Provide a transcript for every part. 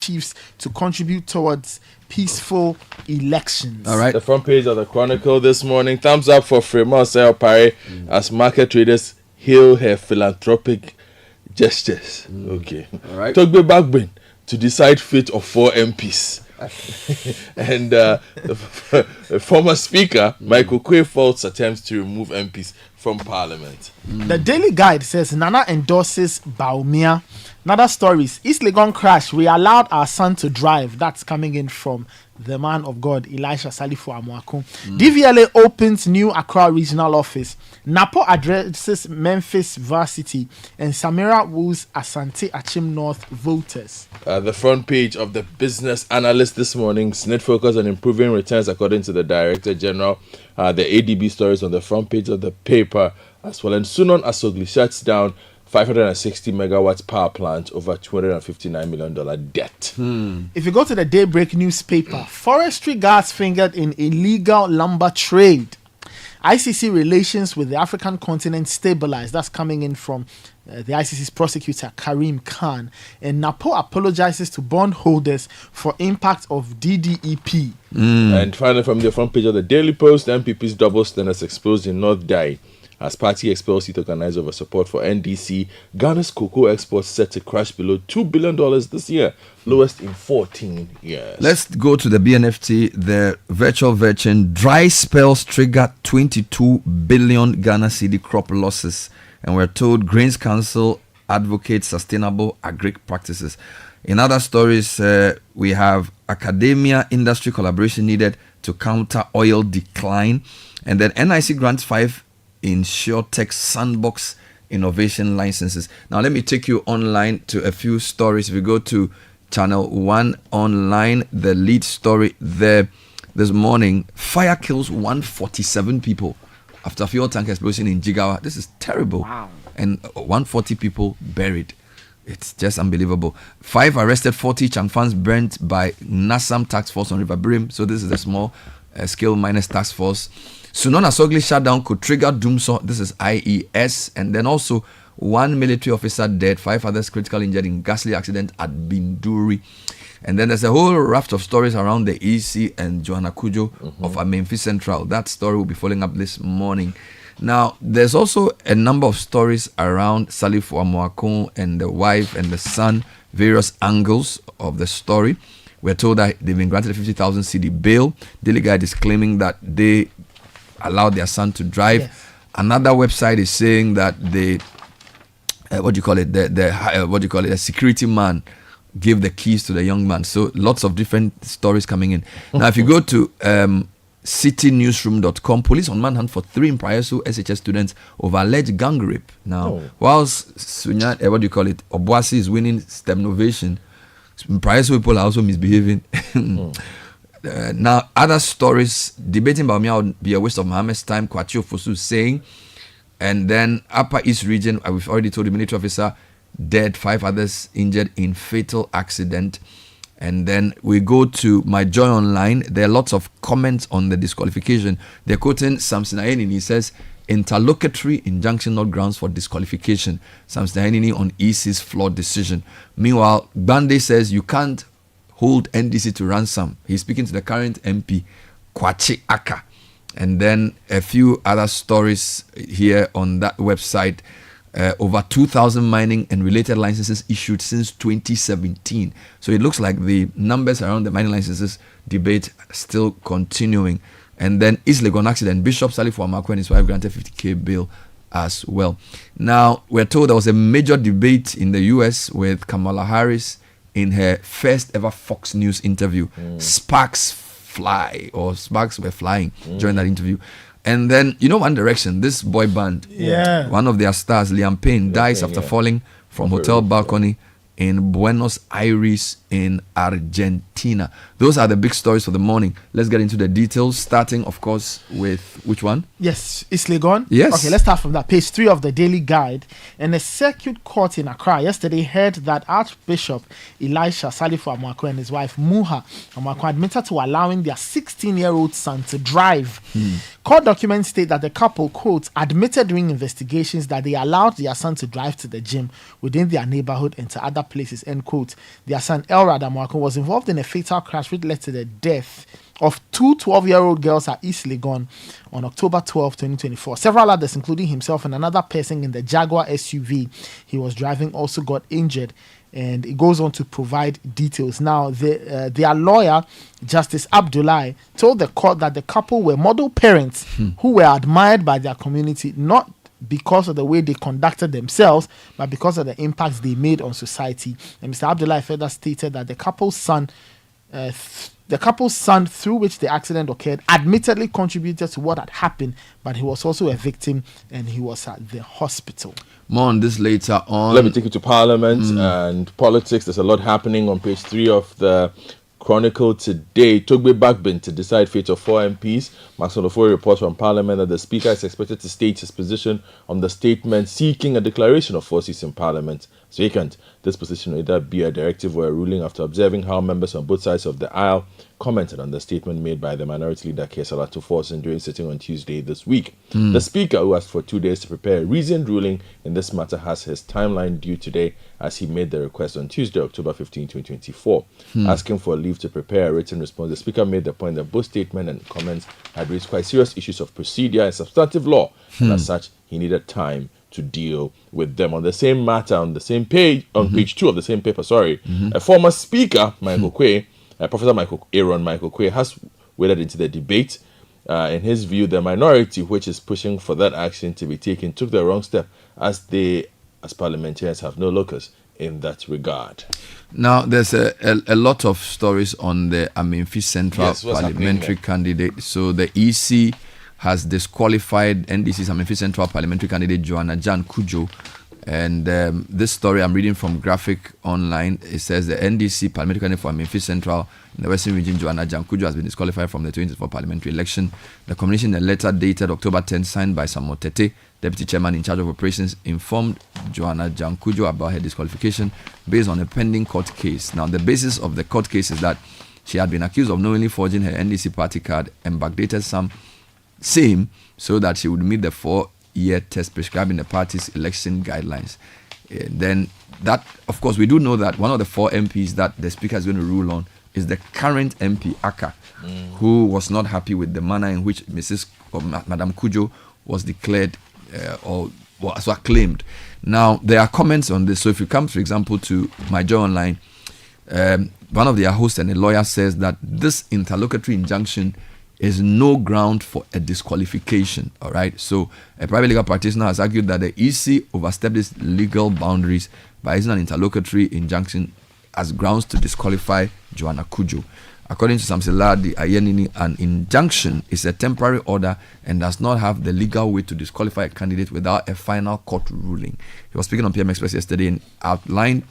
chiefs to contribute towards peaceful elections. All right. The front page of the Chronicle this morning. Thumbs up for Fremont Sale Pare as market traders hail her philanthropic gestures. Okay. All right. Togbe Bagbin to decide fate of 4 MPs. And the former speaker, Michael Quay, faults attempts to remove MPs from parliament. The Daily Guide says Nana endorses Baumia. Another stories, East Legon crash, we allowed our son to drive. That's coming in from the man of God, Elisha Salifu Amuaku. DVLA opens new Accra regional office. Napo addresses Memphis Varsity, and Samira woos Asante Achim North voters. The front page of the Business Analyst this morning, SNIT focus on improving returns according to the Director General. The ADB stories on the front page of the paper as well. And Sunon Asogli shuts down 560 megawatts power plant over $259 million debt. If you go to the Daybreak newspaper, forestry guards fingered in illegal lumber trade. ICC relations with the African continent stabilized. That's coming in from the ICC's prosecutor, Karim Khan. And Napo apologizes to bondholders for impact of DDEP. And finally, from the front page of the Daily Post, MPP's double standards exposed in North Dai. As party expels seat organized over support for NDC, Ghana's cocoa exports set to crash below $2 billion this year, lowest in 14 years. Let's go to the BNFT. The virtual version. Dry spells trigger 22 billion Ghana cedi crop losses. And we're told Grains Council advocates sustainable agri practices. In other stories, we have academia industry collaboration needed to counter oil decline. And then NIC grants 5 InsurTech Sandbox innovation licenses. Now let me take you online to a few stories. If we go to Channel 1 online, the lead story there this morning, fire kills 147 people after fuel tank explosion in Jigawa. This is terrible. Wow. And 140 people buried. It's just unbelievable. 5 arrested, 40 Changfans burnt by NASAM task force on River Brim. So this is a small scale minus task force. Sunon Asogli shutdown could trigger Doomsaw. This is IES. And then also 1 military officer dead, 5 others critically injured in ghastly accident at Binduri. And then there's a whole raft of stories around the EC and Joanna Kujo of Memphis Central. That story will be following up this morning. Now, there's also a number of stories around Salif Amuakun and the wife and the son, various angles of the story. We're told that they've been granted a 50,000 cedi bail. Daily Guide is claiming that they allowed their son to drive. Yes. Another website is saying that they, a security man gave the keys to the young man. So lots of different stories coming in. Now, if you go to citynewsroom.com, police on manhunt for 3 Imprayasu SHS students over alleged gang rape. Now, whilst Obuasi is winning STEM Novation, Imprayasu people are also misbehaving. Now, other stories, debating Baumia would be a waste of Mohammed's time, Kwachi Ofosu saying, and then Upper East region, we've already told the military officer, dead, 5 others injured in fatal accident. And then we go to My Joy Online. There are lots of comments on the disqualification. They're quoting Samson Ayenini. He says, interlocutory injunction not grounds for disqualification. Samson Ayenini on EC's flawed decision. Meanwhile, Bande says you can't hold NDC to ransom. He's speaking to the current MP, Kwachi Aka. And then a few other stories here on that website. Over 2,000 mining and related licenses issued since 2017. So it looks like the numbers around the mining licenses debate still continuing. And then East Legon accident, Bishop Salif Wamaku and his wife granted 50k bail as well. Now, we're told there was a major debate in the US with Kamala Harris in her first ever Fox News interview. Sparks were flying during that interview. And then, One Direction, this boy band, one of their stars, Liam Payne, dies after falling from hotel balcony in Buenos Aires in Argentina. Those are the big stories for the morning. Let's get into the details, starting, of course, with which one? Yes, East Legon. Yes. Okay, let's start from that. Page 3 of the Daily Guide. And the circuit court in Accra yesterday heard that Archbishop Elisha Salifu Amuaku and his wife Muha Amuaku admitted to allowing their 16-year-old son to drive. Court documents state that the couple, quote, admitted during investigations that they allowed their son to drive to the gym within their neighborhood and to other places, end quote. Their son Elrad Amoako was involved in a fatal crash which led to the death of two 12-year-old girls at East Legon on October 12, 2024. Several others, including himself and another person in the Jaguar SUV he was driving, also got injured. And it goes on to provide details. Now, their lawyer, Justice Abdullahi, told the court that the couple were model parents who were admired by their community, not because of the way they conducted themselves, but because of the impacts they made on society. And Mr. Abdullahi further stated that the couple's son, through which the accident occurred, admittedly contributed to what had happened, but he was also a victim and he was at the hospital. More on this later on. Let me take you to Parliament and politics. There's a lot happening on page 3 of the Chronicle today. Togbe Bagbin to decide fate of 4 MPs. Max Olofori reports from Parliament that the Speaker is expected to state his position on the statement seeking a declaration of 4 seats in Parliament vacant. This position will either be a directive or a ruling after observing how members on both sides of the aisle commented on the statement made by the Minority Leader Kesala Tuforsen during sitting on Tuesday this week. The Speaker, who asked for 2 days to prepare a reasoned ruling in this matter, has his timeline due today as he made the request on Tuesday, October 15, 2024. Asking for leave to prepare a written response, the Speaker made the point that both statement and comments had raised quite serious issues of procedure and substantive law, and as such, he needed time to deal with them. On the same matter, on the same page, on page 2 of the same paper, a former Speaker, Michael Quay, Professor Aaron Michael Quay, has waded into the debate. In his view, the minority, which is pushing for that action to be taken, took the wrong step, as they, as parliamentarians, have no locus in that regard. Now, there's a lot of stories on the Amenfi Central parliamentary candidate. So the EC has disqualified NDC's Amenfi Central parliamentary candidate Joanna Jan Kujo. And this story I'm reading from Graphic Online. It says the NDC parliamentary candidate for Amenfi Central in the Western Region, Joanna Jan Kujo, has been disqualified from the 2024 parliamentary election. The commission, in a letter dated October 10, signed by Samuel Tete, Deputy Chairman in charge of operations, informed Joanna Jan Kujo about her disqualification based on a pending court case. Now, the basis of the court case is that she had been accused of knowingly forging her NDC party card and backdated same so that she would meet the 4-year test prescribed in the party's election guidelines. Then that, of course, we do know that one of the 4 MPs that the Speaker is going to rule on is the current MP, Aka, who was not happy with the manner in which Madam Kujo was declared or was acclaimed. Now, there are comments on this. So if you come, for example, to My Joy Online, one of their hosts and a lawyer says that this interlocutory injunction is no ground for a disqualification. All right. So a private legal practitioner has argued that the EC overstepped its legal boundaries by using an interlocutory injunction as grounds to disqualify Joanna Kujo. According to Samsiladi Ayenini, an injunction is a temporary order and does not have the legal weight to disqualify a candidate without a final court ruling. He was speaking on PM Express yesterday and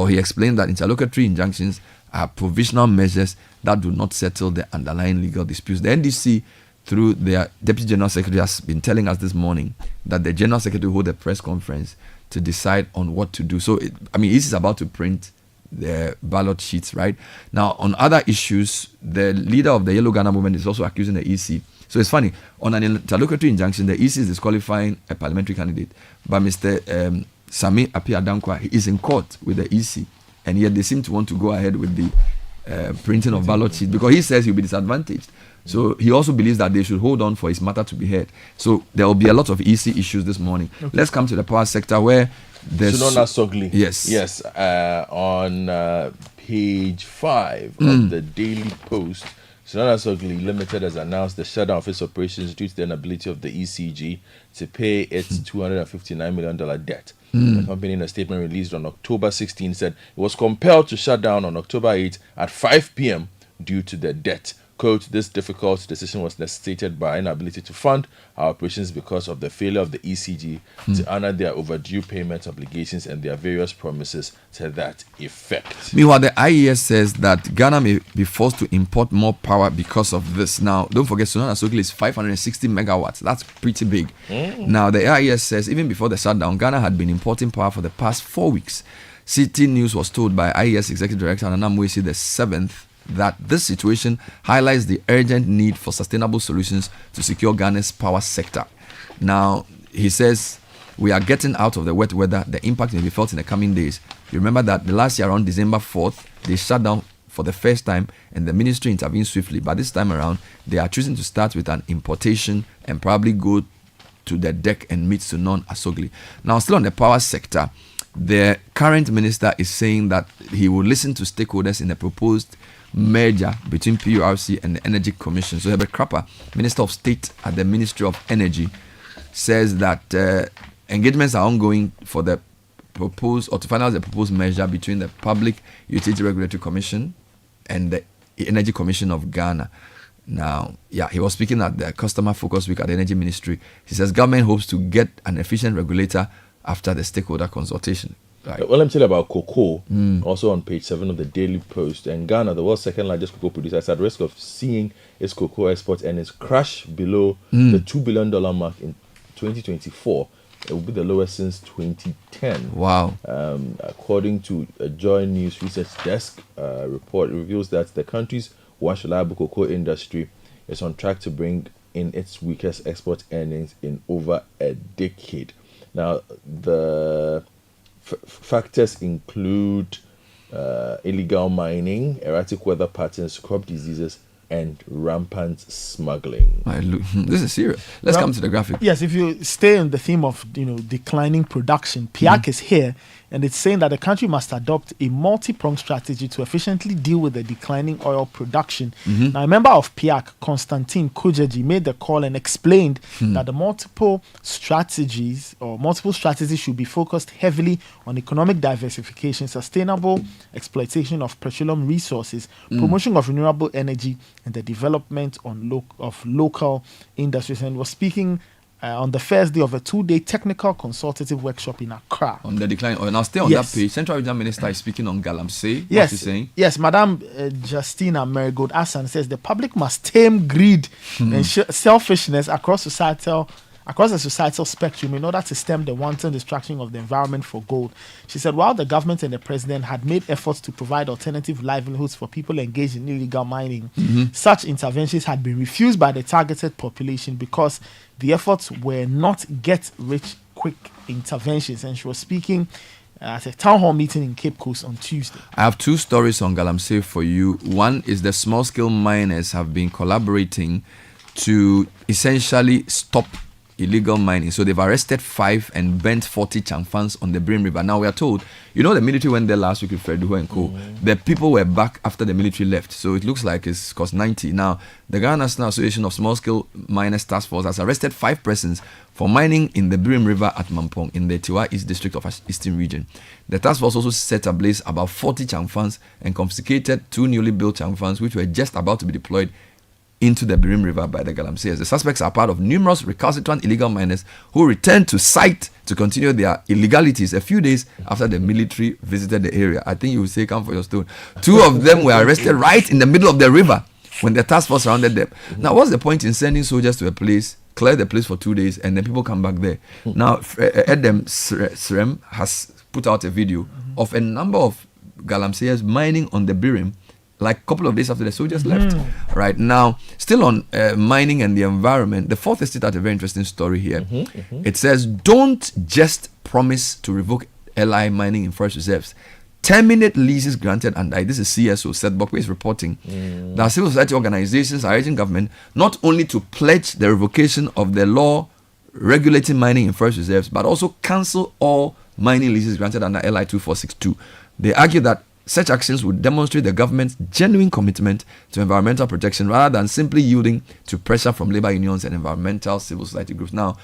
he explained that interlocutory injunctions are provisional measures that do not settle the underlying legal disputes. The NDC, through their Deputy General Secretary, has been telling us this morning that the General Secretary will hold a press conference to decide on what to do. So, this is about to print the ballot sheets, right? Now, on other issues, the leader of the Yellow Ghana movement is also accusing the EC. So it's funny, on an interlocutory injunction, the EC is disqualifying a parliamentary candidate, but Mr. Sami Apia Dankwa is in court with the EC, and yet they seem to want to go ahead with the printing of ballot sheets because he says he'll be disadvantaged. So he also believes that they should hold on for his matter to be heard. So there will be a lot of EC issues this morning. Okay. Let's come to the power sector where there's... Sunona Sogli. Yes. On page 5 of the Daily Post, Sunona Sogli Limited has announced the shutdown of its operations due to the inability of the ECG to pay its $259 million debt. The company, in a statement released on October 16, said it was compelled to shut down on October 8 at 5 p.m. due to the debt. Quote, this difficult decision was necessitated by inability to fund our operations because of the failure of the ECG to honor their overdue payment obligations and their various promises to that effect. Meanwhile, the IES says that Ghana may be forced to import more power because of this. Now, don't forget, Sunana Sogli is 560 megawatts. That's pretty big. Now, the IES says even before the shutdown, Ghana had been importing power for the past 4 weeks. Citi News was told by IES Executive Director Nana Mwesi the 7th that this situation highlights the urgent need for sustainable solutions to secure Ghana's power sector. Now, he says, we are getting out of the wet weather. The impact may be felt in the coming days, You remember that the last year, around December 4th, they shut down for the first time, and the ministry intervened swiftly. But this time around, they are choosing to start with an importation and probably go to the deck and meet Sunon Asogli. Now, still on the power sector, the current minister is saying that he will listen to stakeholders in the proposed merger between PURC and the Energy Commission. So Herbert Crapper, Minister of State at the Ministry of Energy, says that engagements are ongoing for the proposed, or to finalize the proposed merger between the Public Utility Regulatory Commission and the Energy Commission of Ghana. Now, he was speaking at the Customer Focus Week at the Energy Ministry. He says government hopes to get an efficient regulator after the stakeholder consultation. Right. Well, let me tell you about cocoa, also on page 7 of the Daily Post. And Ghana, the world's second largest cocoa producer, is at risk of seeing its cocoa exports and its crash below the $2 billion mark in 2024. It will be the lowest since 2010. Wow. According to a Joy News Research Desk report, it reveals that the country's once reliable cocoa industry is on track to bring in its weakest export earnings in over a decade. Now, the factors include illegal mining, erratic weather patterns, crop diseases, and rampant smuggling. This is serious. Let's come to the graphic. Yes, if you stay on the theme of declining production, PIAC is here, and it's saying that the country must adopt a multi-pronged strategy to efficiently deal with the declining oil production. Now, a member of PIAC, Constantine Kujeji, made the call and explained that the multiple strategies should be focused heavily on economic diversification, sustainable exploitation of petroleum resources, promotion of renewable energy, and the development of local industries. And was speaking on the first day of a 2-day technical consultative workshop in Accra. On the decline. Now stay on that page. Central Regional Minister is speaking on Galamsey. Yes. What's he saying? Yes, Madam Justina Marigold Assan says the public must tame greed and selfishness across the societal spectrum in order to stem the wanton destruction of the environment for gold. She said while the government and the president had made efforts to provide alternative livelihoods for people engaged in illegal mining, such interventions had been refused by the targeted population because the efforts were not get-rich-quick interventions. And she was speaking at a town hall meeting in Cape Coast on Tuesday. I have 2 stories on Galamsey for you. One is the small-scale miners have been collaborating to essentially stop illegal mining. So they've arrested 5 and burnt 40 changfans on the Brim River. Now we are told, the military went there last week with Freduho and co. The people were back after the military left. So it looks like it's cost 90. Now, the Ghana National Association of Small-Scale Miners Task Force has arrested 5 persons for mining in the Brim River at Mampong in the Tiwa East District of Eastern Region. The task force also set ablaze about 40 changfans and confiscated 2 newly built changfans which were just about to be deployed into the Birim River by the Galamseyers. The suspects are part of numerous recalcitrant illegal miners who returned to site to continue their illegalities a few days after the military visited the area. I think you will say, come for your stone. 2 of them were arrested right in the middle of the river when the task force surrounded them. Now, what's the point in sending soldiers to a place, clear the place for 2 days, and then people come back there? Now, Edem Srem has put out a video of a number of Galamseyers mining on the Birim, like a couple of days after the soldiers left. Right now, still on mining and the environment, the Fourth Estate had a very interesting story here. It says, don't just promise to revoke LI mining in forest reserves. Terminate leases granted under, this is CSO, Seth Bokwe is reporting, that civil society organizations are urging government not only to pledge the revocation of the law regulating mining in forest reserves, but also cancel all mining leases granted under LI 2462. They argue that such actions would demonstrate the government's genuine commitment to environmental protection rather than simply yielding to pressure from labor unions and environmental civil society groups. Now,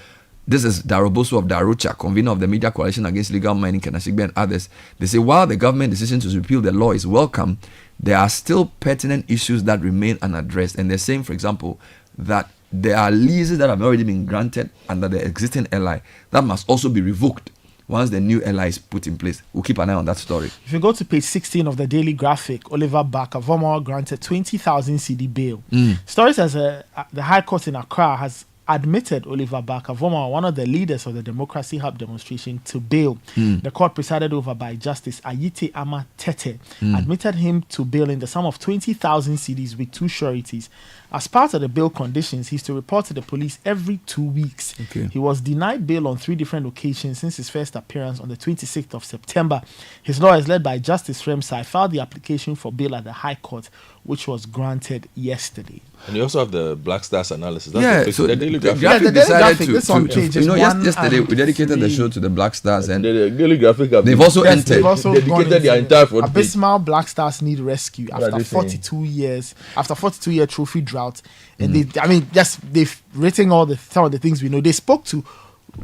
this is Darobosu of Darucha, convener of the Media Coalition Against Illegal Mining, Kenashigbe and others. They say while the government decision to repeal the law is welcome, there are still pertinent issues that remain unaddressed. And they're saying, for example, that there are leases that have already been granted under the existing LI that must also be revoked once the new LI is put in place. We'll keep an eye on that story. If you go to page 16 of the Daily Graphic, Oliver Bakavomo granted 20,000 CD bail. Stories as the High Court in Accra has admitted Oliver Bakavomo, one of the leaders of the Democracy Hub demonstration, to bail. The court presided over by Justice Ayite Ama Tete admitted him to bail in the sum of 20,000 CDs with 2 sureties As part of the bail conditions, he's to report to the police every 2 weeks. Okay. He was denied bail on 3 different occasions since his first appearance on the 26th of September. His lawyers, led by Justice Remsai, filed the application for bail at the High Court, which was granted yesterday. And you also have the Black Stars analysis. That's so the Daily Graphic. the Daily Graphic, this on pages one yesterday and we dedicated the three. show to the Black Stars, and The Daily Graphic have they've also Yes, entered. they've also gone dedicated their into entire front page. abysmal Black Stars need rescue are after they saying? 42 years, after 42-year trophy drought. And they've written some of the things we know. They spoke to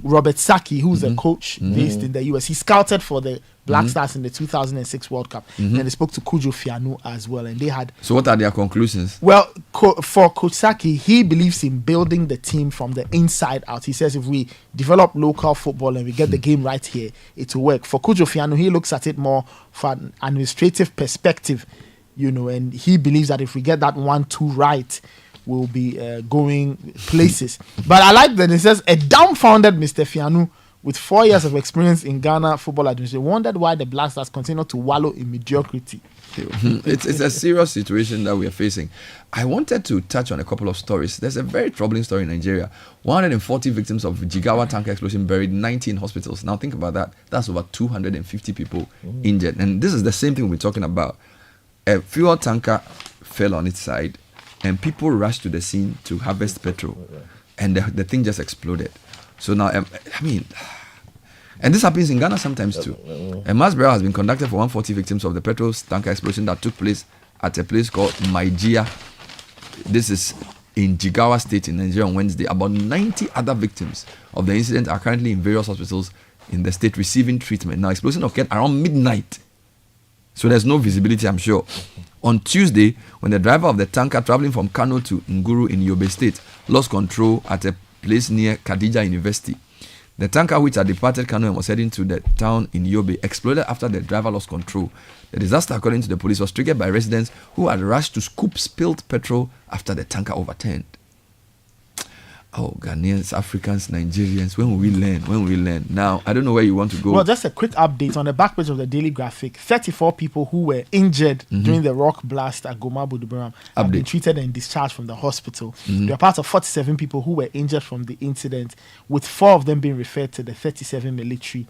Robert Saki, who's a coach based in the US. He scouted for the Black Stars in the 2006 World Cup. And they spoke to Kujo Fianu as well. And they had... So what are their conclusions? Well, for Coach Saki, he believes in building the team from the inside out. He says if we develop local football and we get the game right here, it will work. For Kujo Fianu, he looks at it more from an administrative perspective, and he believes that if we get that 1-2 right, we'll be going places. But I like that it says a dumbfounded Mr. Fianu with 4 years of experience in Ghana football administration wondered why the Black Stars continue to wallow in mediocrity. It's a serious situation that we are facing. I wanted to touch on a couple of stories. There's a very troubling story in Nigeria. 140 victims of Jigawa tanker explosion buried, 19 hospitals. Now think about that. That's over 250 people injured. And this is the same thing we're talking about. A fuel tanker fell on its side and people rushed to the scene to harvest petrol. And the thing just exploded. So now, and this happens in Ghana sometimes too. A mass burial has been conducted for 140 victims of the petrol tanker explosion that took place at a place called Maijia. This is in Jigawa State in Nigeria on Wednesday. About 90 other victims of the incident are currently in various hospitals in the state receiving treatment. Now, explosion occurred around midnight. So there's no visibility, I'm sure. On Tuesday, when the driver of the tanker traveling from Kano to Nguru in Yobe State lost control at a place near Khadija University, the tanker, which had departed Kano and was heading to the town in Yobe, exploded after the driver lost control. The disaster, according to the police, was triggered by residents who had rushed to scoop spilled petrol after the tanker overturned. Oh, Ghanaians, Africans, Nigerians, when will we learn? When will we learn? Now, I don't know where you want to go. Well, just a quick update on the back page of the Daily Graphic. 34 people who were injured during the rock blast at Goma Buduburam have been treated and discharged from the hospital. They are part of 47 people who were injured from the incident, with 4 of them being referred to the 37 military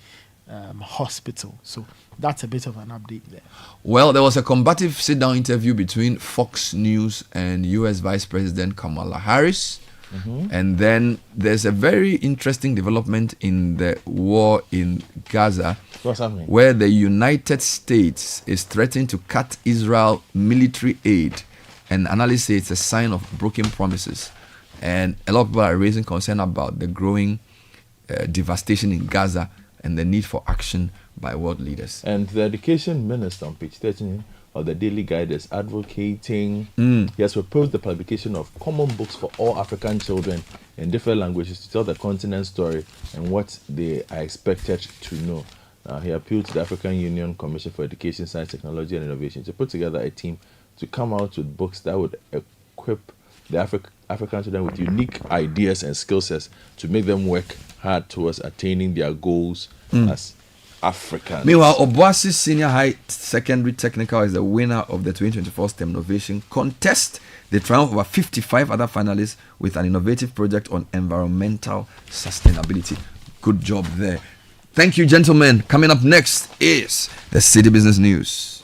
hospital. So that's a bit of an update there. Well, there was a combative sit-down interview between Fox News and US Vice President Kamala Harris. And then there's a very interesting development in the war in Gaza. What's happening? Where the United States is threatening to cut Israel military aid. And analysts say it's a sign of broken promises. And a lot of people are raising concern about the growing devastation in Gaza and the need for action by world leaders. And the education minister on page 13 of the Daily Guide is advocating. He has proposed the publication of common books for all African children in different languages to tell the continent's story and what they are expected to know. He appealed to the African Union Commission for Education, Science, Technology and Innovation to put together a team to come out with books that would equip the African children with unique ideas and skill sets to make them work hard towards attaining their goals as Africans. Meanwhile, Obuasi Senior High Secondary Technical is the winner of the 2024 STEM Innovation Contest. They triumphed over 55 other finalists with an innovative project on environmental sustainability. Good job there. Thank you, gentlemen. Coming up next is the City Business News.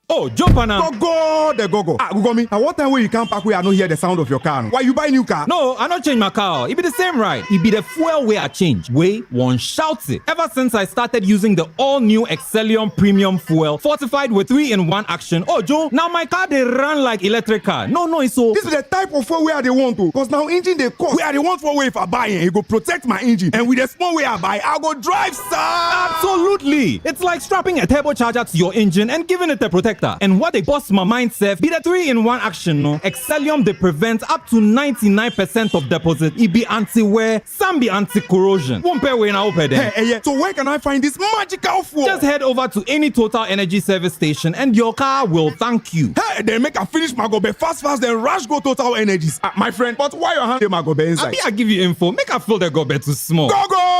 Oh, jump on now. Go. Google me. At what time when you come back where I don't hear the sound of your car? Why you buy new car? No, I don't change my car. It be the same ride. It be the fuel way I change. Way one shouts it. Ever since I started using the all-new Excellium Premium Fuel, fortified with 3-in-1 action. Oh, Joe, now my car they run like electric car. No, it's so. This is the type of fuel where they want to. Because now engine they cost. Where they want for way if I buy it go protect my engine. And with the small way I buy, I go drive, sir. Absolutely. It's like strapping a turbocharger to your engine and giving it a protector. And what they bust my mind self be the 3-in-1 action, no? Excellium they prevent up to 99% of deposit. It be anti-wear, some be anti-corrosion. Won't pay when I open them. Hey, so where can I find this magical fuel? Just head over to any Total Energy service station and your car will thank you. Hey, they make a finish my go be fast then rush go Total Energies. My friend, but why your hand my go be inside? I give you info. Make a feel the go be too small. Go.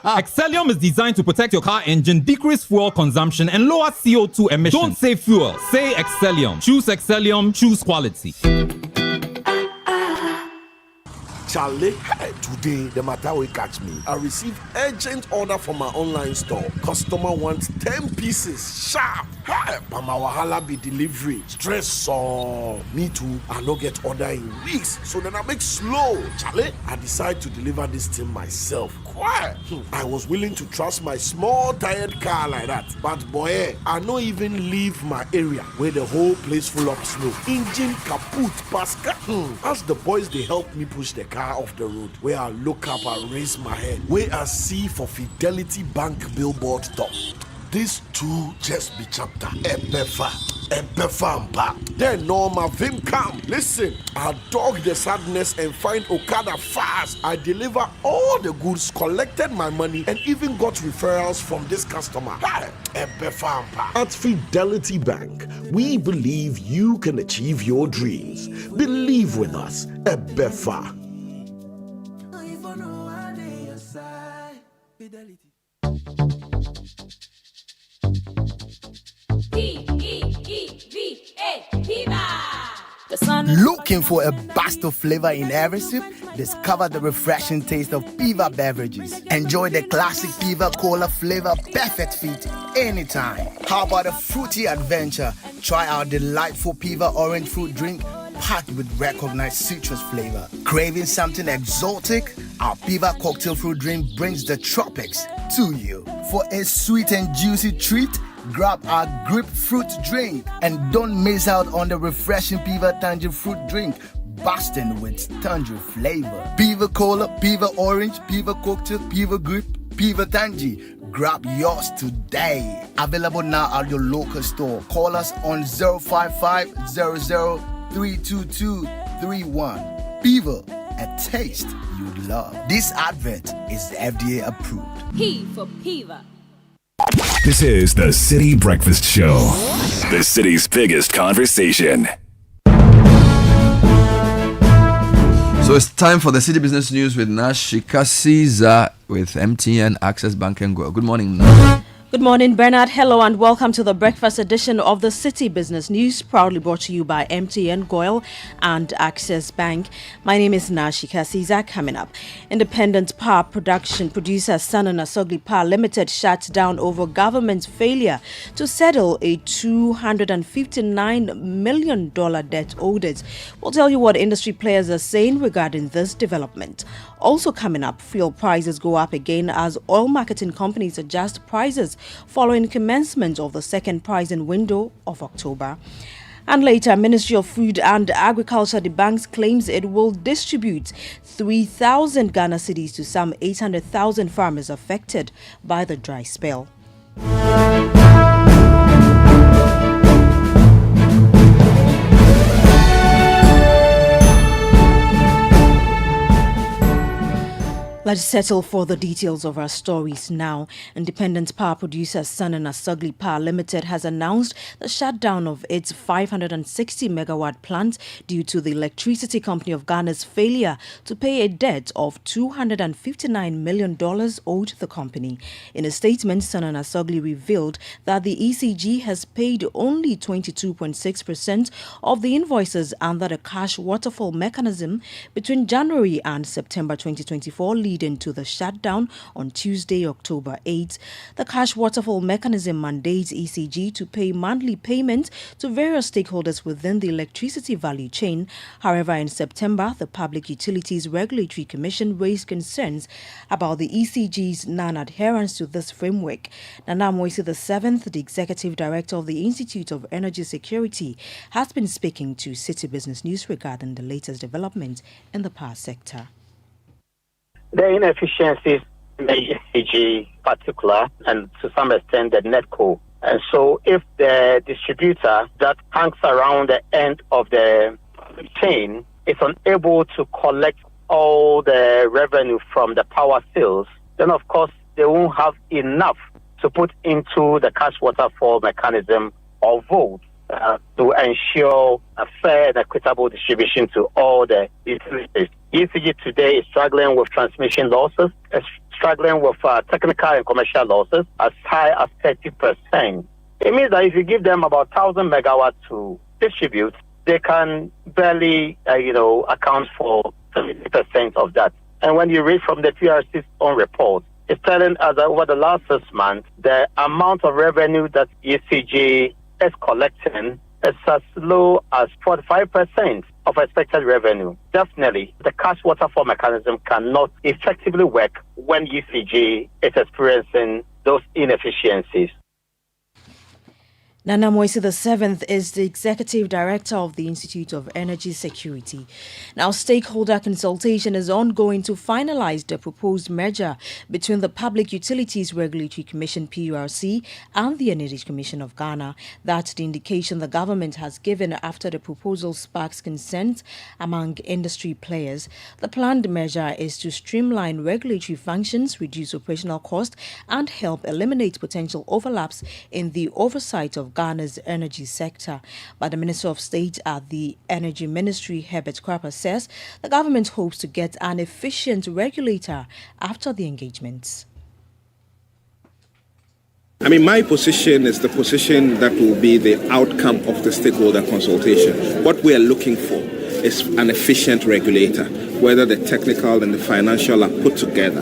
Excellium is designed to protect your car engine, decrease fuel consumption, and lower CO2 emissions. Don't say fuel, say Excellium. Choose Excellium, choose quality. Charlie, today the matter will catch me. I received urgent order from my online store. Customer wants 10 pieces sharp. Hey, Mama Wahala be delivery. Stress so me too. I no get order in weeks. So then I make slow. Charlie, I decide to deliver this thing myself. Quiet. I was willing to trust my small tired car like that. But boy, I no even leave my area where the whole place full of snow. Engine kaput, Pascal. As the boys they help me push the car off the road, where I look up and raise my head, where I see for Fidelity Bank billboard top. This too just be chapter. Epefampa. Then Norma Vim come. Listen, I dog the sadness and find Okada fast. I deliver all the goods, collected my money, and even got referrals from this customer. Epefampa. At Fidelity Bank, we believe you can achieve your dreams. Believe with us. Ebefa. Looking for a burst of flavor in every sip? Discover the refreshing taste of Piva beverages. Enjoy the classic Piva Cola flavor, perfect fit anytime. How about a fruity adventure? Try our delightful Piva orange fruit drink packed with recognized citrus flavor. Craving something exotic? Our Piva cocktail fruit drink brings the tropics to you. For a sweet and juicy treat, grab our grapefruit drink and don't miss out on the refreshing Piva Tangy fruit drink, bursting with tangy flavor. Piva Cola, Piva Orange, Piva Cocktail, Piva Grape, Piva Tangy. Grab yours today. Available now at your local store. Call us on 055 00 322 31. Piva, a taste you'd love. This advert is FDA approved. P for Piva. This is the City Breakfast Show, the city's biggest conversation. So it's time for the City Business News with Nashika Caesar with MTN, Access Bank and Go. Good morning, Nash. Good morning, Bernard. Hello and welcome to the breakfast edition of the City Business News, proudly brought to you by MTN, Goil and Access Bank. My name is Nashika Caesar. Coming up, independent power production producer Sanana Sogli Power Limited shut down over government's failure to settle a $259 million debt owed it. We'll tell you what industry players are saying regarding this development. Also coming up, fuel prices go up again as oil marketing companies adjust prices following commencement of the second pricing window of October. And later, Ministry of Food and Agriculture debunks claims it will distribute 3,000 Ghana cedis to some 800,000 farmers affected by the dry spell. Let's settle for the details of our stories now. Independent power producer Sanana Sogli Power Limited has announced the shutdown of its 560 megawatt plant due to the Electricity Company of Ghana's failure to pay a debt of $259 million owed the company. In a statement, Sanana Sogli revealed that the ECG has paid only 22.6% of the invoices under the cash waterfall mechanism between January and September 2024, leading to the shutdown on Tuesday, October 8. The cash waterfall mechanism mandates ECG to pay monthly payments to various stakeholders within the electricity value chain. However, in September, the Public Utilities Regulatory Commission raised concerns about the ECG's non-adherence to this framework. Nana Moise VII, the Executive Director of the Institute of Energy Security, has been speaking to City Business News regarding the latest development in the power sector. The inefficiencies in the ECG particular, and to some extent the NETCO. And so if the distributor that hangs around the end of the chain is unable to collect all the revenue from the power sales, then of course they won't have enough to put into the cash waterfall mechanism or vote to ensure a fair and equitable distribution to all the utilities. ECG today is struggling with transmission losses, is struggling with technical and commercial losses as high as 30%. It means that if you give them about 1,000 megawatts to distribute, they can barely, account for 70% of that. And when you read from the PRC's own report, it's telling us that over the last 6 months, the amount of revenue that ECG is collecting is as low as 45% of expected revenue. Definitely, the cash waterfall mechanism cannot effectively work when ECG is experiencing those inefficiencies. Nana Moise VII is the Executive Director of the Institute of Energy Security. Now, stakeholder consultation is ongoing to finalize the proposed merger between the Public Utilities Regulatory Commission (PURC) and the Energy Commission of Ghana. That's the indication the government has given after the proposal sparks consent among industry players. The planned merger is to streamline regulatory functions, reduce operational costs, and help eliminate potential overlaps in the oversight of Ghana's energy sector. But the Minister of State at the Energy Ministry, Herbert Kwapa, says the government hopes to get an efficient regulator after the engagements. My position is the position that will be the outcome of the stakeholder consultation. What we are looking for is an efficient regulator, whether the technical and the financial are put together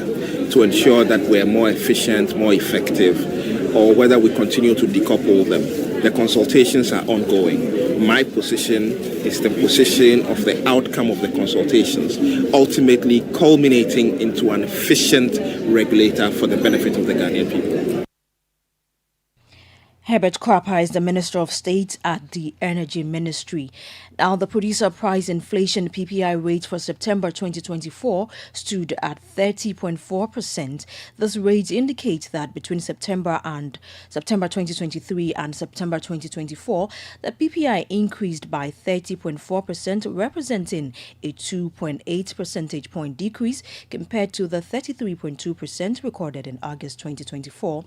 to ensure that we are more efficient, more effective, or whether we continue to decouple them. The consultations are ongoing. My position is the position of the outcome of the consultations, ultimately culminating into an efficient regulator for the benefit of the Ghanaian people. Herbert Kwapa is the Minister of State at the Energy Ministry. Now, the producer price inflation PPI rate for September 2024 stood at 30.4%. This rate indicates that between September 2023 and September 2024, the PPI increased by 30.4%, representing a 2.8 percentage point decrease compared to the 33.2% recorded in August 2024.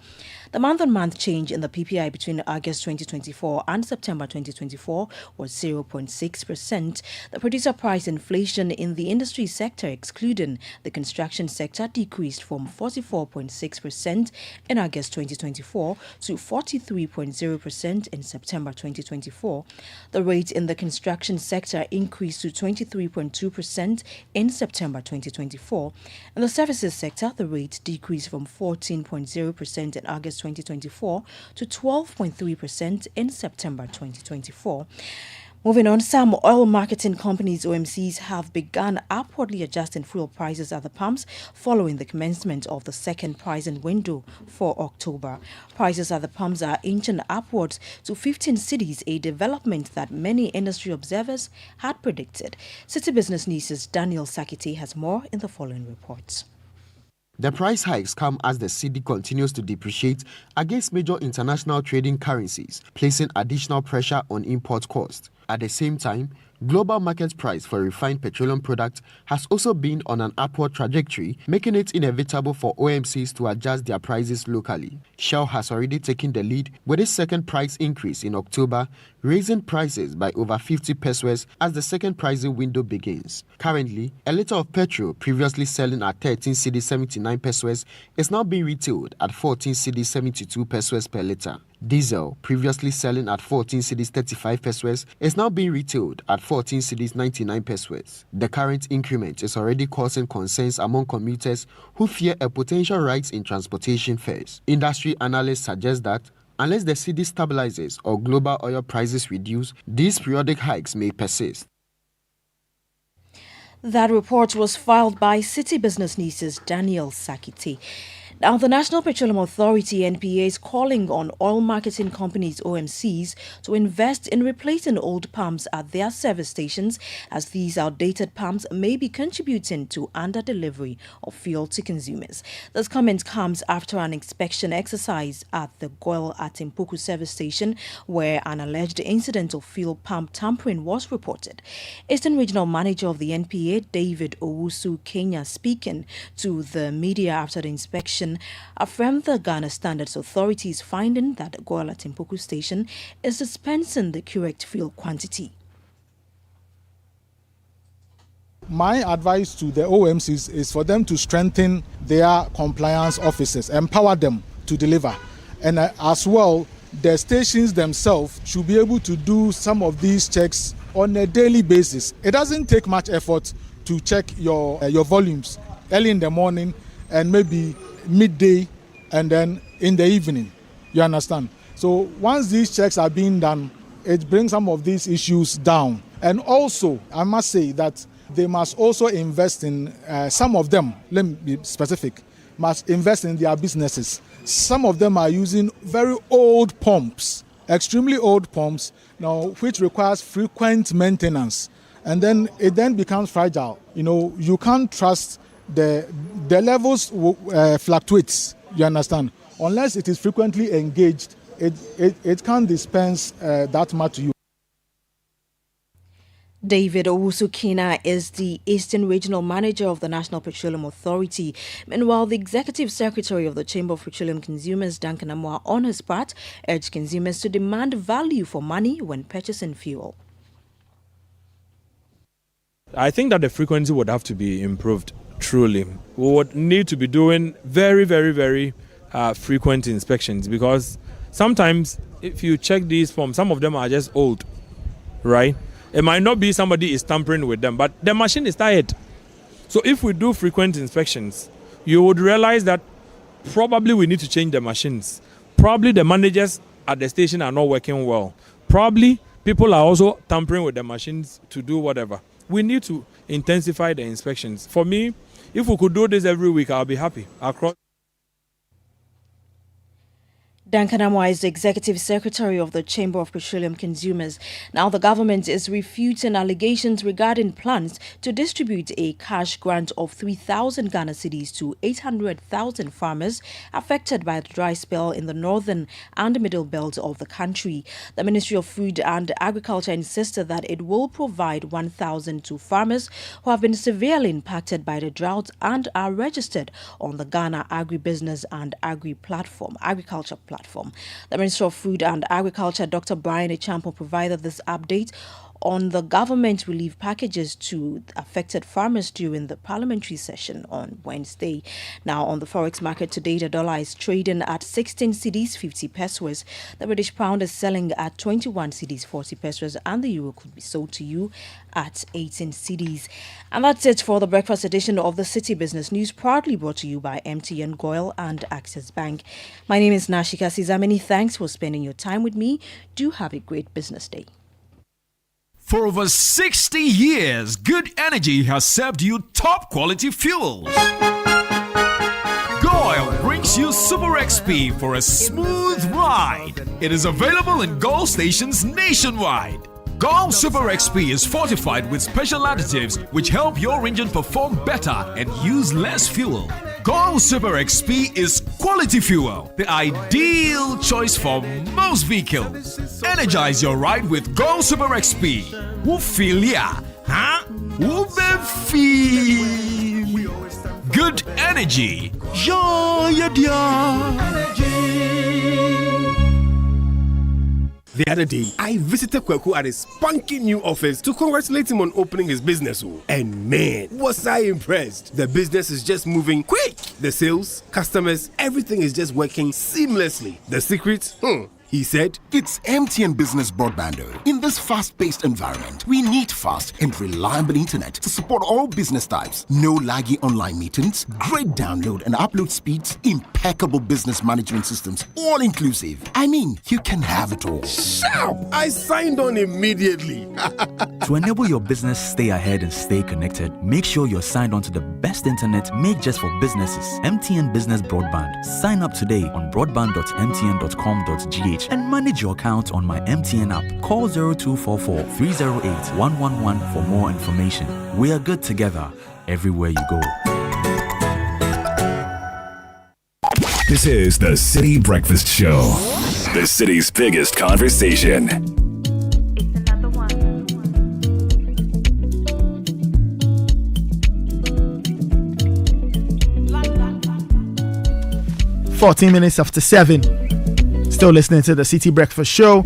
The month-on-month change in the PPI between August 2024 and September 2024 was 0.6%. The producer price inflation in the industry sector, excluding the construction sector, decreased from 44.6% in August 2024 to 43.0% in September 2024. The rate in the construction sector increased to 23.2% in September 2024. In the services sector, the rate decreased from 14.0% in August 2024 to 12.3% in September 2024. Moving on, some oil marketing companies, OMCs, have begun upwardly adjusting fuel prices at the pumps following the commencement of the second pricing window for October. Prices at the pumps are inching upwards to 15 cedis, a development that many industry observers had predicted. Citi Business News' Daniel Sakiti has more in the following reports. The price hikes come as the cedi continues to depreciate against major international trading currencies, placing additional pressure on import costs. At the same time, global market price for refined petroleum products has also been on an upward trajectory, making it inevitable for OMCs to adjust their prices locally. Shell has already taken the lead with its second price increase in October, raising prices by over 50 pesos as the second pricing window begins. Currently, a litre of petrol previously selling at 13 cedi 79 pesos is now being retailed at 14 cedi 72 pesos per litre. Diesel, previously selling at 14 cedis 35 pesos, is now being retailed at 14 cedis 99 pesos. The current increment is already causing concerns among commuters who fear a potential rise in transportation fares. Industry analysts suggest that unless the cedi stabilizes or global oil prices reduce, these periodic hikes may persist. That report was filed by Citi Business News' Daniel Sakiti. Now, the National Petroleum Authority, NPA, is calling on oil marketing companies, OMCs, to invest in replacing old pumps at their service stations, as these outdated pumps may be contributing to under-delivery of fuel to consumers. This comment comes after an inspection exercise at the Goil at Impoku service station, where an alleged incident of fuel pump tampering was reported. Eastern Regional Manager of the NPA, David Owusu Kenya, speaking to the media after the inspection, affirmed the Ghana Standards Authority's finding that Goil at Impoku station is dispensing the correct fuel quantity. My advice to the OMCs is for them to strengthen their compliance officers, empower them to deliver, and as well the stations themselves should be able to do some of these checks on a daily basis. It doesn't take much effort to check your volumes early in the morning and maybe midday and then in the evening. You understand? So once these checks are being done, it brings some of these issues down. And also, I must say that they must also invest in, some of them, let me be specific, must invest in their businesses. Some of them are using very old pumps, extremely old pumps, now which requires frequent maintenance. And then it then becomes fragile. You can't trust the levels fluctuates, you understand? Unless it is frequently engaged, it can't dispense that much to you. David Owusu-Kina is the Eastern Regional Manager of the National Petroleum Authority. Meanwhile, the Executive Secretary of the Chamber of Petroleum Consumers, Duncan Amoah, on his part, urged consumers to demand value for money when purchasing fuel. I think that the frequency would have to be improved, truly. We would need to be doing very, very, very frequent inspections, because sometimes if you check these forms, some of them are just old, right? It might not be somebody is tampering with them, but the machine is tired. So if we do frequent inspections, you would realize that probably we need to change the machines. Probably the managers at the station are not working well. Probably people are also tampering with the machines to do whatever. We need to intensify the inspections. For me, if we could do this every week, I'll be happy. Across Duncan Amoah is the Executive Secretary of the Chamber of Petroleum Consumers. Now, the government is refuting allegations regarding plans to distribute a cash grant of 3,000 Ghana cedis to 800,000 farmers affected by the dry spell in the northern and middle belt of the country. The Ministry of Food and Agriculture insisted that it will provide 1,000 to farmers who have been severely impacted by the drought and are registered on the Ghana Agribusiness and Agriculture platform. The Minister of Food and Agriculture, Dr. Brian Echampo, provided this update on the government relief packages to affected farmers during the parliamentary session on Wednesday. Now, on the Forex market today, the dollar is trading at 16 cedis 50 pesos. The British pound is selling at 21 cedis 40 pesos, and the euro could be sold to you at 18 cedis. And that's it for the breakfast edition of the City Business News, proudly brought to you by MTN, Goyle and Access Bank. My name is Nashika Sizameni. Thanks for spending your time with me. Do have a great business day. For over 60 years, Good Energy has served you top quality fuels. Goyle brings you Super XP for a smooth ride. It is available in Goyle stations nationwide. Goyle Super XP is fortified with special additives which help your engine perform better and use less fuel. Goyle Super XP is quality fuel, the ideal choice for most vehicles. Energize your ride with Goyle Super XP. Who feel ya? Huh? Who be feel? Good energy. Yeah, The other day, I visited Kweku at his spunky new office to congratulate him on opening his business. And man, was I impressed. The business is just moving quick. The sales, customers, everything is just working seamlessly. The secret? He said, it's MTN Business Broadband. In this fast-paced environment, we need fast and reliable internet to support all business types. No laggy online meetings, great download and upload speeds, impeccable business management systems, all inclusive. I mean, you can have it all. Sharp! I signed on immediately. To enable your business stay ahead and stay connected, make sure you're signed on to the best internet made just for businesses. MTN Business Broadband. Sign up today on broadband.mtn.com.gh and manage your account on my MTN app. Call 0244-308-111 for more information. We are good together everywhere you go. This is the City Breakfast Show, the city's biggest conversation. It's another one. 14 minutes after 7. Still listening to the City Breakfast Show.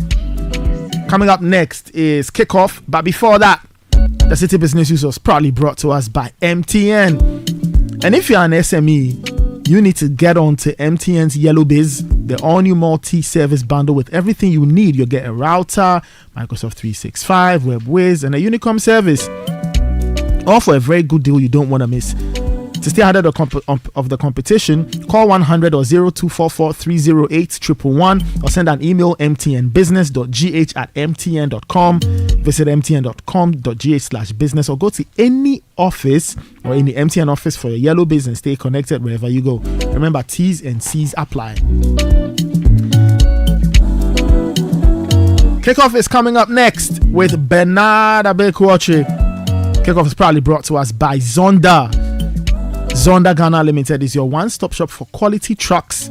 Coming up next is Kickoff. But before that, the City Business News was proudly brought to us by MTN. And if you're an SME, you need to get on to MTN's Yellow Biz the all-new multi-service bundle with everything you need. You'll get a router, Microsoft 365, WebWiz, and a Unicom service. All for a very good deal you don't want to miss. To stay ahead of the competition, call 100 or 0244 308 111 or send an email mtnbusiness.gh@mtn.com. Visit mtn.com.gh/business or go to any office or any MTN office for your yellow business. Stay connected wherever you go. Remember, T's and C's apply. Kickoff is coming up next with Bernard Abekuoche. Kickoff is proudly brought to us by Zonda. Zonda Ghana Limited is your one-stop shop for quality trucks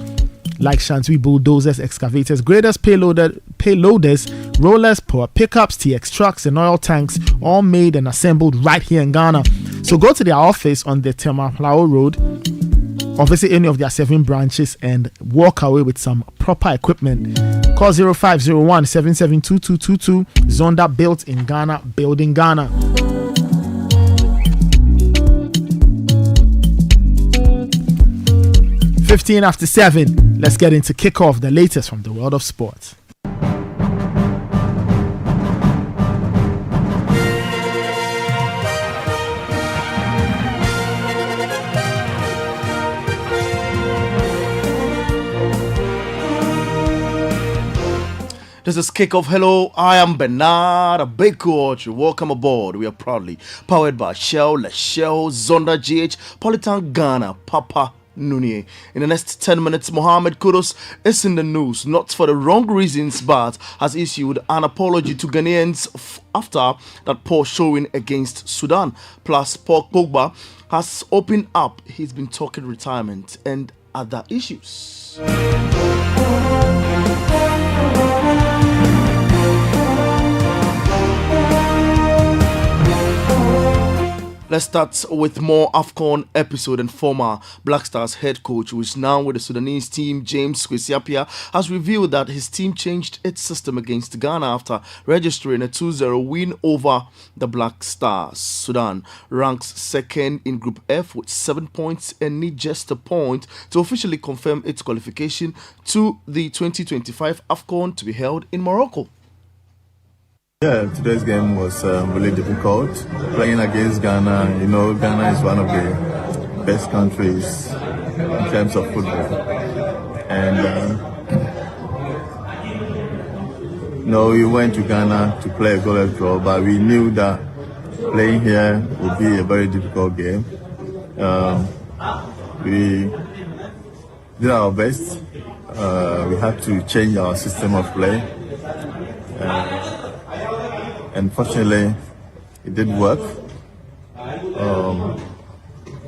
like Shantui bulldozers, excavators, graders, payloaders, rollers, power pickups, TX trucks, and oil tanks, all made and assembled right here in Ghana. So go to their office on the Temaplao Road or visit any of their 7 branches and walk away with some proper equipment. Call 0501 772222. Zonda, built in Ghana, building Ghana. 15 after 7. Let's get into kickoff, the latest from the world of sports. This is Kickoff. Hello, I am Bernard Abekuoche. Welcome aboard. We are proudly powered by Shell, Shell, Zonda GH, Politan Ghana, Papa Nunye. In the next 10 minutes, Mohamed Kudus is in the news, not for the wrong reasons, but has issued an apology to Ghanaians after that poor showing against Sudan. Plus, Paul Pogba has opened up. He's been talking retirement and other issues. Let's start with more AFCON episode, and former Black Stars head coach, who is now with the Sudanese team, James Kwesi, has revealed that his team changed its system against Ghana after registering a 2-0 win over the Black Stars. Sudan ranks second in Group F with 7 points and need just a point to officially confirm its qualification to the 2025 AFCON to be held in Morocco. Yeah, today's game was really difficult. Playing against Ghana, Ghana is one of the best countries in terms of football. And, we went to Ghana to play a goal Electoral, but we knew that playing here would be a very difficult game. We did our best. We had to change our system of play. And fortunately, it did work.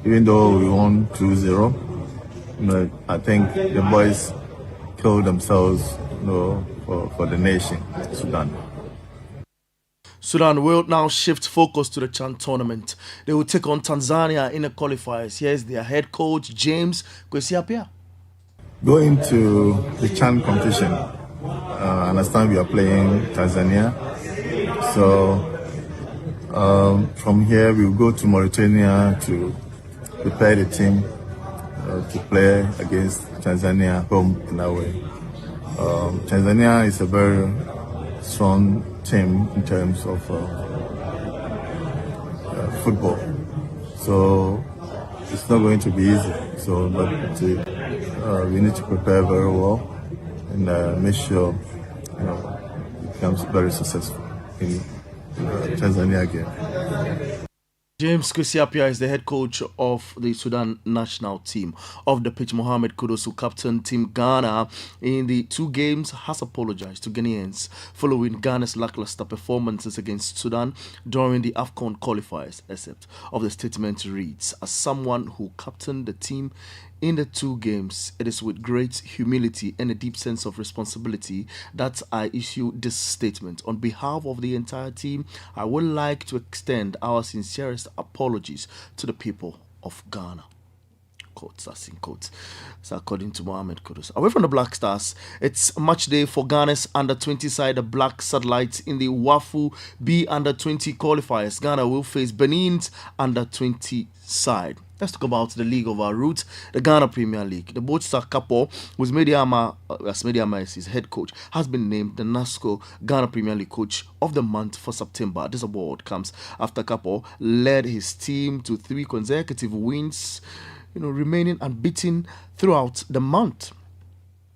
Even though we won 2-0, I think the boys killed themselves, for the nation, Sudan. Sudan will now shift focus to the CHAN tournament. They will take on Tanzania in the qualifiers. Here's their head coach, James Kwesi. Going to the CHAN competition, I understand we are playing Tanzania. So from here we'll go to Mauritania to prepare the team to play against Tanzania home and away. Tanzania is a very strong team in terms of football, so it's not going to be easy. But we need to prepare very well and make sure it becomes very successful in Tanzania again. James Kwesi is the head coach of the Sudan national team. Off the pitch, Mohamed Kudus, who captained Team Ghana in the 2 games, has apologized to Ghanaians following Ghana's lackluster performances against Sudan during the AFCON qualifiers. Except of the statement reads, as someone who captained the team in the 2 games, it is with great humility and a deep sense of responsibility that I issue this statement. On behalf of the entire team, I would like to extend our sincerest apologies to the people of Ghana. Quotes, that's in quotes. So according to Mohamed Kudus. Away from the Black Stars, it's match day for Ghana's under-20 side, the Black Satellites, in the WAFU B under-20 qualifiers. Ghana will face Benin's under-20 side. Let's talk about the league of our roots, the Ghana Premier League. The Botsar Kapo, whose Mediama is his head coach, has been named the NASCO Ghana Premier League Coach of the Month for September. This award comes after Kapo led his team to 3 consecutive wins, remaining unbeaten throughout the month.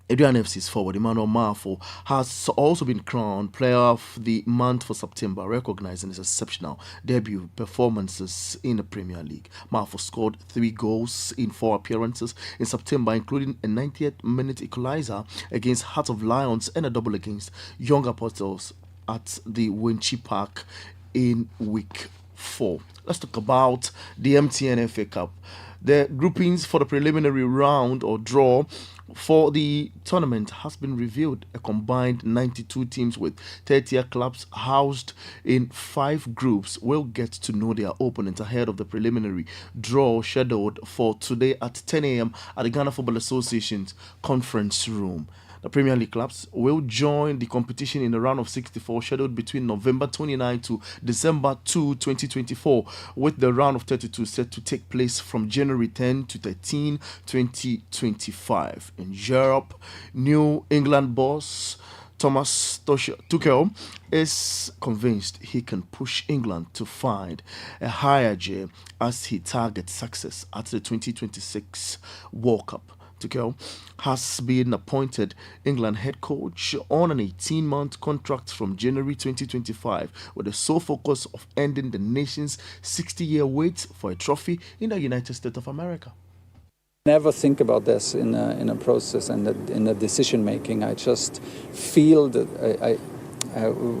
Adrian FC's forward Emmanuel Marfo has also been crowned Player of the Month for September, recognizing his exceptional debut performances in the Premier League. Marfo scored 3 goals in 4 appearances in September, including a 90th minute equalizer against Heart of Lions and a double against Young Apostles at the Winchi Park in week 4. Let's talk about the MTN FA Cup. The groupings for the preliminary round or draw for the tournament has been revealed. A combined 92 teams with 30 clubs housed in 5 groups will get to know their opponents ahead of the preliminary draw scheduled for today at 10 a.m. at the Ghana Football Association's conference room. The Premier League clubs will join the competition in the round of 64 scheduled between November 29 to December 2, 2024, with the round of 32 set to take place from January 10 to 13, 2025. In Europe, New England boss Thomas Tuchel is convinced he can push England to find a higher J as he targets success at the 2026 World Cup. Tuchel has been appointed England head coach on an 18-month contract from January 2025 with the sole focus of ending the nation's 60-year wait for a trophy in the United States of America. Never think about this in a process and in a decision making. I just feel that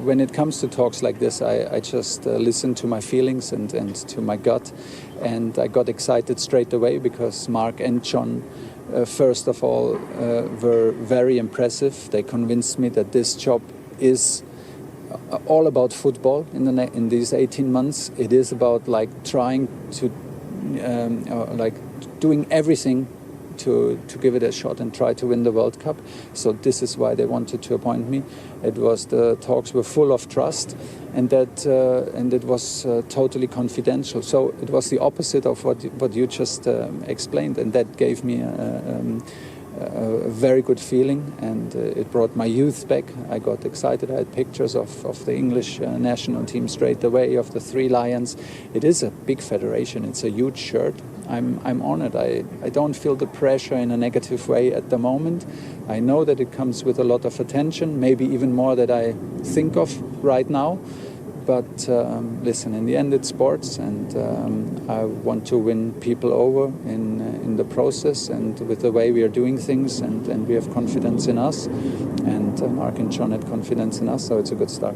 when it comes to talks like this, I just listen to my feelings and to my gut, and I got excited straight away because Mark and John, first of all, were very impressive. They convinced me that this job is all about football in these 18 months. It is about trying to doing everything to give it a shot and try to win the World Cup. So this is why they wanted to appoint me. The talks were full of trust, and it was totally confidential. So it was the opposite of what you just explained, and that gave me a very good feeling, and it brought my youth back. I got excited. I had pictures of the English national team straight away, of the 3 Lions. It is a big federation. It's a huge shirt. I'm honored. I don't feel the pressure in a negative way at the moment. I know that it comes with a lot of attention, maybe even more than I think of right now. But listen, in the end it's sports, and I want to win people over in the process and with the way we are doing things, and we have confidence in us, and Mark and John had confidence in us, so it's a good start.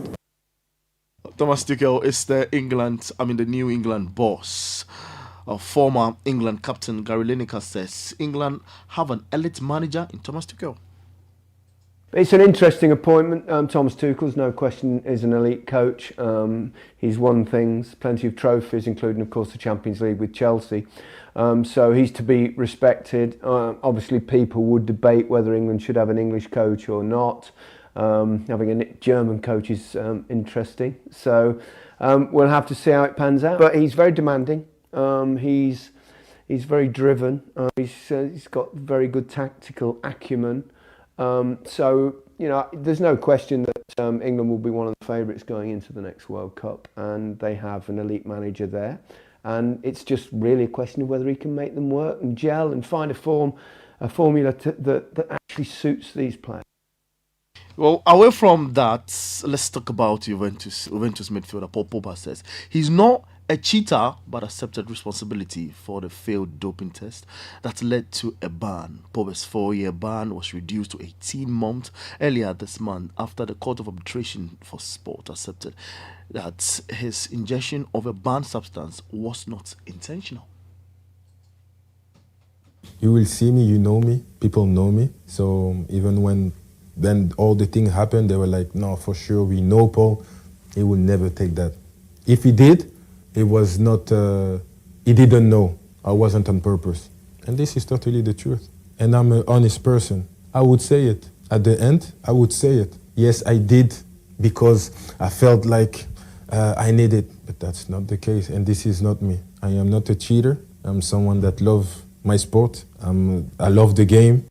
Thomas Tuchel is the New England boss. Former England captain Gary Lineker says England have an elite manager in Thomas Tuchel. It's an interesting appointment. Thomas Tuchel's no question is an elite coach. He's won things, plenty of trophies, including of course the Champions League with Chelsea. So he's to be respected. Obviously people would debate whether England should have an English coach or not. Having a German coach is interesting. So we'll have to see how it pans out. But he's very demanding. He's very driven. He's got very good tactical acumen. So, there's no question that England will be one of the favourites going into the next World Cup, and they have an elite manager there. And it's just really a question of whether he can make them work and gel and find a formula that actually suits these players. Well, away from that, let's talk about Juventus midfielder Paul Pogba says he's not a cheater, but accepted responsibility for the failed doping test that led to a ban. Pogba's 4-year ban was reduced to 18 months earlier this month after the Court of Arbitration for Sport accepted that his ingestion of a banned substance was not intentional. You will see me, you know me, people know me. So even when then all the things happened, they were like, no, for sure, we know Paul. He will never take that. If he did, it was not, he didn't know. I wasn't on purpose. And this is totally the truth. And I'm an honest person. I would say it. At the end, I would say it. Yes, I did because I felt like I needed it. But that's not the case. And this is not me. I am not a cheater. I'm someone that love my sport. I love the game.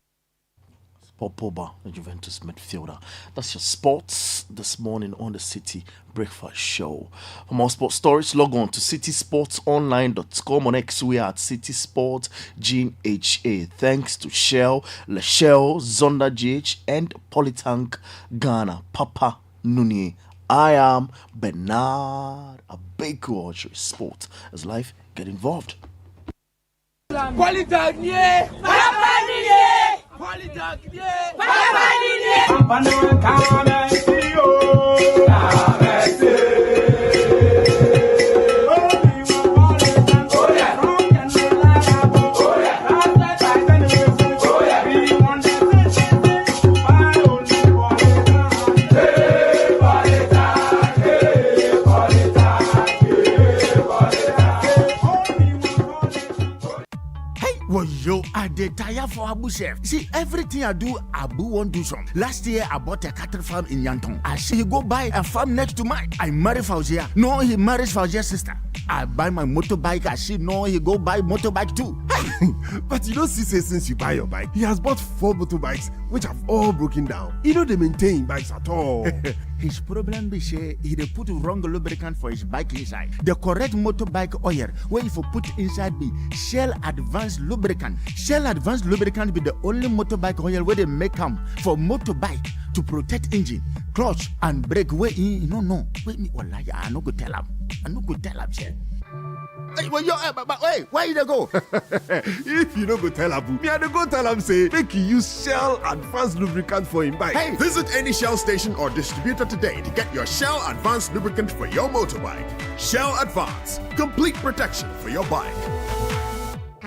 Paul Pogba, the Juventus midfielder. That's your sports this morning on the City Breakfast Show. For more sports stories, log on to citysportsonline.com. On X, we are at City Sports GHA. Thanks to Shell, Leshell, Zonda GH, and Polytank Ghana. Papa Nuni. I am Bernard Abeku. Sport as life. Get involved. Yo, I dey tire for Abu chef. See, everything I do, Abu won't do some. Last year, I bought a cattle farm in Yanton. I see he go buy a farm next to mine. I marry Fauzia. No, he marries Fauzia's sister. I buy my motorbike. I see no, he go buy motorbike too. But you don't see since you buy your bike, he has bought 4 motorbikes, which have all broken down. He don't maintain bikes at all. His problem be say he dey put wrong lubricant for his bike inside. The correct motorbike oil where if you put inside be Shell Advanced Lubricant. Shell Advanced Lubricant be the only motorbike oil where they make them for motorbike to protect engine, clutch and brake. Where he no. Wait me, wallahi, I no go tell him. Shell. Hey, well, hey, where you go? If you don't go tell Abu, me I go tell him say make you use Shell Advanced Lubricant for him bike. Hey, visit any Shell station or distributor today to get your Shell Advanced Lubricant for your motorbike. Shell Advance, complete protection for your bike.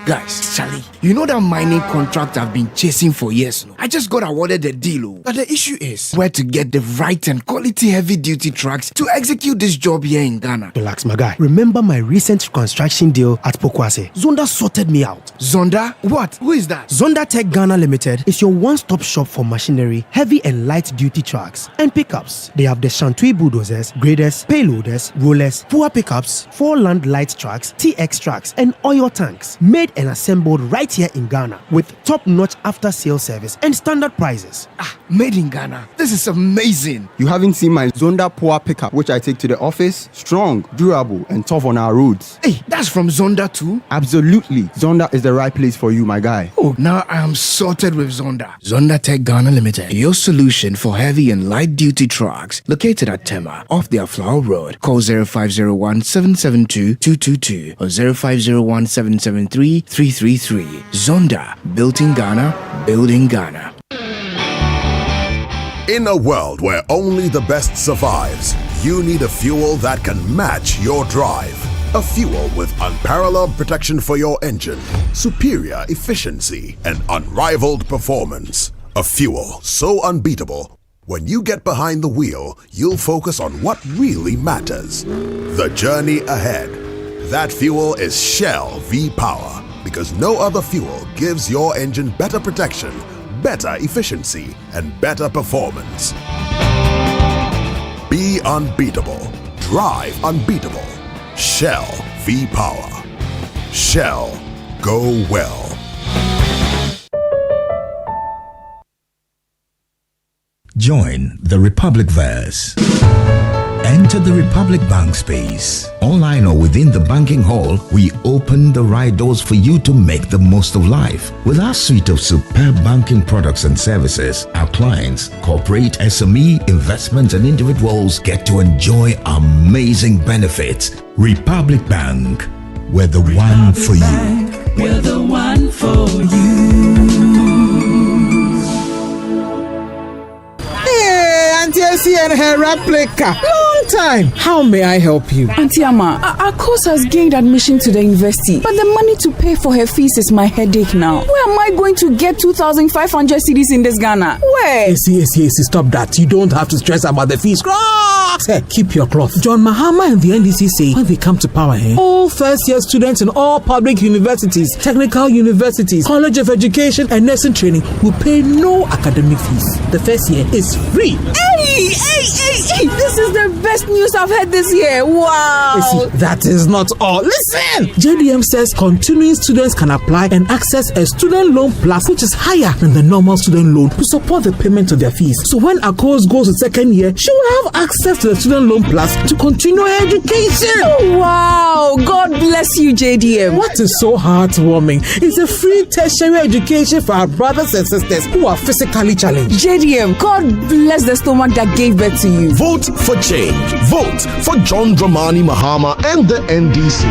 Guys, Charlie, you know that mining contract I've been chasing for years now? I just got awarded the deal. But the issue is where to get the right and quality heavy-duty trucks to execute this job here in Ghana. Relax, my guy. Remember my recent construction deal at Pokwase? Zonda sorted me out. Zonda? What? Who is that? Zonda Tech Ghana Limited is your one-stop shop for machinery, heavy and light-duty trucks, and pickups. They have the Shantui bulldozers, graders, payloaders, rollers, poor pickups, 4 land light trucks, TX trucks, and oil tanks. Made and assembled right here in Ghana with top-notch after-sales service and standard prices. Made in Ghana. This is amazing. You haven't seen my Zonda Power pickup, which I take to the office? Strong, durable, and tough on our roads. Hey, that's from Zonda too? Absolutely. Zonda is the right place for you, my guy. Oh, now I am sorted with Zonda. Zonda Tech Ghana Limited, your solution for heavy and light-duty trucks. Located at Tema, off the Flower Road. Call 0501-772-222 or 0501-773-333. Zonda, built in Ghana, building Ghana. In a world where only the best survives, you need a fuel that can match your drive. A fuel with unparalleled protection for your engine, superior efficiency, and unrivaled performance. A fuel so unbeatable, when you get behind the wheel, you'll focus on what really matters. The journey ahead. That fuel is Shell V-Power. Because no other fuel gives your engine better protection, better efficiency, and better performance. Be unbeatable. Drive unbeatable. Shell V-Power. Shell, go well. Join the Republic Verse. Enter the Republic Bank space. Online or within the banking hall, we open the right doors for you to make the most of life. With our suite of superb banking products and services, our clients, corporate, SME, investments, and individuals get to enjoy amazing benefits. Republic Bank, we're the one for you. We're the one for you. Auntie Elsie and her replica. Long time. How may I help you? Auntie Amma, our course has gained admission to the university, but the money to pay for her fees is my headache now. Where am I going to get 2,500 cedis in this Ghana? Where? Elsie, stop that. You don't have to stress about the fees. Hey, keep your cloth. John Mahama and the NDC say when they come to power, all first-year students in all public universities, technical universities, college of education, and nursing training will pay no academic fees. The first year is free. Hey! This is the best best news I've heard this year. Wow. See, that is not all. Listen! JDM says continuing students can apply and access a student loan plus, which is higher than the normal student loan, to support the payment of their fees. So when a course goes to second year, she will have access to the student loan plus to continue her education. Wow. God bless you, JDM. What is so heartwarming is a free tertiary education for our brothers and sisters who are physically challenged. JDM, God bless the stomach that gave birth to you. Vote for change. Vote for John Dramani Mahama and the NDC.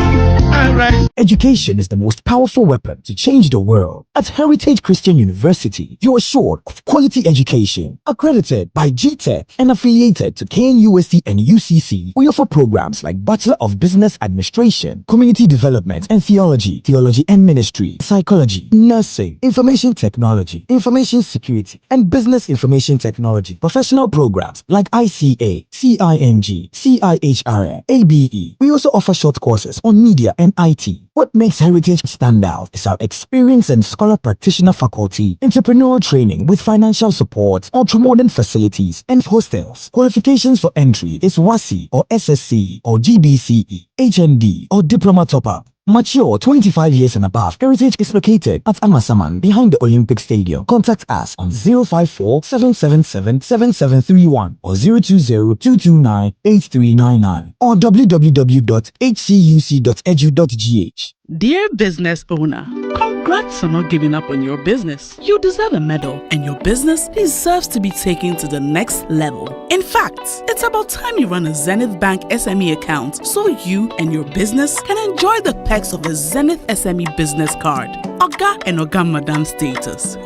All right. Education is the most powerful weapon to change the world. At Heritage Christian University, you're assured of quality education, accredited by GTEC and affiliated to KNUST and UCC. We offer programs like Bachelor of Business Administration, Community Development and Theology, Theology and Ministry, Psychology, Nursing, Information Technology, Information Security, and Business Information Technology. Professional programs like ICA, CIMG, CIHR, ABE. We also offer short courses on media and IT. What makes Heritage stand out is our experienced and scholar practitioner faculty, entrepreneurial training with financial support, ultra-modern facilities, and hostels. Qualifications for entry is WASI or SSC or GBCE, HND or Diploma Top-Up. Mature 25 years and above. Heritage is located at Amasaman behind the Olympic Stadium. Contact us on 054-777-7731 or 020-229-8399 or www.hcuc.edu.gh. Dear business owner, congrats on not giving up on your business. You deserve a medal, and your business deserves to be taken to the next level. In fact, it's about time you run a Zenith Bank SME account so you and your business can enjoy the perks of a Zenith SME business card. Oga and Oga Madam status.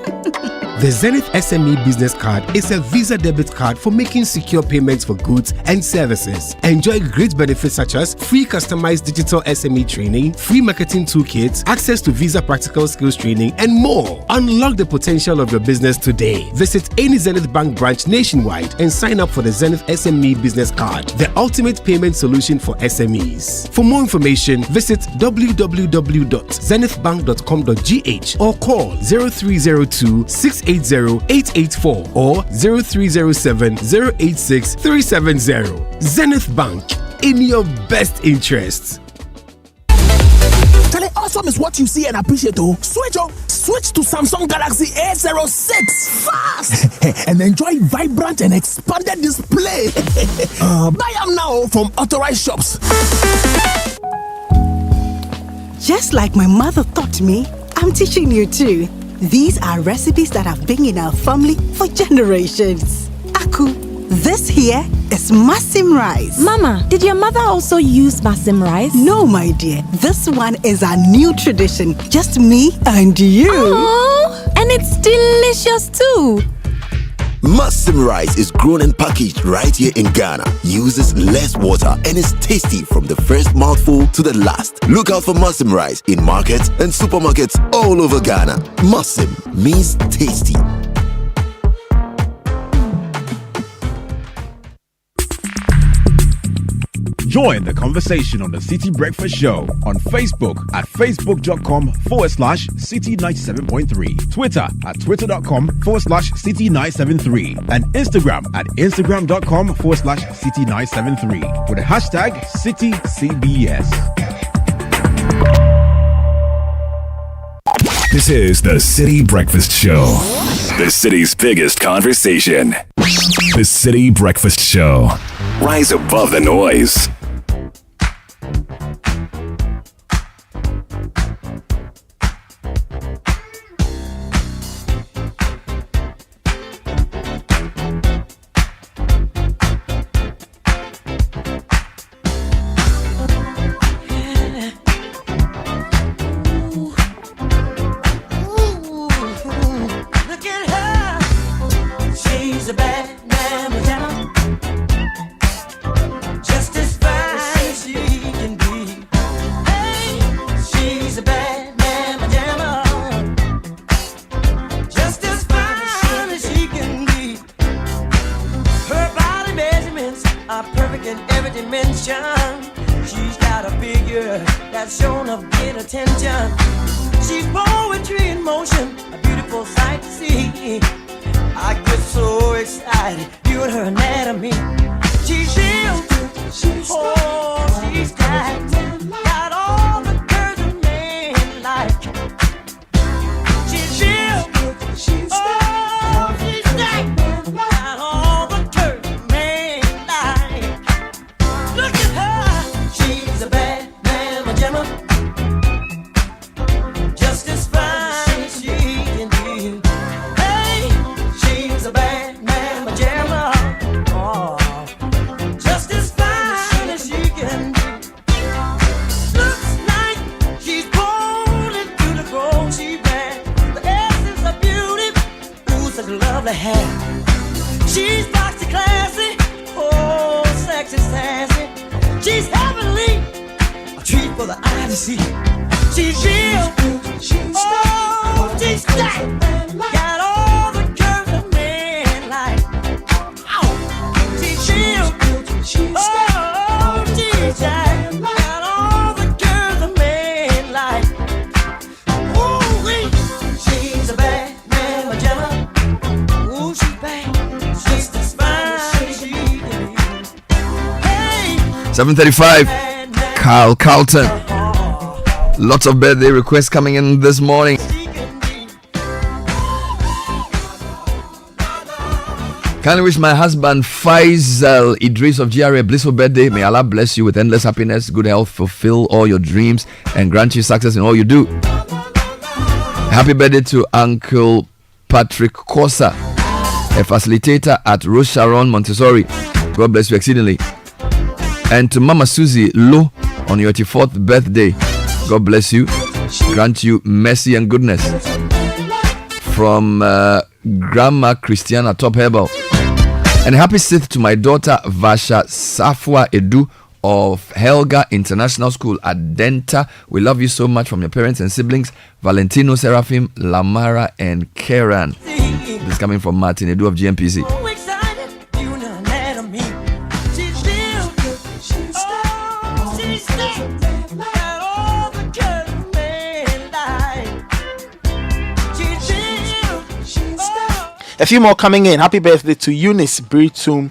The Zenith SME Business Card is a Visa debit card for making secure payments for goods and services. Enjoy great benefits such as free customized digital SME training, free marketing toolkits, access to Visa practical skills training, and more. Unlock the potential of your business today. Visit any Zenith Bank branch nationwide and sign up for the Zenith SME Business Card, the ultimate payment solution for SMEs. For more information, visit www.zenithbank.com.gh or call 0302-680-884 or 0307-086-370. Zenith Bank, in your best interests. Charlie, awesome is what you see and appreciate. Switch to Samsung Galaxy A06 fast and enjoy vibrant and expanded display. Buy them now from authorized shops. Just like my mother taught me, I'm teaching you too. These are recipes that have been in our family for generations. Aku, this here is Masim rice. Mama, did your mother also use Masim rice? No, my dear. This one is a new tradition. Just me and you. Oh, and it's delicious too. Masim rice is grown and packaged right here in Ghana. Uses less water and is tasty from the first mouthful to the last. Look out for Masim rice in markets and supermarkets all over Ghana. Masim means tasty. Join the conversation on the City Breakfast Show on Facebook at facebook.com/City97.3, Twitter at twitter.com/City973, and Instagram at instagram.com/City973 with the hashtag CityCBS. This is the City Breakfast Show, the city's biggest conversation. The City Breakfast Show. Rise above the noise. She's poetry in motion, a beautiful sight to see. I get so excited viewing her anatomy. She's real Oh, she's got all the girls a man like. She's real. Oh, she's got all the girls a man like. Look at her. She's a bad man, a gemma. Just as fine as she can be. Hey, she's a bad man, a gemma. Oh. Just as fine as she can be. Looks like she's born into the gold she ran. The essence of beauty, ooh, such lovely hair. She's boxy classy, oh, sexy sassy. She's heavenly, a treat for the eye to see. She's real, oh, she's stacked. Got all the curves a man like. Oh, she's real. Oh, she's got all the girls a man like. Ooh, she's a bad man, a gemma. Ooh, she's bad, just as fine as she can be. Hey, 7:35. Carl Carlton. Lots of birthday requests coming in this morning. Can I wish my husband Faisal Idris of GRA a blissful birthday. May Allah bless you with endless happiness, good health, fulfill all your dreams, and grant you success in all you do. Happy birthday to Uncle Patrick Kosa, a facilitator at Rose Sharon Montessori. God bless you exceedingly. And to Mama Susie Lo on your 84th birthday. God bless you, grant you mercy and goodness. From Grandma Christiana Top Herbal. And happy 6th to my daughter Vasha Safwa Edu of Helga International School at Denta. We love you so much from your parents and siblings, Valentino, Seraphim, Lamara, and Karen. This is coming from Martin Edu of GMPC. A few more coming in. Happy birthday to Eunice Britum,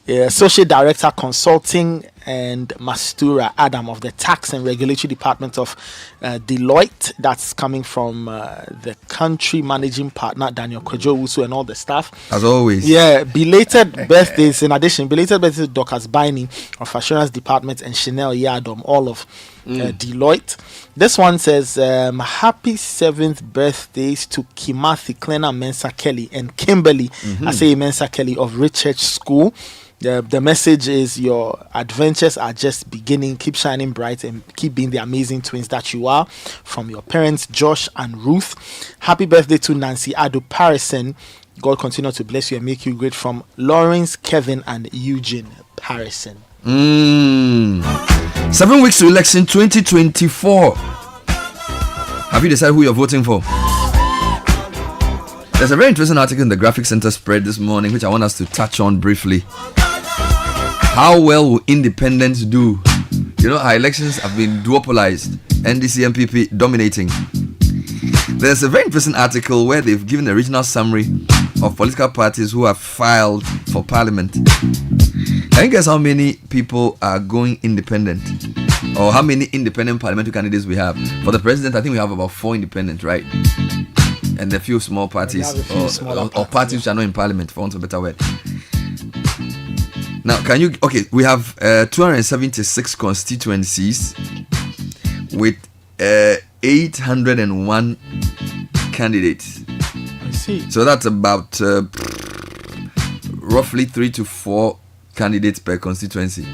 Associate Director Consulting, and Mastura Adam of the Tax and Regulatory Department of Deloitte. That's coming from the country managing partner Daniel Kwejowusu and all the staff. As always. Yeah, belated birthdays. In addition, belated birthdays to Dorcas Binding of Assurance Department and Chanel Yadom, all of Deloitte. This one says, happy 7th birthdays to Kimathi Klena Mensa Kelly and Kimberly I say Mensa Kelly of Richard School. The message is your adventures are just beginning. Keep shining bright and keep being the amazing twins that you are. From your parents, Josh and Ruth. Happy birthday to Nancy Adu Parison. God continue to bless you and make you great. From Lawrence, Kevin, and Eugene Parison. 7 weeks to election 2024. Have you decided who you're voting for? There's a very interesting article in the Graphic Center spread this morning, which I want us to touch on briefly. How well will independents do? You know, our elections have been duopolized, NDC and MPP dominating. There's a very interesting article where they've given a regional summary of political parties who have filed for parliament. Can you guess how many people are going independent? Or how many independent parliamentary candidates we have? For the president, I think we have about 4 independent, right? And a few small parties, or parties which are not in parliament, for want of a better word. Now, we have 276 constituencies with 801 candidates. I see. So that's about roughly 3 to 4 candidates per constituency.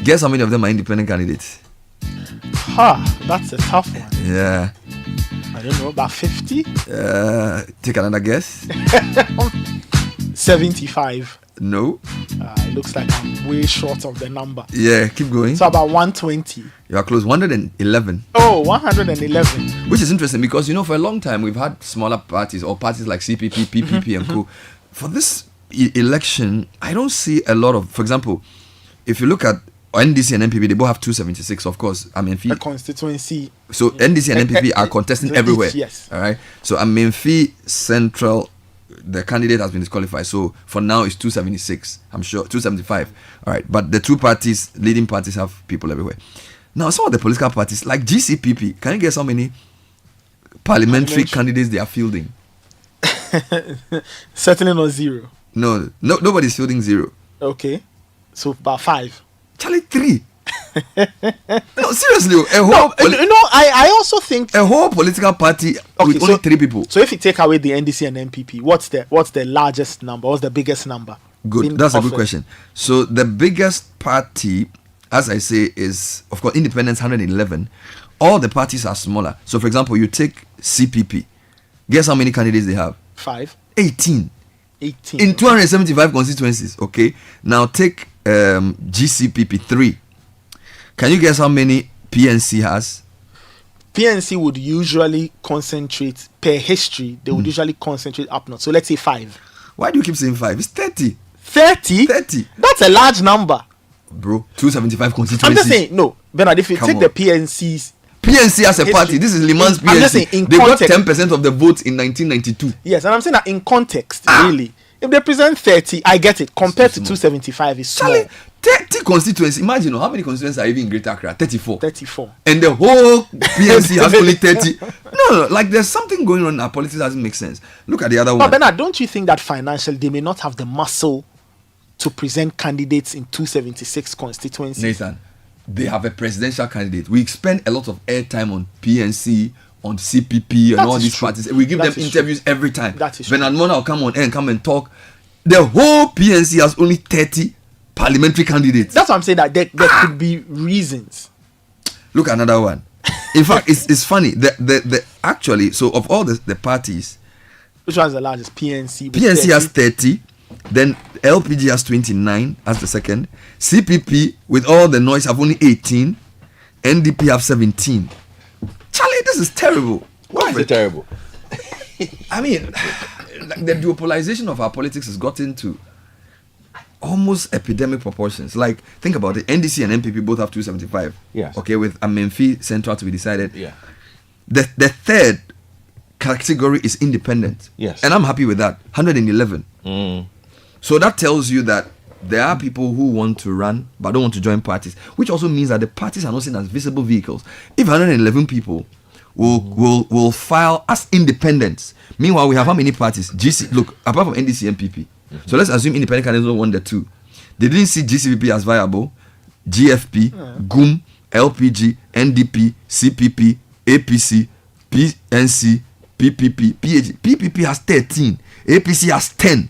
Guess how many of them are independent candidates? That's a tough one. Yeah. I don't know, about 50? Take another guess. 75. No. It looks like I'm way short of the number. Yeah, keep going. So about 120. You are close. 111. Oh, 111. Which is interesting because, you know, for a long time we've had smaller parties or parties like CPP, PPP and co. For this election, I don't see a lot of, for example, if you look at NDC and MPP, they both have 276, of course. A constituency. So NDC and MPP are contesting everywhere. Yes. All right. So Amenfi Central the candidate has been disqualified. So for now, it's 276. I'm sure 275. All right, but the two parties, leading parties, have people everywhere. Now, some of the political parties, like GCPP, can you guess how many parliamentary candidates they are fielding? Certainly not zero. No, nobody's fielding zero. Okay, so about 5. Charlie, 3. No, seriously, I also think a whole political party with only 3 people. So if you take away the NDC and NPP, what's the largest number? What's the biggest number? Good, that's a good question. So the biggest party, as I say, is of course Independence, 111. All the parties are smaller. So for example, you take CPP. Guess how many candidates they have? 5. 18. 18 in 275 constituencies. Okay, now take GCPP 3. Can you guess how many PNC has? PNC would usually concentrate per history. They would usually concentrate up north. So let's say 5. Why do you keep saying 5? It's 30. 30? That's a large number, bro. 275 constituencies. I'm just saying, no, Bernard. If you take the PNC's as a party, this is Liman's PNC. I'm just saying, they got 10% of the votes in 1992. Yes, and I'm saying that in context, really. If they present 30, I get it. Compared to 275, it's small. 30 constituencies. Imagine how many constituencies are even in Greater Accra? 34. 34. And the whole PNC has only 30. No, like there's something going on in our politics that doesn't make sense. Look at the other one. But Bernard, don't you think that financially they may not have the muscle to present candidates in 276 constituencies? Nathan, they have a presidential candidate. We spend a lot of airtime on PNC, on CPP, and all these parties. We give them interviews every time. Bernard Mona will come on air and come and talk. The whole PNC has only 30 parliamentary candidates. That's what I'm saying, that there could be reasons. Look at another one. In fact, it's funny. The actually, so of all the parties, which one is the largest? PNC. PNC has 30. Then LPG has 29 as the second. CPP with all the noise have only 18. NDP have 17. Charlie, this is terrible. Why is it terrible? I mean, the duopolization of our politics has gotten to almost epidemic proportions. Like, think about it. NDC and NPP both have 275. Yes. Okay, with Amenfi Central to be decided. Yeah. The third category is independent. Yes. And I'm happy with that. 111. So that tells you that there are people who want to run but don't want to join parties, which also means that the parties are not seen as visible vehicles. If 111 people will file as independents, meanwhile we have how many parties? Look, apart from NDC and NPP. So let's assume independent candidates don't want the two. They didn't see GCPP as viable. GFP, GUM, LPG, NDP, CPP, APC, PNC, PPP, PHG. PPP has 13. APC has 10.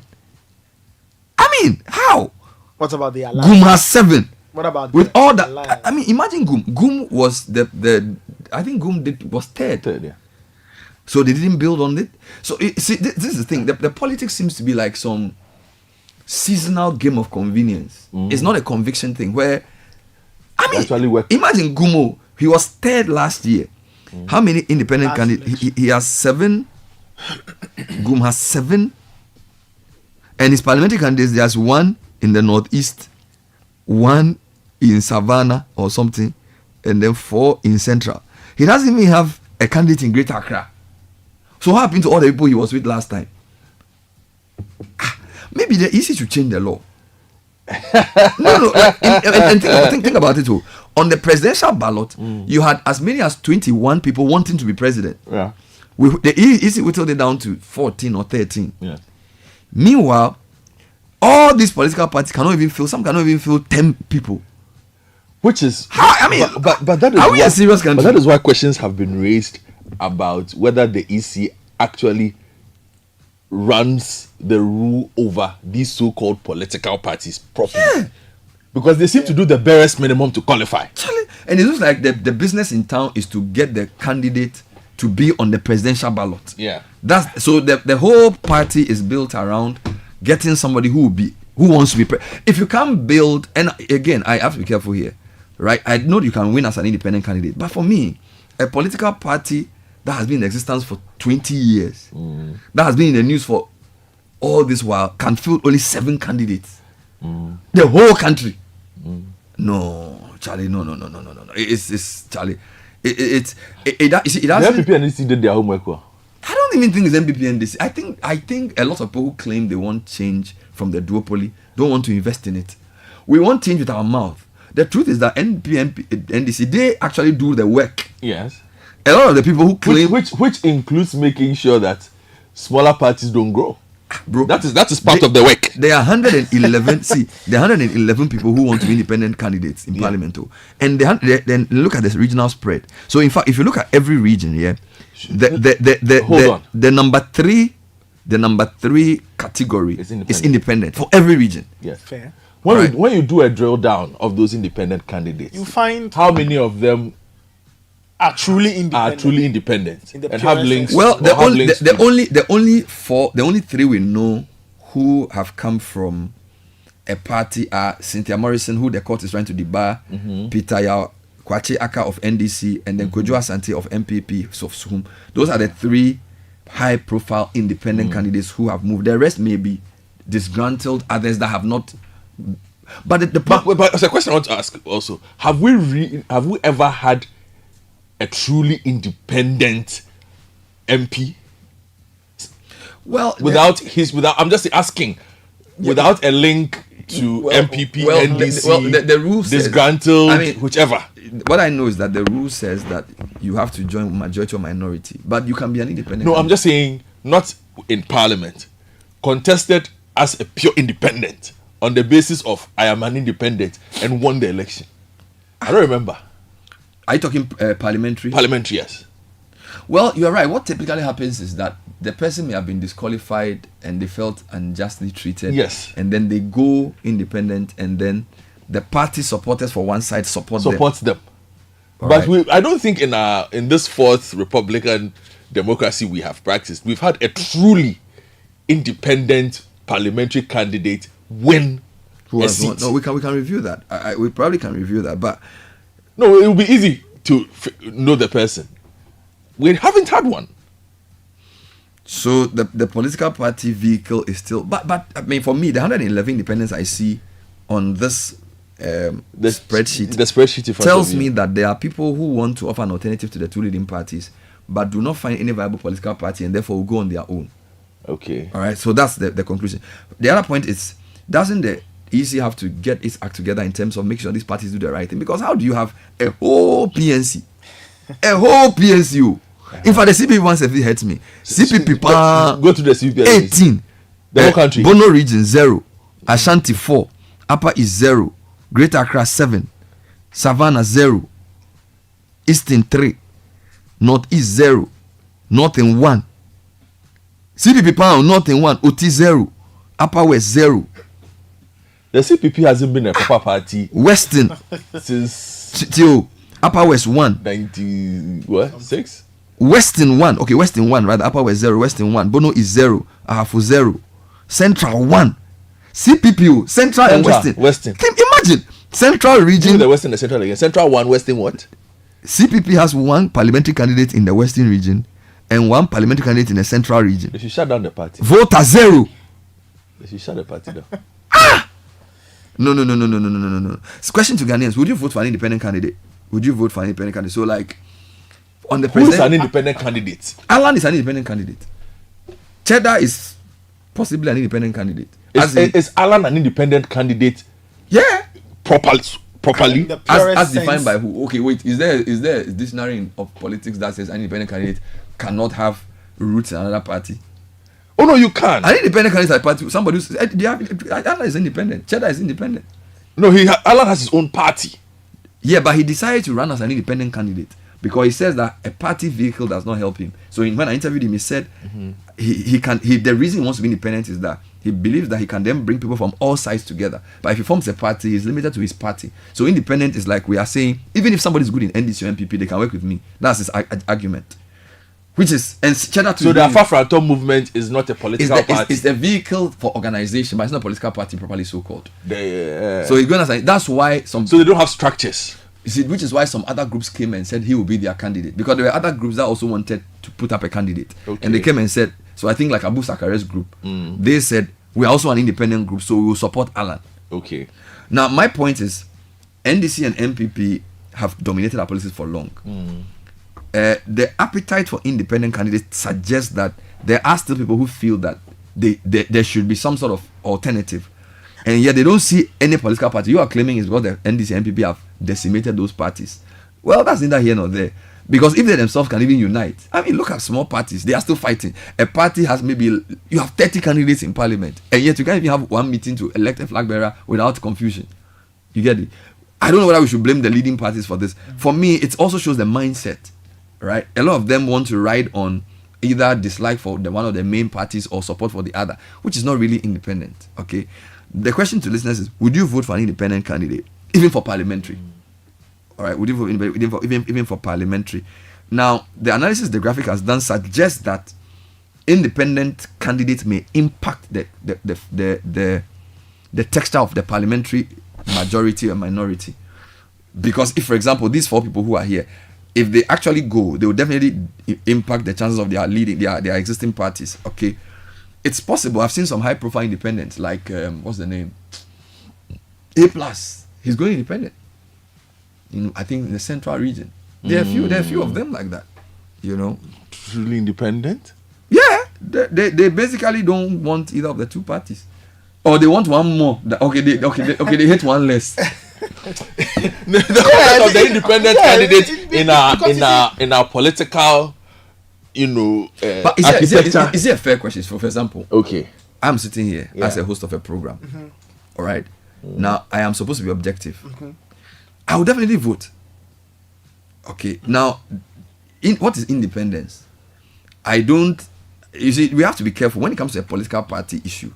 I mean, how? What about the alliance? GUM has 7. What about with all that? I mean, imagine GUM. GUM was the I think GUM was third. Yeah. So they didn't build on it. So see, this is the thing. The politics seems to be like some seasonal game of convenience. It's not a conviction thing. Where I mean, imagine Gumo. He was third last year. How many independent candidates? He has 7. GUM has 7. And his parliamentary candidates, there's 1 in the northeast, 1 in Savannah or something, and then 4 in Central. He doesn't even have a candidate in Greater Accra. So what happened to all the people he was with last time? Maybe they're easy to change the law. No. And think about it too. On the presidential ballot, you had as many as 21 people wanting to be president. Yeah. They easily whittled it down to 14 or 13. Yeah. Meanwhile, all these political parties cannot even fill 10 people. Which is I mean, but that is are we a serious country? But that is why questions have been raised about whether the EC actually runs the rule over these so-called political parties properly. Yeah. Because they seem to do the barest minimum to qualify. And it looks like the business in town is to get the candidate to be on the presidential ballot. Yeah. That's so the whole party is built around getting somebody who wants to be if you can't build, and again I have to be careful here, right? I know you can win as an independent candidate, but for me, a political party that has been in existence for 20 years, that has been in the news for all this while, can field only 7 candidates. The whole country. No, Charlie, no. It's Charlie. The FPP and EC did their homework well. I don't don't even think it's MPP and NDC. I think a lot of people who claim they want change from the duopoly don't want to invest in it. We want change with our mouth. The truth is that NDC, they actually do the work. Yes. A lot of the people who claim... Which includes making sure that smaller parties don't grow. Bro, that is part of the work. There are 111. See, there are 111 people who want to be independent candidates in Parliament, too. And then look at this regional spread. So, in fact, if you look at every region, the number three category is independent for every region. Yes, fair. When you do a drill down of those independent candidates, you find how many of them are truly independent. And have links. Well, the only three we know who have come from a party are Cynthia Morrison, who the court is trying to debar, Peter Yao, Kwache Aka of NDC, and then Kojo Asante of MPP. So those are the three high-profile independent candidates who have moved. The rest may be disgruntled, others that have not. But it's a question I want to ask also: Have we ever had a truly independent MP? Well, I'm just asking, without a link to MPP, NDC, the rules disgruntled, whichever. What I know is that the rule says that you have to join majority or minority, but you can be an independent. No, I'm just saying, not in Parliament, contested as a pure independent on the basis of I am an independent and won the election. I don't remember. Are you talking parliamentary? Parliamentary, yes. Well, you're right. What typically happens is that the person may have been disqualified and they felt unjustly treated. Yes. And then they go independent, and then the party supporters for one side supports them. But I don't think in this fourth Republican democracy we have practiced, we've had a truly independent parliamentary candidate win a seat. No, we can review that. We probably can review that, but no, it will be easy to know the person. We haven't had one. So the political party vehicle is still, but I mean, for me, the 111 independents I see on this the spreadsheet tells me that there are people who want to offer an alternative to the two leading parties, but do not find any viable political party, and therefore will go on their own. Okay. All right. So that's the conclusion. The other point is, doesn't the EC have to get its act together in terms of make sure these parties do the right thing? Because how do you have a whole PNC, In fact, the CPP once if it hurts me. CPP go to the CPP 18. The whole country. Bono region 0, Ashanti 4, Upper East 0, Greater Accra 7, Savannah 0, Eastern 3, North East 0, Northern 1. CPP pound Northern 1, OT 0, Upper West 0. The CPP hasn't been a proper party. Western since till Upper West 1. 96? Western 1. Okay, Western 1, rather. Upper West 0, Western 1. Bono is 0. Ahafu 0. Central 1. CPPU, Central and Western. Imagine Central region. The Western and Central again. Central 1, Western what? CPP has one parliamentary candidate in the Western region and one parliamentary candidate in the Central region. They should shut down the party. Voter 0. They should shut the party down. No. Question to Ghanaians: would you vote for an independent candidate? So, like, on the president, who is an independent candidate? Alan is an independent candidate. Cheddar is possibly an independent candidate. Is Alan an independent candidate? Yeah, properly. As defined by who? Okay, wait. Is there a dictionary of politics that says an independent candidate cannot have roots in another party? Oh no, you can. An independent candidate is a party. Somebody who's Alan is independent. Cheddar is independent. No, Alan has his own party. Yeah, but he decided to run as an independent candidate because he says that a party vehicle does not help him. So when I interviewed him, he said the reason he wants to be independent is that he believes that he can then bring people from all sides together. But if he forms a party, he's limited to his party. So independent is like we are saying, even if somebody is good in NDC or MPP, they can work with me. That's his argument. Which is, and Cheddar to so the Afafrato movement is not a political party. It's a vehicle for organization, but it's not a political party properly so called. So he's going to say that's why some. So they don't have structures. You see, which is why some other groups came and said he will be their candidate, because there were other groups that also wanted to put up a candidate, and they came and said. So I think like Abu Sakare's group, they said we are also an independent group, so we will support Alan. Okay. Now my point is, NDC and MPP have dominated our policies for long. the appetite for independent candidates suggests that there are still people who feel that there should be some sort of alternative, and yet they don't see any political party. You are claiming is because the NDC and NPP have decimated those parties. Well, that's neither here nor there. Because if they themselves can even unite, I mean, look at small parties, they are still fighting. A party has you have 30 candidates in parliament, and yet you can't even have one meeting to elect a flag bearer without confusion. You get it? I don't know whether we should blame the leading parties for this. For me, it also shows the mindset, right? A lot of them want to ride on either dislike for one of the main parties or support for the other, which is not really independent, okay? The question to listeners is, would you vote for an independent candidate, even for parliamentary? All right, would you vote even for parliamentary? Now, the analysis the graphic has done suggests that independent candidates may impact the texture of the parliamentary majority or minority. Because if, for example, these 4 people who are here, if they actually go, they will definitely impact the chances of their leading their existing parties. Okay, it's possible. I've seen some high-profile independents, like what's the name? A+. He's going independent. I think in the central region. There are a few of them like that. You know, truly independent. Yeah, they basically don't want either of the two parties, or they want one more. They hate one less. The concept of the independent candidate in our political, but is it a fair question? For example, okay, I'm sitting here as a host of a program. Mm-hmm. All right, now I am supposed to be objective. Mm-hmm. I will definitely vote. Okay, now, what is independence? You see, we have to be careful when it comes to a political party issue.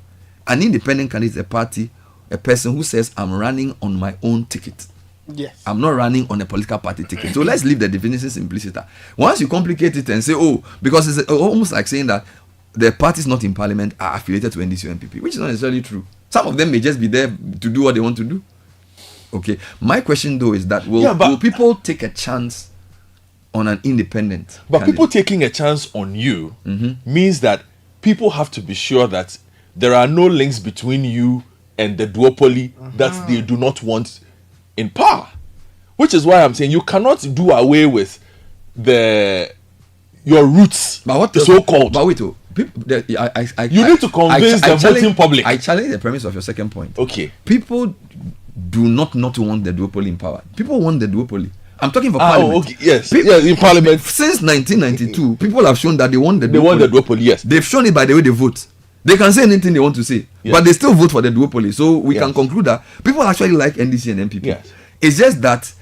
An independent candidate is a person who says, I'm running on my own ticket. Yes. I'm not running on a political party ticket. So let's leave the definition simplicity. Once you complicate it and say, because it's almost like saying that the parties not in parliament are affiliated to NDC or NPP, which is not necessarily true. Some of them may just be there to do what they want to do. Okay, my question though is that will people take a chance on an independent candidate? People taking a chance on you means that people have to be sure that there are no links between you and the duopoly that they do not want in power. Which is why I'm saying you cannot do away with your roots, but what so-called. But wait, you need to convince the voting public. I challenge the premise of your second point. Okay, people do not want the duopoly in power. People want the duopoly. I'm talking for parliament. Okay. Yes. In parliament. Since 1992, people have shown that they want the duopoly. They want the duopoly, yes. They've shown it by the way they vote. They can say anything they want to say, but they still vote for the duopoly. So we can conclude that people actually like NDC and NPP. Yes. It's just that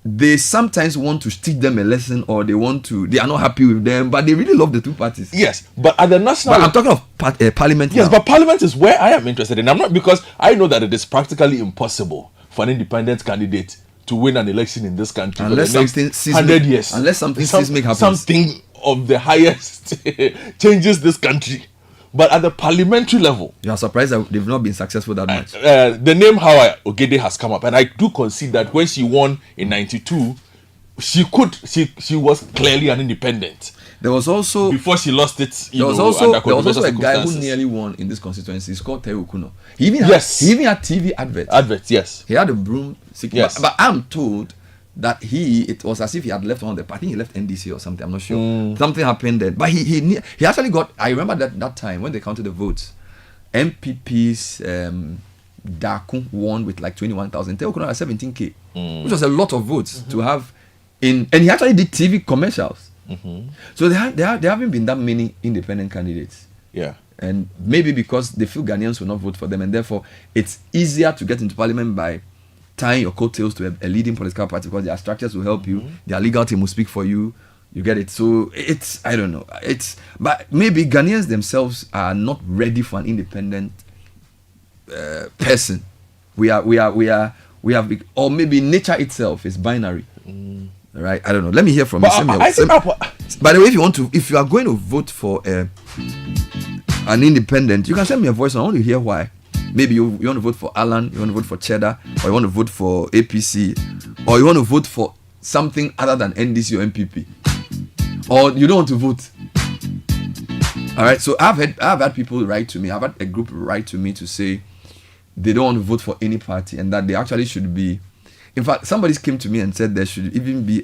they sometimes want to teach them a lesson, or they are not happy with them, but they really love the two parties. Yes, but at the national... But I'm talking of parliament. Yes, but parliament is where I am interested in. I'm not, because I know that it is practically impossible for an independent candidate to win an election in this country unless for the next 100 years. Unless something seismic happens. Something of the highest changes this country. But at the parliamentary level, you are surprised that they've not been successful that much. The name Hawa Ogede has come up, and I do concede that when she won in '92, she was clearly an independent. There was also, before she lost it, there was also a guy who nearly won in this constituency. He's called Teo Okuno. He even had TV adverts. Yes, he had a broom. Yes, but I'm told that it was as if he had left one of the party. I think he left NDC or something. I'm not sure. Something happened then. But he actually got. I remember that time when they counted the votes, MPP's Daku won with like 21,000. Teo Okuno had 17,000, which was a lot of votes to have in. And he actually did TV commercials. So there haven't been that many independent candidates. Yeah. And maybe because they feel Ghanaians will not vote for them, and therefore it's easier to get into parliament by tying your coattails to a leading political party, because their structures will help you, their legal team will speak for you. You get it? So I don't know. But maybe Ghanaians themselves are not ready for an independent person. We have, or maybe nature itself is binary. Right? I don't know. Let me hear from you. By the way, if you are going to vote for an independent, you can send me a voice. I want to hear why. Maybe you want to vote for Alan, you want to vote for Cheddar, or you want to vote for APC, or you want to vote for something other than NDC or MPP, or you don't want to vote. All right. So I've had people write to me. I've had a group write to me to say they don't want to vote for any party, and that they actually should be. In fact, somebody came to me and said there should even be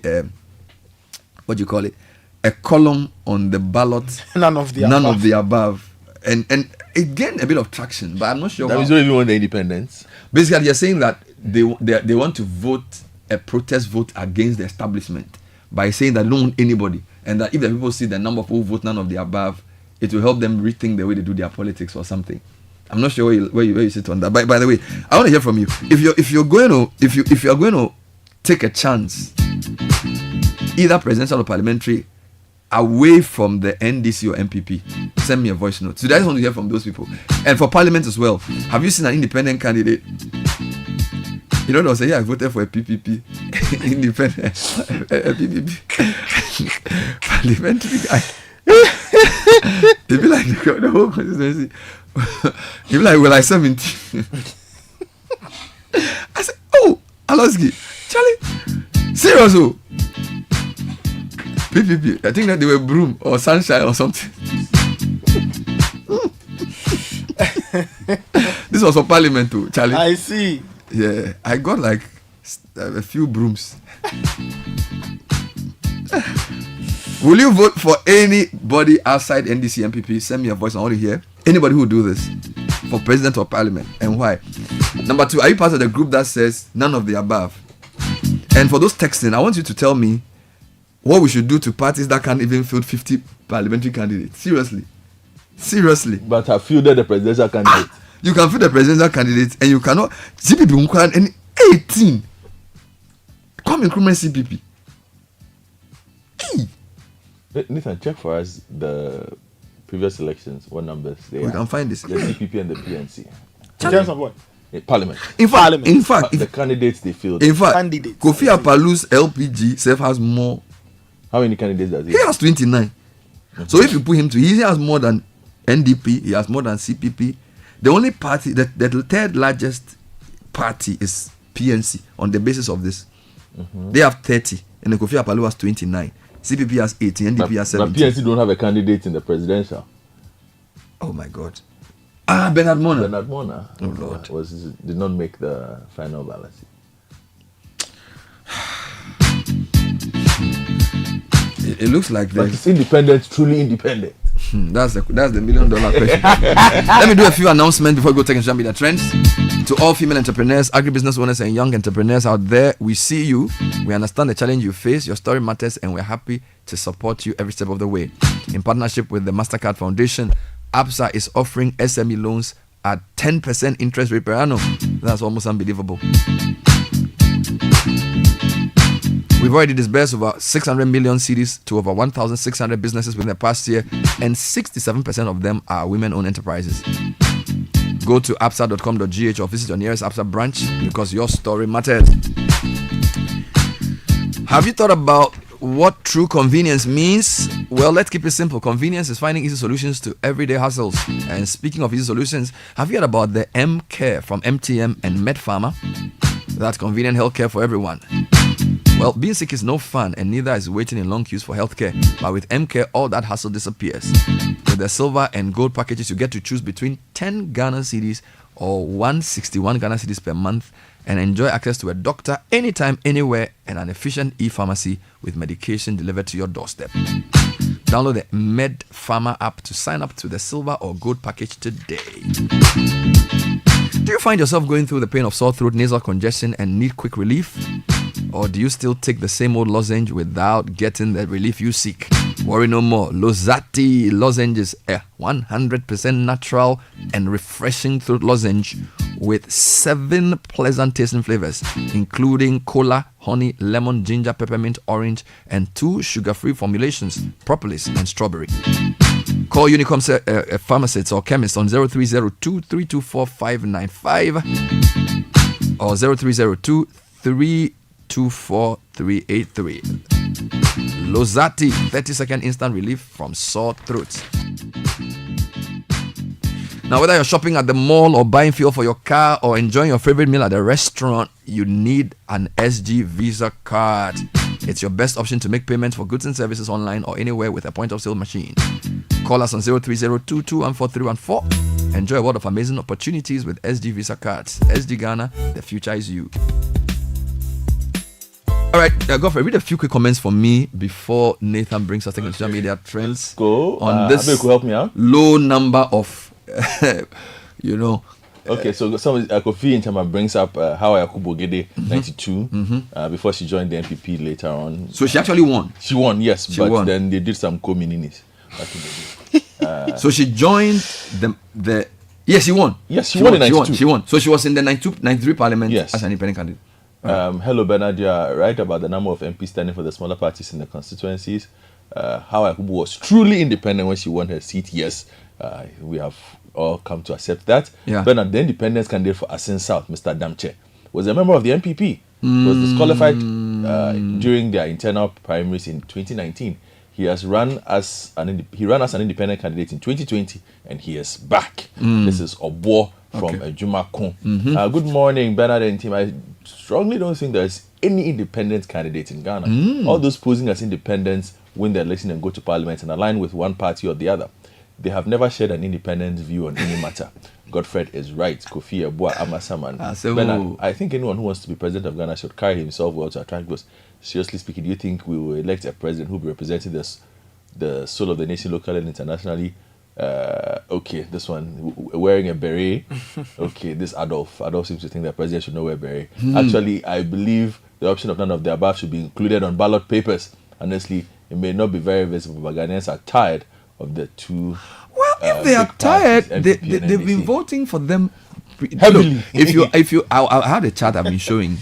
what do you call it? A column on the ballot. None of the above. And it gained a bit of traction, but I'm not sure. That is not even want the independence. Basically, you're saying that they want to vote a protest vote against the establishment by saying that they don't want anybody, and that if the people see the number of people who vote none of the above, it will help them rethink the way they do their politics or something. I'm not sure where you sit on that. By the way, I want to hear from you. If you're going to take a chance, either presidential or parliamentary, away from the NDC or MPP, send me a voice note. So I just want to hear from those people. And for parliament as well, have you seen an independent candidate? You know, they'll say, yeah, I voted for a PPP. Independent. A PPP. Parliamentary guy. It'd be like the whole constituency. He'd be like, well, I 17. I said, oh, Aloski, Charlie, serious, oh. PPP. I think that they were Broom or Sunshine or something. This was for Parliament too, Charlie. I see. Yeah, I got like a few brooms. Will you vote for anybody outside NDC MPP? Send me a voice. I want to hear anybody who will do this for president or parliament, and why. Number 2, are you part of the group that says none of the above? And for those texting, I want you to tell me what we should do to parties that can't even field 50 parliamentary candidates. Seriously. But have fielded the presidential candidate. You can field the presidential candidate and you cannot. CPP and 18. Come increment CPP. Hey. Nathan, check for us the previous elections. What numbers they We can find this. The CPP and the PNC. In terms of what? Parliament. In fact, the candidates they fielded. In fact, Kofi Apalu's LPG self has more. How many candidates does he? He has 29. Mm-hmm. So if you put him to, he has more than NDP. He has more than CPP. The only party, the third largest party is PNC on the basis of this. Mm-hmm. They have 30, and the Kofi Apalu has 29. CPP has 18, NDP has 17. But PNC don't have a candidate in the presidential. Oh my God. Bernard Mona. Oh Lord. Did not make the final ballot. It looks like but it's independent, truly independent. That's the $1 million question. Let me do a few announcements before we go take a jump in the trends. To all female entrepreneurs, agribusiness owners, and young entrepreneurs out there, we see you. We understand the challenge you face. Your story matters, and we're happy to support you every step of the way. In partnership with the MasterCard Foundation, ABSA is offering SME loans at 10% interest rate per annum. That's almost unbelievable. We've already disbursed over 600 million cedis to over 1,600 businesses within the past year, and 67% of them are women-owned enterprises. Go to absa.com.gh or visit your nearest ABSA branch because your story matters. Have you thought about what true convenience means? Well, let's keep it simple. Convenience is finding easy solutions to everyday hassles. And speaking of easy solutions, have you heard about the M-Care from MTM and MedPharma? That's convenient healthcare for everyone. Well, being sick is no fun, and neither is waiting in long queues for healthcare. But with M-Care, all that hassle disappears. With the silver and gold packages, you get to choose between 10 Ghana cedis or 161 Ghana cedis per month, and enjoy access to a doctor anytime, anywhere, and an efficient e-pharmacy with medication delivered to your doorstep. Download the MedPharma app to sign up to the silver or gold package today. Do you find yourself going through the pain of sore throat, nasal congestion, and need quick relief? Or do you still take the same old lozenge without getting the relief you seek? Worry no more. Lozati lozenges, a 100% natural and refreshing throat lozenge with 7 pleasant tasting flavors, including cola, honey, lemon, ginger, peppermint, orange, and 2 sugar-free formulations, propolis and strawberry. Call Unicom pharmacists or chemists on 0302 324 595 or 0302 324 383. Lozati, 30-second instant relief from sore throats. Now, whether you're shopping at the mall or buying fuel for your car or enjoying your favorite meal at a restaurant, you need an SG Visa card. It's your best option to make payments for goods and services online or anywhere with a point-of-sale machine. Call us on 0302214314. Enjoy a world of amazing opportunities with SG Visa cards. SG Ghana, the future is you. All right, Godfrey, read a few quick comments from me before Nathan brings us to social media trends. Let's go. On this Abe, could help me out? low number of, you know. Okay, so Kofi Intama brings up how Yakubu Gede, 92, before she joined the NPP later on. So she actually won? She won, yes, She but won. then they did some co-mininis back in the day. So she joined the yes, she won. Yes, she won in 92. She won. So she was in the 93 parliament Yes. as an independent candidate. Hello, Bernard. You are right about the number of MPs standing for the smaller parties in the constituencies. How Yakubu was truly independent when she won her seat. Yes, we have all come to accept that. Yeah. Bernard, the independence candidate for Asin South, Mr. Damche, was a member of the NPP. He was disqualified during their internal primaries in 2019. He has run as an independent candidate in 2020, and he is back. This is Obo from Juma Kon. Good morning, Bernard and team. I strongly don't think there's any independent candidate in Ghana. All those posing as independents win the election and go to parliament and align with one party or the other. They have never shared an independent view on any matter. Godfred is right. Kofi Abua Amasaman. Bernard, I think anyone who wants to be president of Ghana should carry himself well to attract votes. Seriously speaking, do you think we will elect a president who will be representing the soul of the nation locally and internationally? Okay, this one, wearing a beret. Okay, this Adolf seems to think that president should not wear a beret. Actually, I believe the option of none of the above should be included on ballot papers. Honestly, it may not be very visible, but Ghanaians are tired of the two. Well, if they are tired, they've been voting for them heavily. Look, I had a chart I've been showing.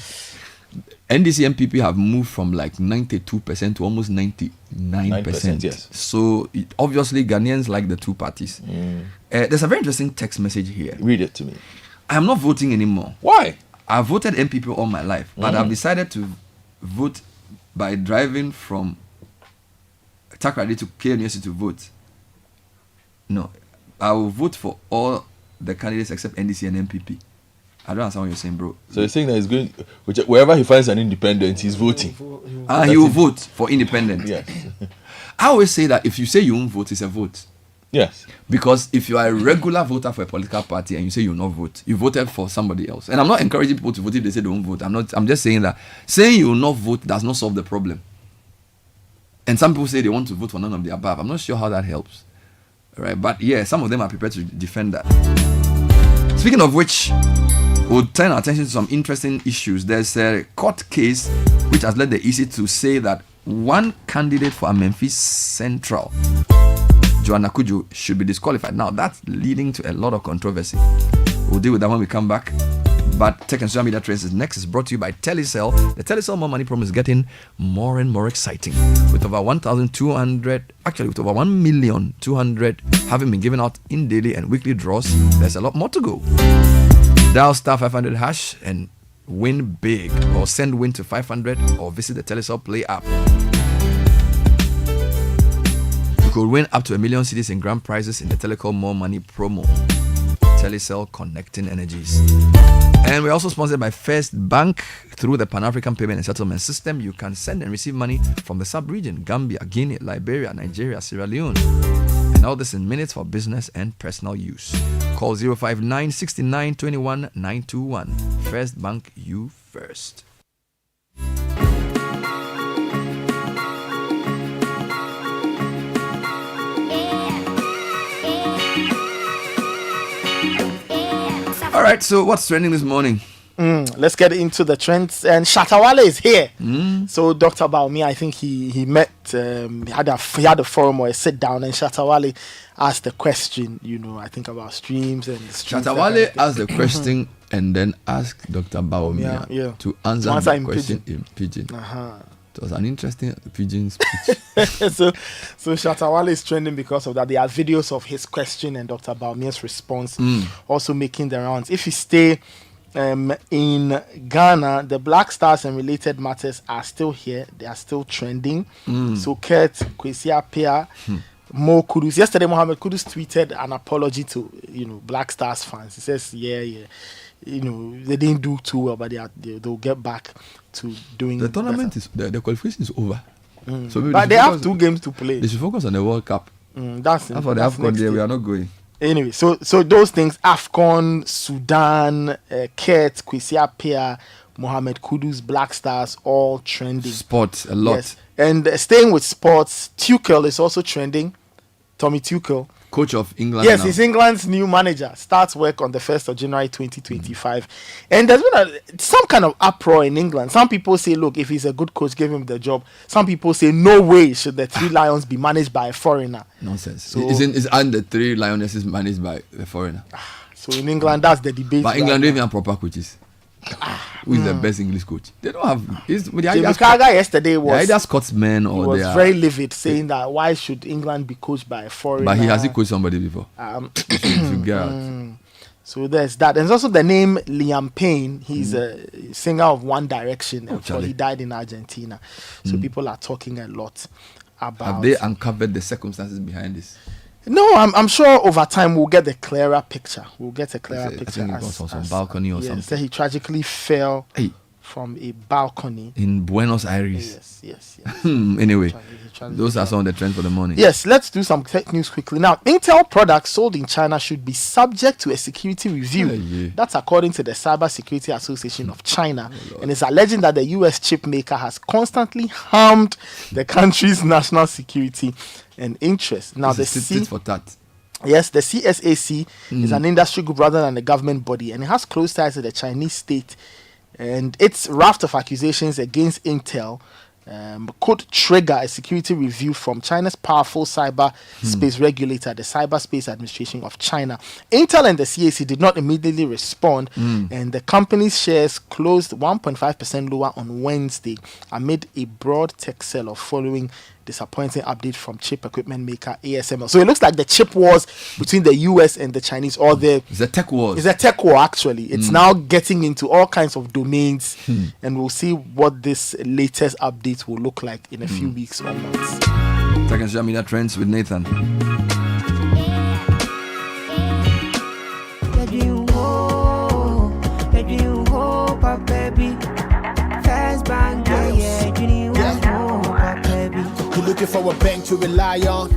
NDC MPP have moved from like 92% to almost 99%. Yes. So obviously Ghanaians like the two parties. There's a very interesting text message here. Read it to me. I am not voting anymore. Why? I've voted MPP all my life, but I've decided to vote by driving from Takrady to KNUST to vote. No, I will vote for all the candidates except NDC and MPP. I don't understand what you're saying, bro. So you're saying that he's going, wherever he finds an independent, he's voting. He will vote for independent. Yes. I always say that if you say you won't vote, it's a vote. Yes. Because if you are a regular voter for a political party and you say you will not vote, you voted for somebody else. And I'm not encouraging people to vote if they say they won't vote. I'm just saying that saying you will not vote does not solve the problem. And some people say they want to vote for none of the above. I'm not sure how that helps. All right, but yeah, some of them are prepared to defend that. Speaking of which, we'll turn our attention to some interesting issues. There's a court case which has led the EC to say that one candidate for Memphis Central, Joanna Kuju, should be disqualified. Now, that's leading to a lot of controversy. We'll deal with that when we come back. But Tech and Social Media Trends is next. Is brought to you by Telecel. The Telecel More Money promo is getting more and more exciting. With over 1,200, actually with over 1,200,000 having been given out in daily and weekly draws, there's a lot more to go. Dial star 500 hash and win big, or send win to 500, or visit the Telecel Play app. You could win up to 1 million cedis in grand prizes in the Telecom More Money promo. Telecel, connecting energies. And we're also sponsored by First Bank. Through the Pan-African Payment and Settlement System, you can send and receive money from the sub-region, Gambia, Guinea, Liberia, Nigeria, Sierra Leone. And all this in minutes for business and personal use. Call 059 69 21 921. First Bank, you first. All right, so what's trending this morning? Let's get into the trends. And Shatawale is here. So Dr. Baumi, I think he met, he had a forum or a sit down, and Shatawale asked the question, I think about streams and streams. Shatawale asked the question and then asked Dr. Baumi to answer the question in pidgin. It was an interesting pidgin speech. so Shatawale is trending because of that. There are videos of his question and Dr. Baumi's response also making the rounds. If you stay in Ghana, the Black Stars and related matters are still here. They are still trending. So Kurt, Kwesi Appiah, Mo Kudus. Yesterday, Mohammed Kudus tweeted an apology to Black Stars fans. He says, they didn't do too well, but they'll get back to doing the tournament. The qualification is over. So but they have 2 games to play. They should focus on the World Cup. That's for the AFCON day. We are not going. Anyway, so those things: AFCON, Sudan, Kurt, Kwesi Appiah, Mohamed Kudus, Black Stars, all trending. Sports, a lot. Yes. And staying with sports, Tuchel is also trending. Tommy Tuchel. Coach of England. Yes, now. he's England's new manager. Starts work on the 1st of January 2025. And there's been some kind of uproar in England. Some people say, look, if he's a good coach, give him the job. Some people say, no way should the Three Lions be managed by a foreigner. Nonsense. So, and the Three Lionesses managed by a foreigner. So in England, that's the debate. But England don't even have proper coaches. Who is the best English coach? They don't have. Jamie Carragher yesterday was either Scotsman or was very livid, saying that why should England be coached by a foreigner? But has he coached somebody before? So there's that. And there's also the name Liam Payne. He's a singer of One Direction. He died in Argentina. So people are talking a lot about. Have they uncovered the circumstances behind this? No, I'm sure over time we'll get a clearer picture. We'll get a clearer picture. I think it was on some balcony or something. So he tragically fell from a balcony in Buenos Aires. Yes. Anyway, those are some of the trends for the morning. Yes, let's do some tech news quickly. Now, Intel products sold in China should be subject to a security review. That's according to the Cyber Security Association of China. And it's alleging that the US chip maker has constantly harmed the country's national security and interest. Now, the for that. Yes, the CSAC is an industry group rather than a government body, and it has close ties to the Chinese state. And its raft of accusations against Intel could trigger a security review from China's powerful cyber space regulator, the Cyberspace Administration of China. Intel and the CAC did not immediately respond, and the company's shares closed 1.5% lower on Wednesday amid a broad tech sell-off following disappointing update from chip equipment maker ASML. So it looks like the chip wars between the US and the Chinese, or it's a tech war. It's a tech war, actually. It's now getting into all kinds of domains, and we'll see what this latest update will look like in a few weeks or months. Tech and social media trends with Nathan. You're looking for a bank to rely on.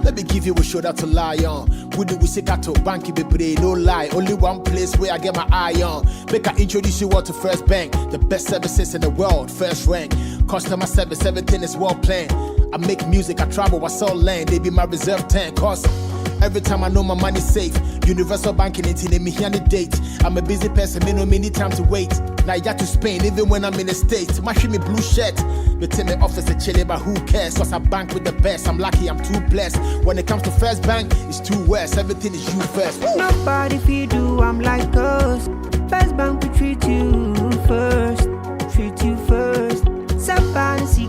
Let me give you a shoulder to lie on. Would we say to bank be no lie. Only one place where I get my eye on. Make I introduce you all to First Bank, the best services in the world, first rank. Customer service, everything is well planned. I make music, I travel, I sell land. They be my reserve tank. Cause every time I know my money's safe. Universal banking ain't in me here the date. I'm a busy person, me no need time to wait. Now I got to Spain even when I'm in the States. My me blue shirt. They tell me office a chilly, but who cares? Cause I bank with the best. I'm lucky, I'm too blessed. When it comes to First Bank, it's too west. Everything is you first. Woo! Nobody feed you, I'm like us. First Bank, we treat you first. Treat you first. Somebody see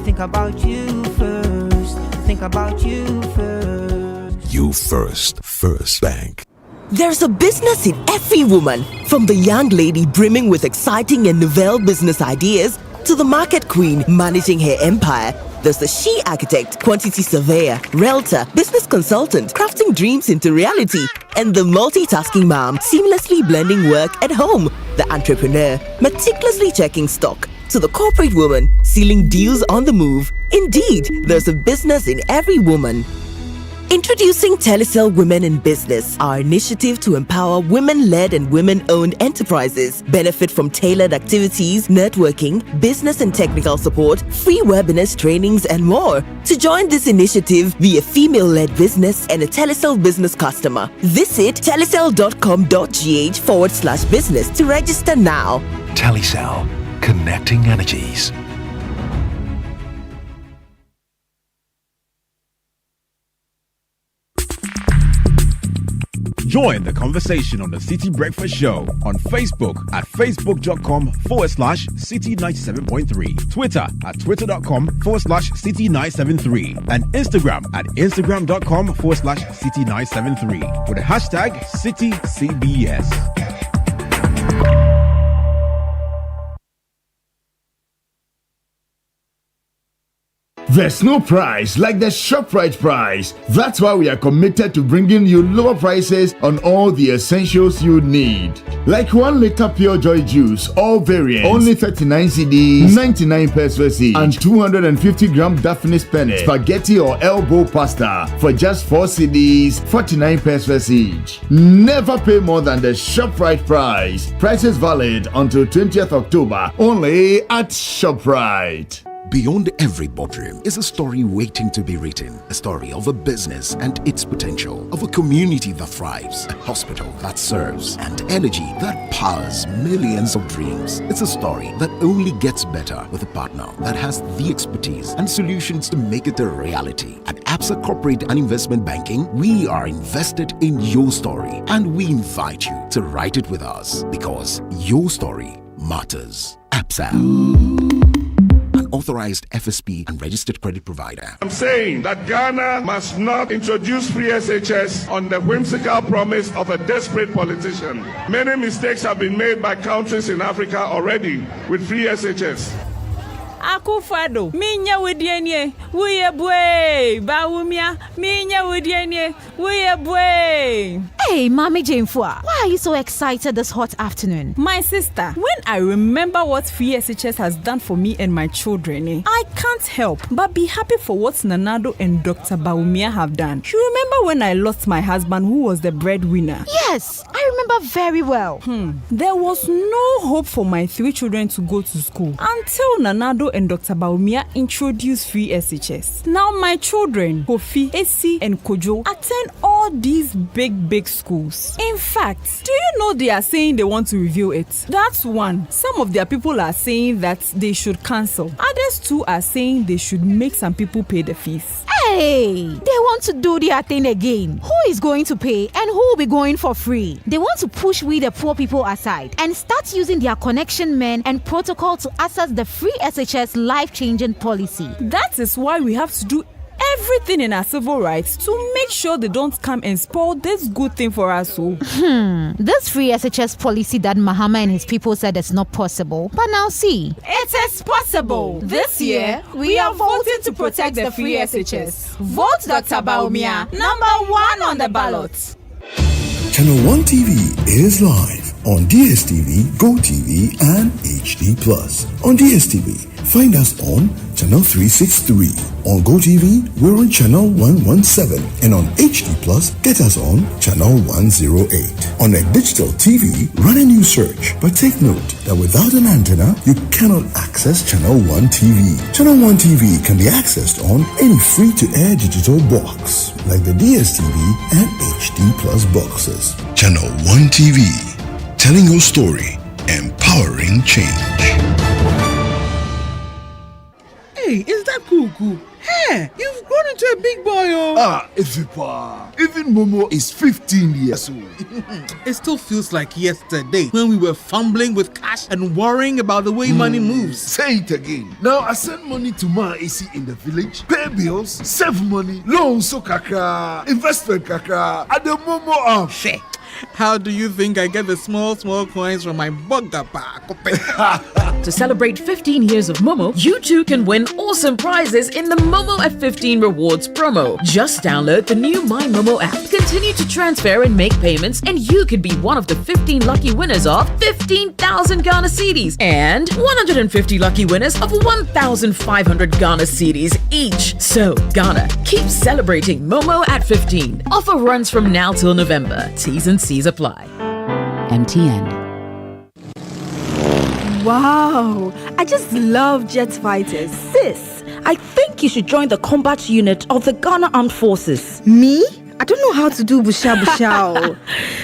think about you first. Think about you first. You first. First Bank. There's a business in every woman, from the young lady brimming with exciting and novel business ideas to the market queen managing her empire. There's the she architect, quantity surveyor, realtor, business consultant, crafting dreams into reality, and the multitasking mom seamlessly blending work at home. The entrepreneur, meticulously checking stock, to the corporate woman sealing deals on the move. Indeed, there's a business in every woman. Introducing Telecel Women in Business, our initiative to empower women-led and women-owned enterprises. Benefit from tailored activities, networking, business and technical support, free webinars, trainings, and more. To join this initiative, be a female-led business and a Telecel business customer. Visit telecel.com.gh/business to register now. Telecel, connecting energies. Join the conversation on the City Breakfast Show on Facebook at facebook.com/City97.3, Twitter at twitter.com/City973, and Instagram at instagram.com/City973 with the hashtag CityCBS. There's no price like the ShopRite price. That's why we are committed to bringing you lower prices on all the essentials you need. Like 1 liter Pure Joy juice, all variants, only 39 cedis, 99 pesos each, and 250 gram Daphne spinach, spaghetti or elbow pasta for just 4 cedis, 49 pesos each. Never pay more than the ShopRite price. Prices valid until 20th October, only at ShopRite. Beyond every boardroom is a story waiting to be written. A story of a business and its potential, of a community that thrives, a hospital that serves, and energy that powers millions of dreams. It's a story that only gets better with a partner that has the expertise and solutions to make it a reality. At Absa Corporate and Investment Banking, we are invested in your story, and we invite you to write it with us because your story matters. Absa. Authorized FSP and registered credit provider. I'm saying that Ghana must not introduce free SHS on the whimsical promise of a desperate politician. Many mistakes have been made by countries in Africa already with free SHS. Akufado, minya wudienye, wuye bwe, bawumia, minya wudienye, wuye bwe. Hey, Mommy Jamefua, why are you so excited this hot afternoon? My sister, when I remember what free SHS has done for me and my children, I can't help but be happy for what Nanado and Dr. Bawumia have done. You remember when I lost my husband who was the breadwinner? Yes, I remember very well. There was no hope for my 3 children to go to school until Nanado and Dr. Bawumia introduced free SHS. Now my children, Kofi, Esi, and Kojo, attend all these big schools. In fact, do you know they are saying they want to review it? That's one. Some of their people are saying that they should cancel. Others too are saying they should make some people pay the fees. Hey, they want to do their thing again. Who is going to pay and who will be going for free? They want to push we the poor people aside and start using their connection men and protocol to access the free SHS life-changing policy. That is why we have to do everything in our civil rights to make sure they don't come and spoil this good thing for us. This free SHS policy that Mahama and his people said is not possible. But now see, it is possible. This year, we are voting to protect the free SHS. Vote Dr. Bawumia, number 1 on the ballot. Channel 1 TV is live on DSTV, GoTV, and HD+. On DSTV, find us on Channel 363. On GoTV, we're on Channel 117. And on HD+, get us on Channel 108. On a digital TV, run a new search. But take note that without an antenna, you cannot access Channel 1 TV. Channel 1 TV can be accessed on any free-to-air digital box, like the DSTV and HD+ boxes. Channel 1 TV, telling your story, empowering change. Hey, is that Kuku? Hey, you've grown into a big boy, oh. Ifipa. Even Momo is 15 years old. It still feels like yesterday when we were fumbling with cash and worrying about the way money moves. Say it again. Now I send money to my AC in the village, pay bills, save money, loans so kaka, investment kaka, at the Momo app. Shit. How do you think I get the small coins from my bugapa? To celebrate 15 years of Momo, you too can win awesome prizes in the Momo at 15 rewards promo. Just download the new My Momo app, continue to transfer and make payments, and you could be one of the 15 lucky winners of 15,000 Ghana cedis and 150 lucky winners of 1,500 Ghana cedis each. So, Ghana, keep celebrating Momo at 15. Offer runs from now till November. T's and C's apply. MTN. Wow, I just love jet fighters. Sis, I think you should join the combat unit of the Ghana Armed Forces. Me? I don't know how to do busha.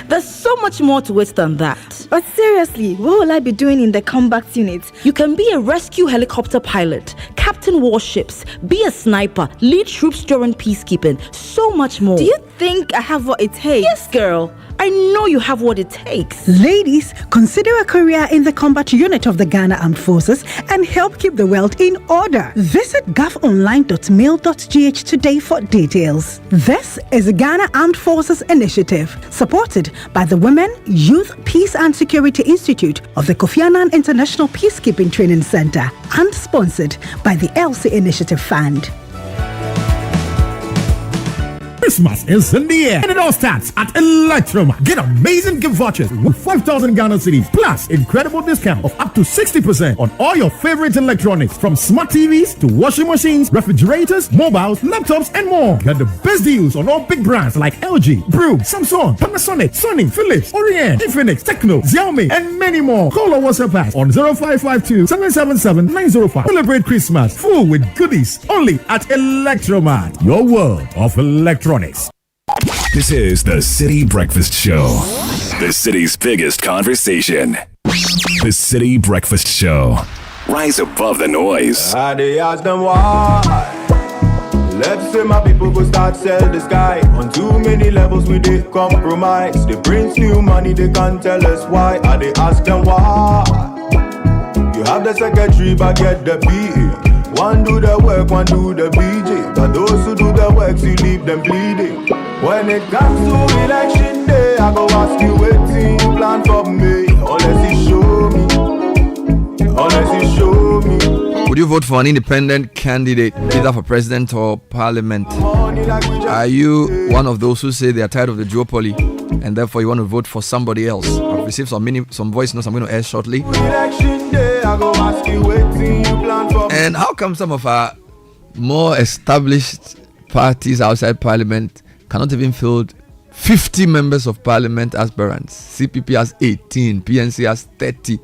There's so much more to it than that. But seriously, what will I be doing in the combat unit? You can be a rescue helicopter pilot, captain warships, be a sniper, lead troops during peacekeeping, so much more. Do you think I have what it takes? Yes, girl. I know you have what it takes. Ladies, consider a career in the combat unit of the Ghana Armed Forces and help keep the world in order. Visit govonline.mail.gh today for details. This is a Ghana Armed Forces initiative supported by the Women, Youth, Peace and Security Institute of the Kofi Annan International Peacekeeping Training Center and sponsored by the LC Initiative Fund. Christmas is in the air and it all starts at Electral. Get amazing gift vouchers with 5,000 Ghana cedis plus incredible discount of up to 60% on all your favorite electronics from smart TVs to washing machines, refrigerators, mobiles, laptops and more. Get the best deals on all big brands like LG, Brew, Samsung, Panasonic, Sony, Philips, Orient, Infinix, Tecno, Xiaomi and many more. Call or WhatsApp us on 0552 777 905. Celebrate Christmas full with goodies only at Electromat, your world of electronics. This is the City Breakfast Show, the city's biggest conversation. The City Breakfast Show. Rise above the noise. They ask them why. Let's say my people go start sell the sky. On too many levels we did compromise. They bring new money, they can't tell us why. They ask them why. You have the secretary but get the PA. One do the work, one do the BJ. But those who do the work, you leave them bleeding. When it comes to election day, I go ask you waiting you plan for me. Unless you show me. Unless you show me. Would you vote for an independent candidate, either for president or parliament? Are you one of those who say they are tired of the duopoly and therefore you want to vote for somebody else? I've received some voice notes I'm going to air shortly. Election day, I go ask you waiting you plan for me. And how come some of our more established parties outside parliament cannot even field 50 members of parliament aspirants? CPP has 18, PNC has 30.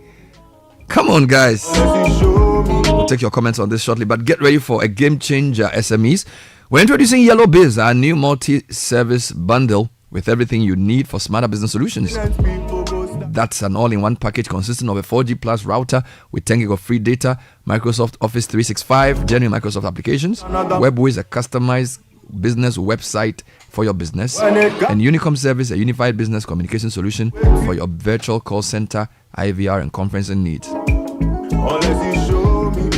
Come on, guys. We'll take your comments on this shortly, but get ready for a game changer, SMEs. We're introducing Yellow Biz, our new multi-service bundle with everything you need for smarter business solutions. That's an all-in-one package consisting of a 4G plus router with 10 gig of free data, Microsoft Office 365, genuine Microsoft applications, WebWiz, a customized business website for your business, and Unicom Service, a unified business communication solution for your virtual call center, IVR, and conferencing needs.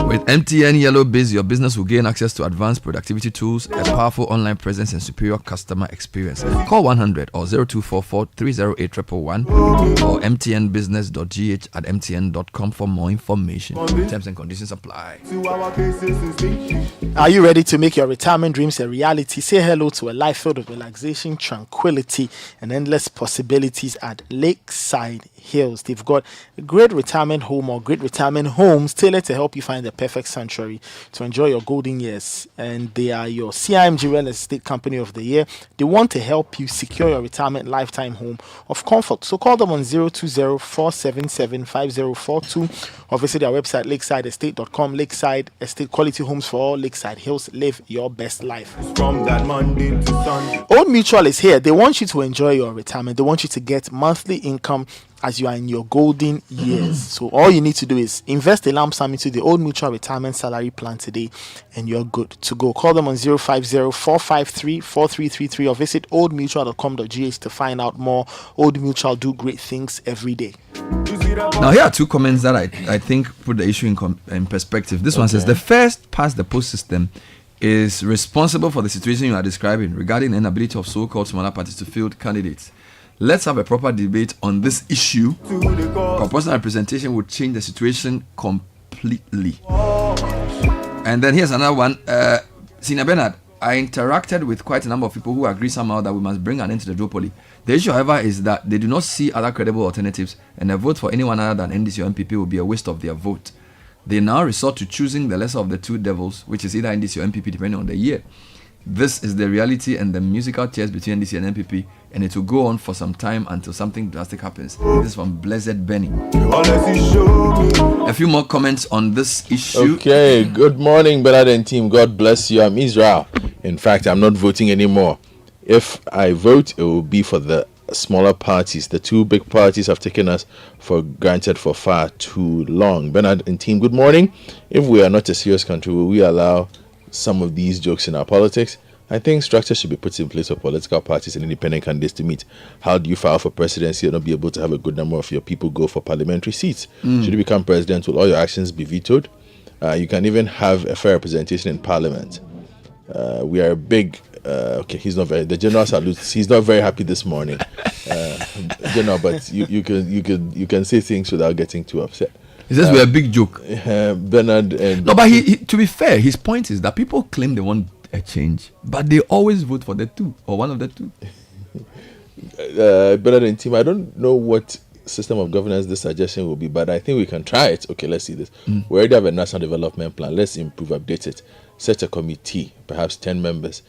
With MTN Yellow Biz, your business will gain access to advanced productivity tools, a powerful online presence, and superior customer experience. Call 100 or 0244 308 111 or mtnbusiness.gh at mtn.com for more information. Terms and conditions apply. Are you ready to make your retirement dreams a reality? Say hello to a life filled with relaxation, tranquility, and endless possibilities at Lakeside Hills. They've got a great retirement home or great retirement homes tailored to help you find the perfect sanctuary to enjoy your golden years. And they are your CIMG Real Estate Company of the Year. They want to help you secure your retirement lifetime home of comfort. So call them on 020-477-5042 or visit their website lakesideestate.com. Lakeside Estate, quality homes for all. Lakeside Hills, live your best life. From that Monday to Sunday. Old Mutual is here. They want you to enjoy your retirement. They want you to get monthly income as you are in your golden years. So all you need to do is invest a lump sum into the Old Mutual Retirement Salary Plan today and you're good to go. Call them on 050-453-4333 or visit oldmutual.com.gh to find out more. Old Mutual do great things every day. Now here are two comments that I think put the issue in perspective. This one says the first past the post system is responsible for the situation you are describing regarding the inability of so-called smaller parties to field candidates. Let's have a proper debate on this issue. Proportional representation would change the situation completely. And then here's another one. Senior Bernard, I interacted with quite a number of people who agree somehow that we must bring an end to the duopoly. The issue, however, is that they do not see other credible alternatives, and a vote for anyone other than NDC or MPP will be a waste of their vote. They now resort to choosing the lesser of the two devils, which is either NDC or MPP, depending on the year. This is the reality and the musical chairs between NDC and MPP, and it will go on for some time until something drastic happens. This is from Blessed Benny. A few more comments on this issue. Okay, good morning, Bernard and team. God bless you. I'm Israel. In fact, I'm not voting anymore. If I vote, it will be for the smaller parties. The two big parties have taken us for granted for far too long. Bernard and team, good morning. If we are not a serious country, will we allow some of these jokes in our politics? I think structure should be put in place for political parties and independent candidates to meet. How do you file for presidency and not be able to have a good number of your people go for parliamentary seats? Should you become president, will all your actions be vetoed? You can even have a fair representation in parliament. We are a big... okay, he's not very... The general salutes. He's not very happy this morning. but you can say things without getting too upset. He says we're a big joke. Bernard and no, but he to be fair, his point is that people claim they want a change, but they always vote for the two or one of the two. Bernard and team, I don't know what system of governance this suggestion will be, but I think we can try it. Okay, let's see this. We already have a national development plan. Let's improve, update it. Set a committee, perhaps 10 members.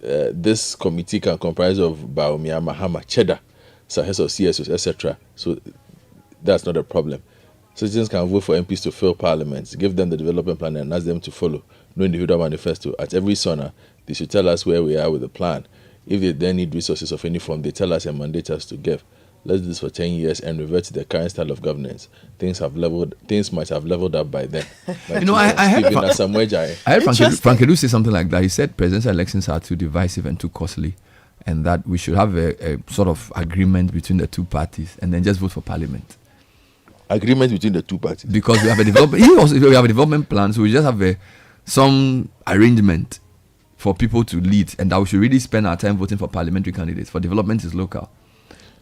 This committee can comprise of Baumia, Mahama, Cheddar, Sahes of CSOs, etc. So that's not a problem. Citizens can vote for MPs to fill parliaments, give them the development plan and ask them to follow. No individual manifesto. At every SONA, they should tell us where we are with the plan. If they then need resources of any form, they tell us and mandate us to give. Let's do this for 10 years and revert to the current style of governance. Things might have leveled up by then. I heard Frank Edu say something like that. He said presidential elections are too divisive and too costly, and that we should have a sort of agreement between the two parties and then just vote for parliament. Agreement between the two parties? Because we have a development plan, so we just have some arrangement for people to lead, and that we should really spend our time voting for parliamentary candidates. For development is local.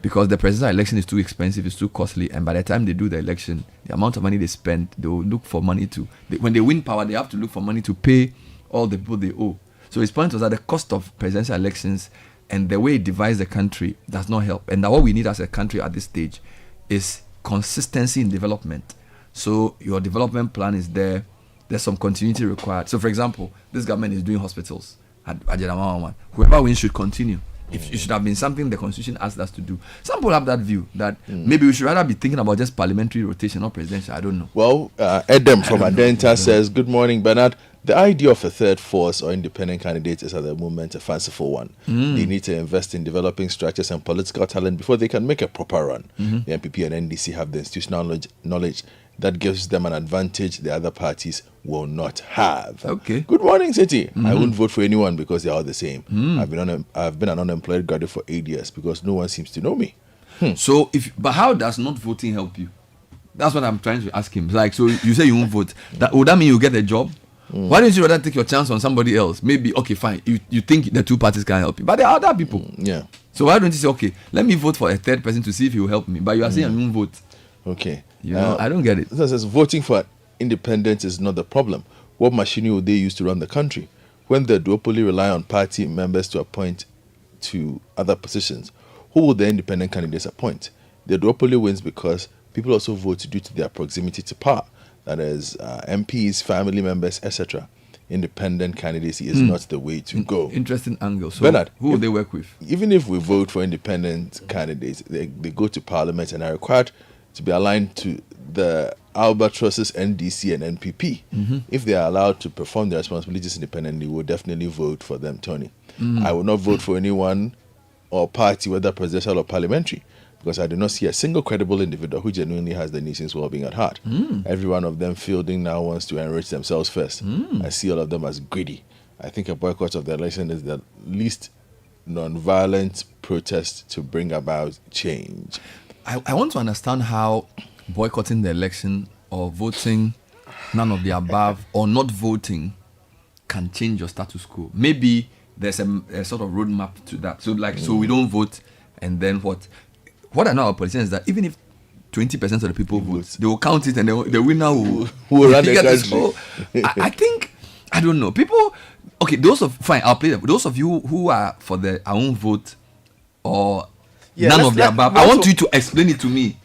Because the presidential election is too expensive, it's too costly, and by the time they do the election, the amount of money they spend, they will look for money when they win power, they have to look for money to pay all the people they owe. So his point was that the cost of presidential elections and the way it divides the country does not help. And that what we need as a country at this stage is consistency in development. So your development plan is there, there's some continuity required. So for example, this government is doing hospitals at Ajadamawan. Whoever wins should continue. If it should have been something the constitution asked us to do. Some people have that view that maybe we should rather be thinking about just parliamentary rotation or presidential. I don't know. Well, Edem from Adenta says, good morning, Bernard. The idea of a third force or independent candidate is at the moment a fanciful one. They need to invest in developing structures and political talent before they can make a proper run. The NPP and NDC have the institutional knowledge that gives them an advantage the other parties will not have. Okay. Good morning, City. I won't vote for anyone because they are all the same. I've been an unemployed graduate for 8 years because no one seems to know me. So, but how does not voting help you? That's what I'm trying to ask him. Like, so you say you won't vote. Would that mean you get a job? Why don't you rather take your chance on somebody else? Maybe, okay, fine. You think the two parties can help you, but there are other people. Yeah. So why don't you say, okay, let me vote for a third person to see if he will help me? But you are saying I won't vote. Okay. I don't get it. It says voting for independence is not the problem. What machinery would they use to run the country? When the duopoly rely on party members to appoint to other positions, who will the independent candidates appoint? The duopoly wins because people also vote due to their proximity to power. That is, MPs, family members, etc. Independent candidacy is not the way to go. Interesting angle. So Bernard, who will they work with? Even if we vote for independent candidates, they go to parliament and are required to be aligned to the albatrosses NDC and NPP. If they are allowed to perform their responsibilities independently, we'll definitely vote for them, Tony. I will not vote for anyone or party, whether presidential or parliamentary, because I do not see a single credible individual who genuinely has the nation's well-being at heart. Every one of them fielding now wants to enrich themselves first. I see all of them as greedy. I think a boycott of the election is the least non-violent protest to bring about change. I want to understand how boycotting the election or voting none of the above or not voting can change your status quo. Maybe there's a sort of roadmap to that. So so we don't vote, and then what? What I know about politicians is that even if 20% of the people vote, they will count it and the winner will run the country. I think, I don't know. People, okay, I'll play them. Those of you who are for our own vote or none of the above, I want you to explain it to me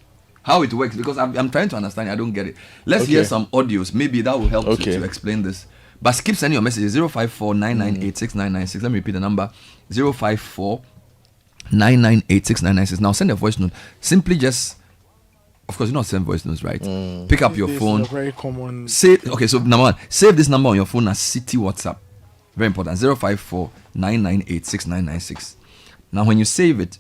how it works, because I'm trying to understand it. I don't get it. Let's hear some audios. Maybe that will help to explain this. But keep sending your messages. 054-998-6996. Let me repeat the number. 054-998-6996. Now send a voice note. Simply just, of course, you not send voice notes, right? Pick up your phone. Very common. So number one, save this number on your phone as Citi WhatsApp. Very important. 054-998-6996. Now when you save it,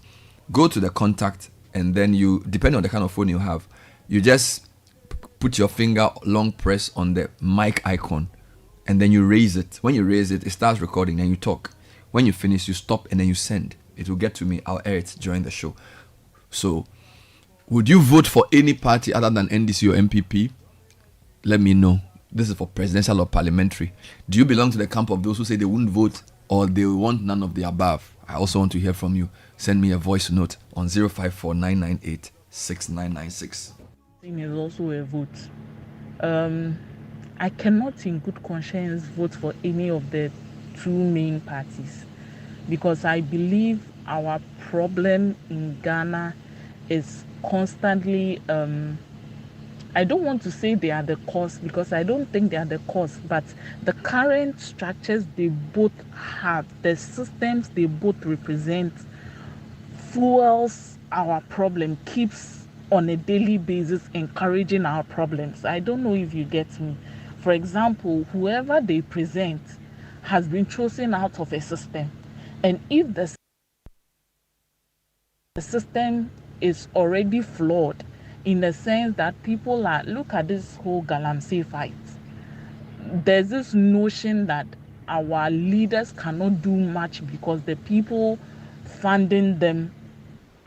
go to the contact, and then you, depending on the kind of phone you have, you just put your finger long press on the mic icon, and then you raise it. When you raise it, it starts recording and you talk. When you finish, you stop and then you send. It will get to me. I'll air it during the show. So, would you vote for any party other than NDC or MPP? Let me know. This is for presidential or parliamentary. Do you belong to the camp of those who say they wouldn't vote or they want none of the above? I also want to hear from you. Send me a voice note on 054-998-6996. Is also a vote. I cannot in good conscience vote for any of the two main parties because I believe our problem in Ghana is constantly, I don't want to say they are the cause because I don't think they are the cause, but the current structures they both have, the systems they both represent, fuels our problem, keeps on a daily basis encouraging our problems. I don't know if you get me. For example, whoever they present has been chosen out of a system. And if the system is already flawed in the sense that people are, look at this whole Galamsey fight. There's this notion that our leaders cannot do much because the people funding them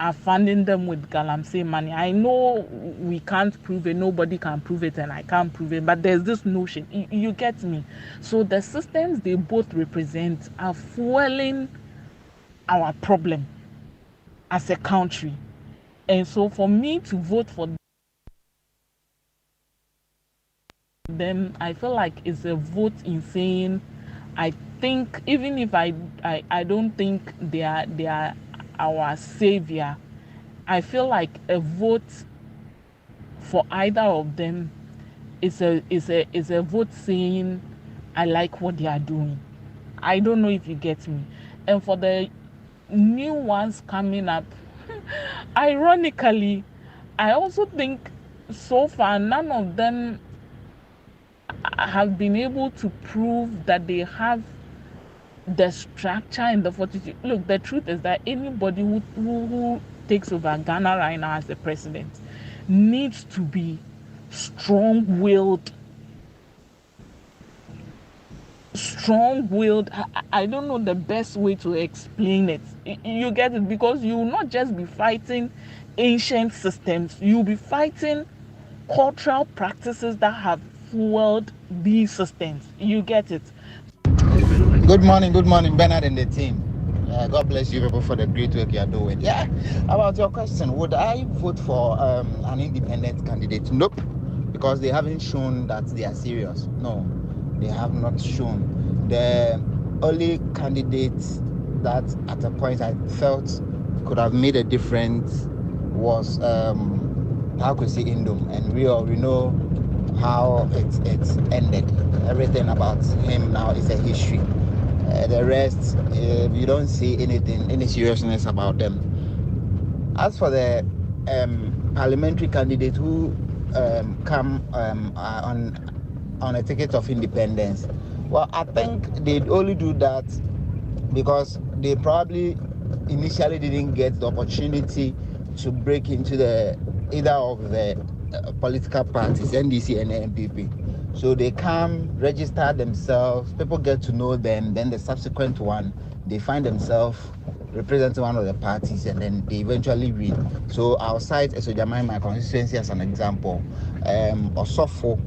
are funding them with Galamsey money. I know we can't prove it, nobody can prove it, and I can't prove it, but there's this notion. You get me? So the systems they both represent are fueling our problem as a country. And so for me to vote for them, I feel like it's a vote in saying, I think, even if I don't think they are our savior, I feel like a vote for either of them is a vote saying I like what they are doing. I don't know if you get me. And for the new ones coming up, ironically, I also think so far none of them have been able to prove that they have the structure and the fortitude. Look, the truth is that anybody who takes over Ghana right now as the president needs to be strong-willed. I don't know the best way to explain it. You get it? Because you will not just be fighting ancient systems, you'll be fighting cultural practices that have fueled these systems. You get it? Good morning, Bernard and the team. God bless you people for the great work you are doing. Yeah, about your question, would I vote for an independent candidate? Nope, because they haven't shown that they are serious. No, they have not shown. The only candidate that at a point I felt could have made a difference was how could say Indom, and we know how it's ended. Everything about him now is a history. The rest, you don't see any seriousness about them. As for the parliamentary candidate who come on a ticket of independence, well, I think they only do that because they probably initially didn't get the opportunity to break into either of the political parties, NDC and MPP. So they come, register themselves, people get to know them, then the subsequent one, they find themselves representing one of the parties, and then they eventually win. So I'll cite Esojamai, my constituency, as an example. Osofo,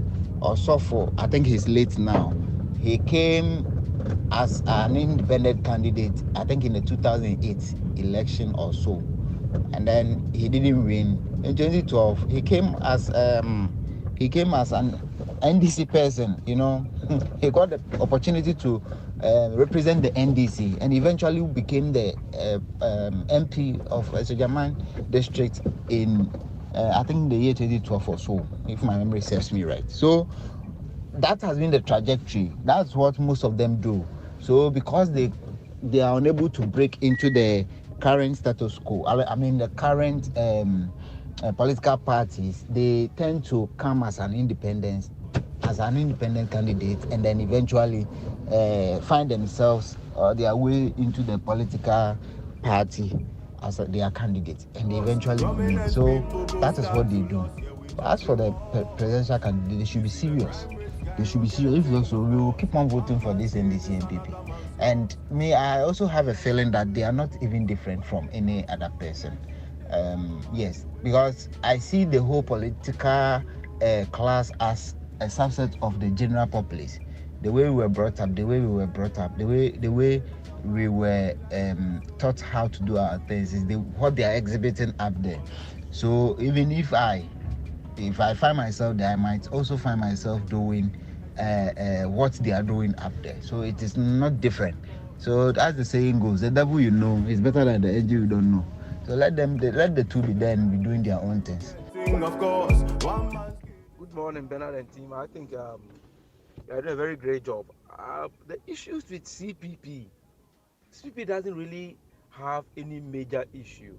I think he's late now. He came as an independent candidate, I think in the 2008 election or so. And then he didn't win. In 2012, he came as an NDC person, He got the opportunity to represent the NDC and eventually became the MP of Esojaman district in, I think, the year 2012 or so, if my memory serves me right. So that has been the trajectory. That's what most of them do. So because they are unable to break into the current status quo, I mean the current political parties, they tend to come as an independent candidate, and then eventually find themselves their way into the political party as their candidate, and they eventually win. So that is what they do. As for the presidential candidate, they should be serious. If also, we will keep on voting for this NDC and PP. And I also have a feeling that they are not even different from any other person. Yes, because I see the whole political class as a subset of the general populace. The way we were brought up, the way we were taught how to do our things is what they are exhibiting up there. So even if I find myself there, I might also find myself doing what they are doing up there. So it is not different. So as the saying goes, the devil you know is better than the angel you don't know. So let the two be there and be doing their own things. Of course, good morning, Bernard and team. I think you're doing a very great job. The issues with CPP doesn't really have any major issue.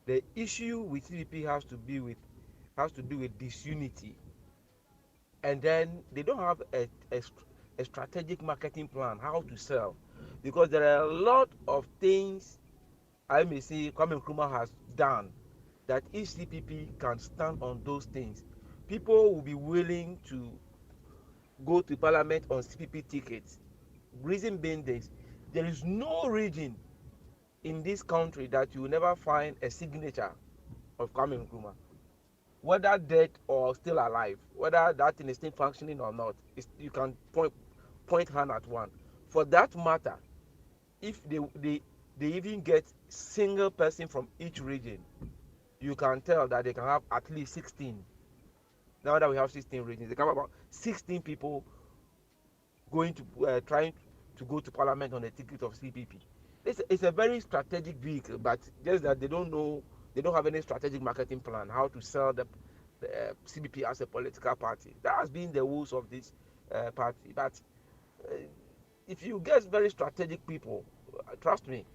The issue with CPP has to do with disunity, and then they don't have a strategic marketing plan how to sell, because there are a lot of things I may say Kwame Nkrumah has done that if CPP can stand on those things, people will be willing to go to parliament on CPP tickets. Reason being this, there is no region in this country that you will never find a signature of Kwame Nkrumah, whether dead or still alive, whether that thing is still functioning or not. You can point hand at one. For that matter, if they even get single person from each region, you can tell that they can have at least 16. Now that we have 16 regions, they can have about 16 people going to trying to go to parliament on the ticket of CPP. It's a very strategic vehicle, but just that they don't have any strategic marketing plan how to sell the CPP as a political party. That has been the rules of this party. But if you get very strategic people, trust me,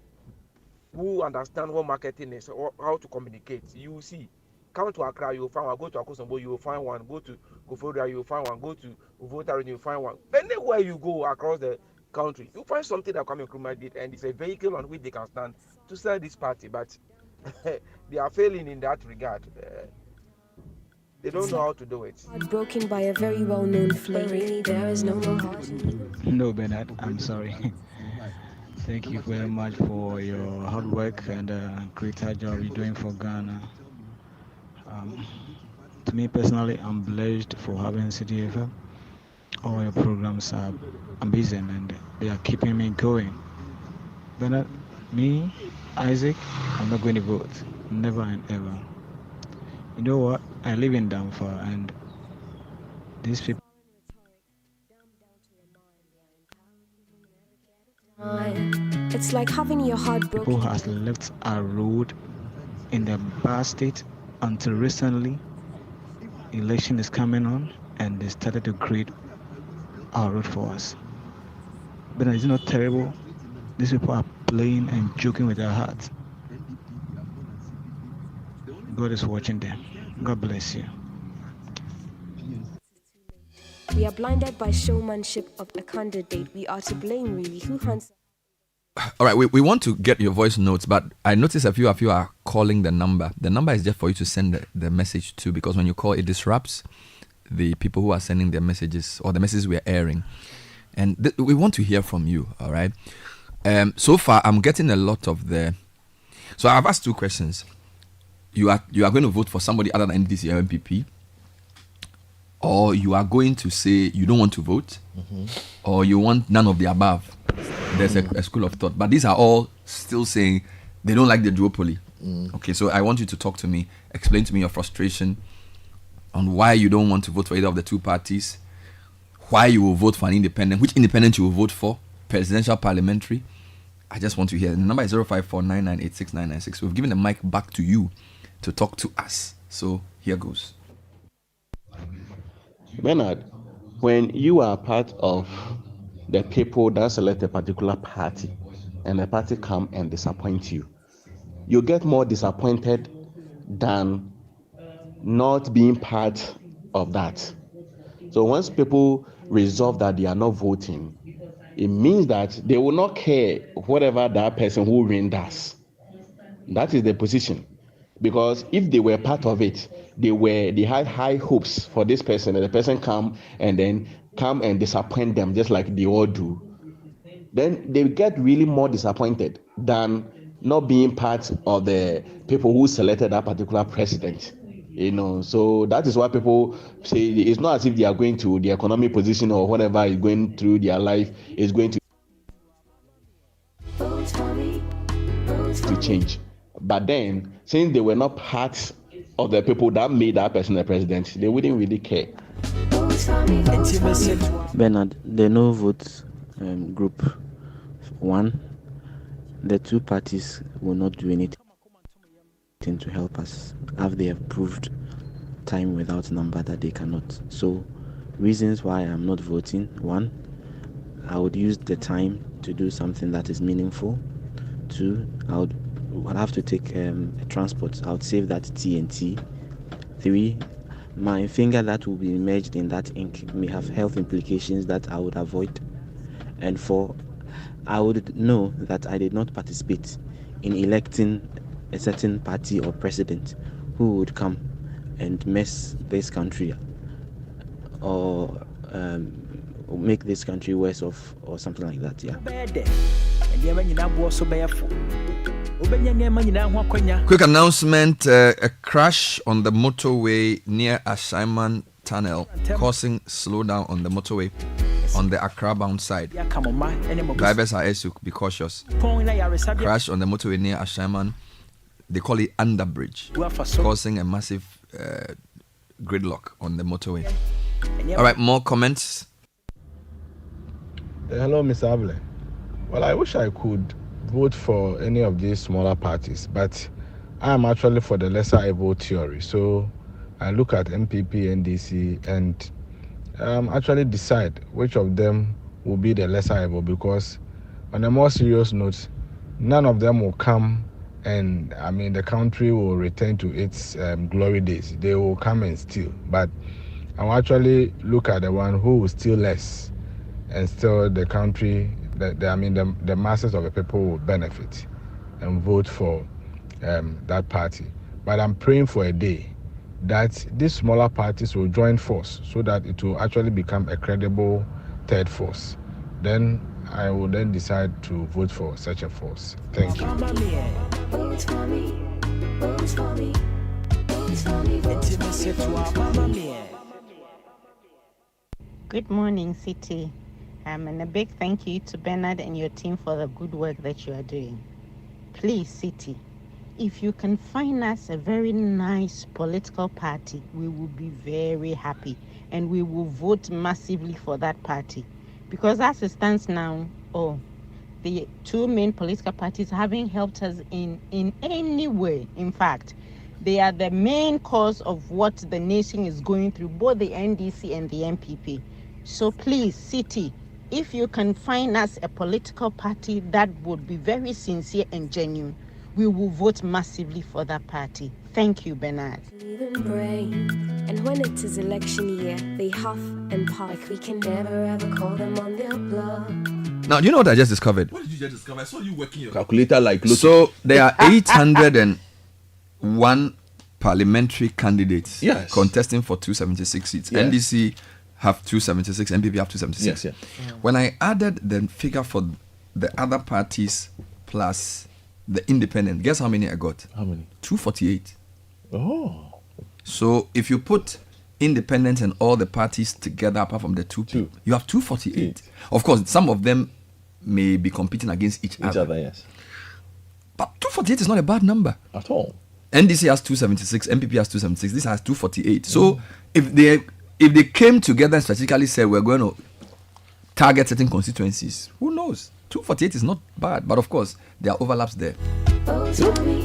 who understand what marketing is, or how to communicate, you will see. Come to Accra, you will find one. Go to Akosombo, you will find one. Go to Koforidua, you will find one. Go to Uvotari, you will find one. Anywhere you go across the country, you find something that Kwame Nkrumah did, and it's a vehicle on which they can stand to sell this party. But they are failing in that regard. They don't know how to do it. Broken by a very well-known flame. There is no more heart. No, Bernard, I'm sorry. Thank you very much for your hard work and greater job you're doing for Ghana. To me personally, I'm blessed for having Citi FM. All your programs are amazing and they are keeping me going. Bernard, me, Isaac, I'm not going to vote. Never and ever. You know what? I live in Damfar and these people It's like having your heart broken. Who has left our road in the bad state until recently. Election is coming on and they started to create our road for us. But is it not terrible? These people are playing and joking with our hearts. God is watching them. God bless you. We are blinded by showmanship of a candidate. We are to blame, really. Who hunts? All right, we want to get your voice notes, but I notice a few of you are calling the number. The number is just for you to send the message to, because when you call, it disrupts the people who are sending their messages or the messages we are airing. And we want to hear from you, all right? So far, I'm getting a lot of So I've asked two questions. You are going to vote for somebody other than NDC or MPP, or you are going to say you don't want to vote, or you want none of the above. There's a school of thought, but these are all still saying they don't like the duopoly. Okay, so I want you to talk to me, explain to me your frustration on why you don't want to vote for either of the two parties, why you will vote for an independent, which independent you will vote for, presidential, parliamentary. I just want to hear. The number is 0549986996. We've given the mic back to you to talk to us. So here goes. Bernard, when you are part of the people that select a particular party and the party come and disappoint you, you get more disappointed than not being part of that. So once people resolve that they are not voting, it means that they will not care whatever that person who win does. That is the position. Because if they were part of it, they had high hopes for this person, and the person come and disappoint them just like they all do. Then they get really more disappointed than not being part of the people who selected that particular president. So that is why people say it's not as if they are going to the economic position or whatever is going through their life is going to. change. But then, since they were not part of the people that made that person the president, they wouldn't really care. Bernard, the no vote group 1, the two parties will not do anything to help us. Have they have proved time without number that they cannot? So, reasons why I'm not voting: 1, I would use the time to do something that is meaningful. 2, I'd have to take a transport. I would save that TNT. 3, my finger that will be immersed in that ink may have health implications that I would avoid. And 4, I would know that I did not participate in electing a certain party or president who would come and mess this country or make this country worse off or something like that. Yeah. Quick announcement: a crash on the motorway near Ashaiman Tunnel, causing slowdown on the motorway on the Accra bound side. Drivers are asked to be cautious. Crash on the motorway near Ashaiman. They call it underbridge, causing a massive gridlock on the motorway. All right, more comments. Hello, Mr. Able. Well, I wish I could vote for any of these smaller parties, but I am actually for the lesser evil theory. So I look at MPP, NDC, and actually decide which of them will be the lesser evil, because on a more serious note, none of them will come and the country will return to its glory days. They will come and steal. But I'll actually look at the one who will steal less, and still the country, the masses of the people will benefit, and vote for that party. But I'm praying for a day that these smaller parties will join force so that it will actually become a credible third force. Then I will then decide to vote for such a force. Thank you. Good morning, City. And a big thank you to Bernard and your team for the good work that you are doing. Please, City, if you can find us a very nice political party, we will be very happy, and we will vote massively for that party. Because as it stands now, the two main political parties haven't helped us in any way. In fact, they are the main cause of what the nation is going through, both the NDC and the MPP. So please, City, if you can find us a political party that would be very sincere and genuine, we will vote massively for that party. Thank you, Bernard. And when it is election year, they huff and puff like we can never ever call them on their bluff. Now, do you know what I just discovered? What did you just discover? I saw you working your calculator like. So there are 801 parliamentary candidates contesting for 276 seats. Yeah. NDC have 276, MPP have 276. Yes, When I added the figure for the other parties plus the independent, guess how many I got? How many? 248. Oh. So if you put independents and all the parties together apart from the two, you have 248. Of course, some of them may be competing against each other. Yes. But 248 is not a bad number. At all. NDC has 276, MPP has 276, this has 248. So if they came together and strategically said we're going to target certain constituencies, who knows? 248 is not bad, but of course there are overlaps there.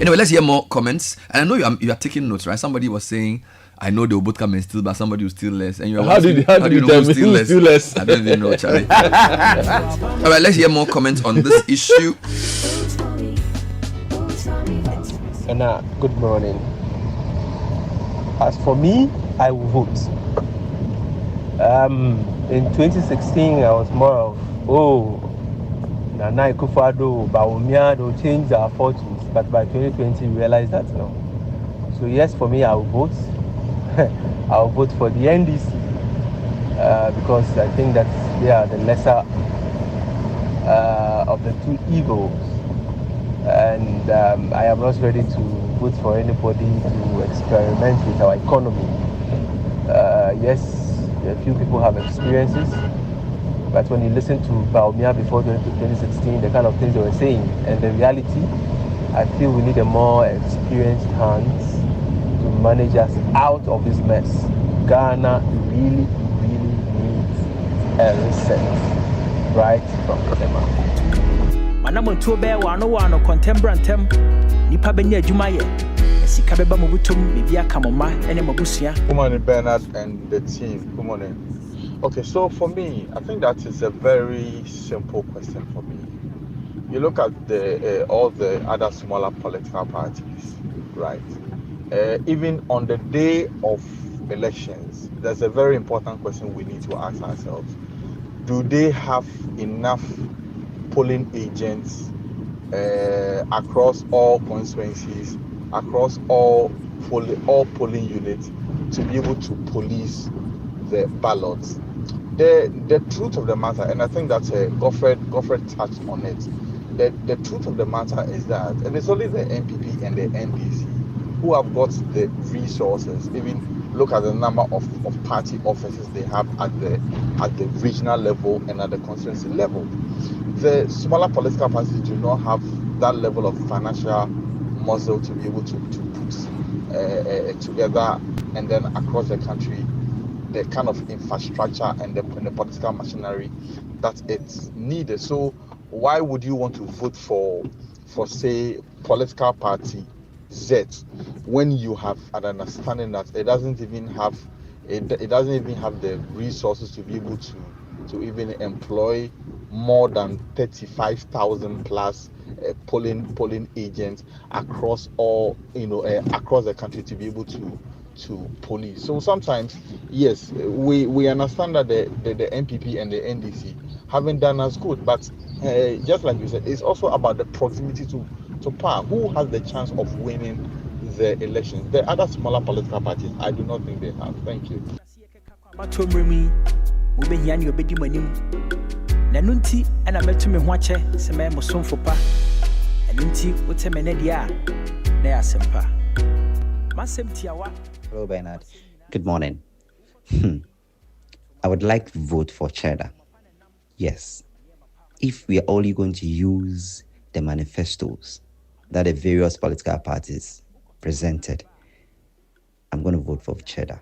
Anyway, let's hear more comments. And I know you are taking notes, right? Somebody was saying, I know they will both come and steal, but somebody will steal less. And how do you know who steal less? I don't even know, Charlie. All right, let's hear more comments on this issue. Anna, good morning. As for me, I will vote. In 2016, I was more of, Nana Akufo-Addo, Bawumia, they'll change our fortunes. But by 2020, we realized that no. So yes, for me, I will vote. I will vote for the NDC because I think that they are the lesser of the two evils. And I am not ready to vote for anybody to experiment with our economy. Yes, a few people have experiences, but when you listen to Bawumia before 2016, the kind of things they were saying, and the reality, I feel we need a more experienced hands to manage us out of this mess. Ghana really needs a reset right from the mouth. Manamo to bear one contemporary nipa benya adwumaye esika beba mobutom bibia kamoma ene mabusia. Good morning, Bernard and the team. Good morning. Okay, so for me, I think that is a very simple question for me. You look at the all the other smaller political parties, right? Even on the day of elections, there's a very important question we need to ask ourselves. Do they have enough polling agents across all constituencies, across all polling units, to be able to police the ballots? The truth of the matter, and I think that Godfred touched on it, the truth of the matter is that, and it's only the NPP and the NDC who have got the resources. Even look at the number of party offices they have at the regional level and at the constituency level. The smaller political parties do not have that level of financial muscle to be able to put together and then across the country the kind of infrastructure and the political machinery that it's needed. So why would you want to vote for say political party Z when you have an understanding that it doesn't even have the resources to be able to even employ more than 35,000 plus polling agents across all across the country to be able to police. So sometimes, yes, we understand that the NPP and the NDC haven't done as good, but just like you said, it's also about the proximity to power. Who has the chance of winning the elections? The other smaller political parties, I do not think they have. Thank you. Hello, Bernard. Good morning. I would like to vote for Cheddar. Yes. If we are only going to use the manifestos that the various political parties presented, I'm going to vote for Cheddar.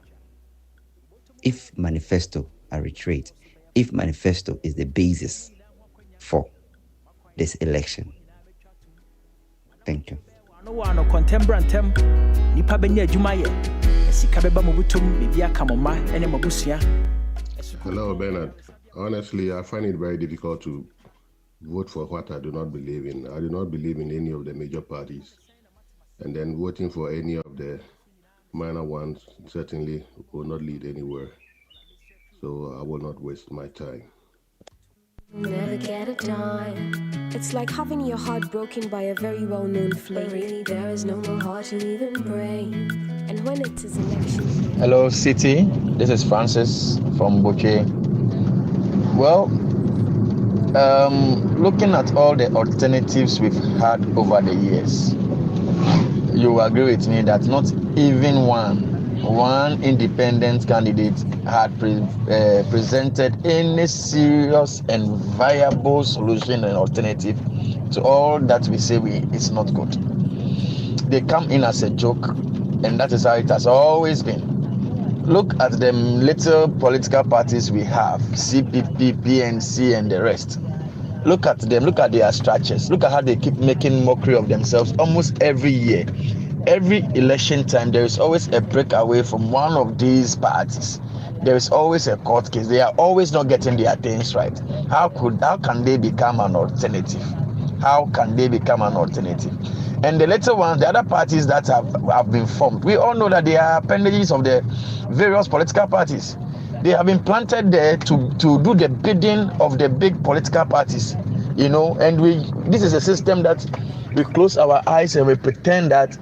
If manifesto are reiterate, if manifesto is the basis for this election. Thank you. Hello, Bernard. Honestly, I find it very difficult to vote for what I do not believe in. I do not believe in any of the major parties. And then voting for any of the minor ones certainly will not lead anywhere. So I will not waste my time. Never get a dime. It's like having your heart broken by a very well-known flame. Really, there is no more heart to even break. And when it is election. Hello, Citi. This is Francis from Boche. Well, looking at all the alternatives we've had over the years, you agree with me that not even one independent candidate had presented any serious and viable solution and alternative to all that we say it's not good. They come in as a joke, and that is how it has always been. Look at the little political parties we have, CPP, PNC, and the rest. Look at them, look at their structures, look at how they keep making mockery of themselves almost every year. Every election time, there is always a breakaway from one of these parties. There is always a court case. They are always not getting their things right. How can they become an alternative? How can they become an alternative? And the little ones, the other parties that have been formed, we all know that they are appendages of the various political parties. They have been planted there to do the bidding of the big political parties, and this is a system that we close our eyes and we pretend that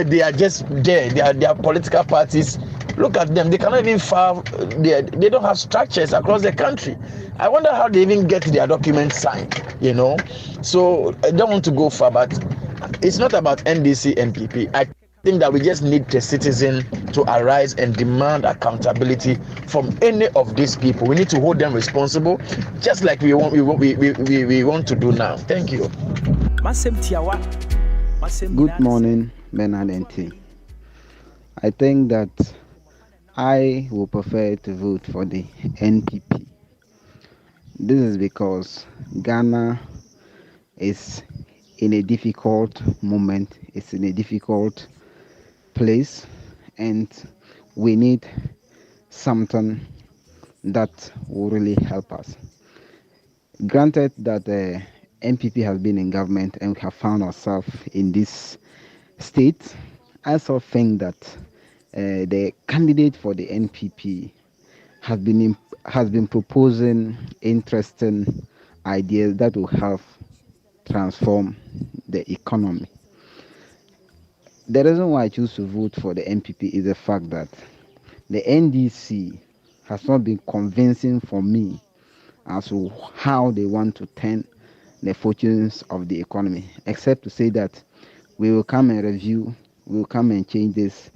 they are just there. They are political parties. Look at them. They cannot even file. They don't have structures across the country. I wonder how they even get their documents signed, So I don't want to go far, but it's not about NDC and PP. I think that we just need the citizen to arise and demand accountability from any of these people. We need to hold them responsible, just like we want to do now. Thank you. Good morning, Bernard and T. I think that I would prefer to vote for the NPP. This is because Ghana is in a difficult moment, it's in a difficult place, and we need something that will really help us. Granted that the NPP has been in government and we have found ourselves in this state, I also think that the candidate for the NPP has been proposing interesting ideas that will help transform the economy. The reason why I choose to vote for the NPP is the fact that the NDC has not been convincing for me as to how they want to turn the fortunes of the economy, except to say that we will come and review, we will come and change this.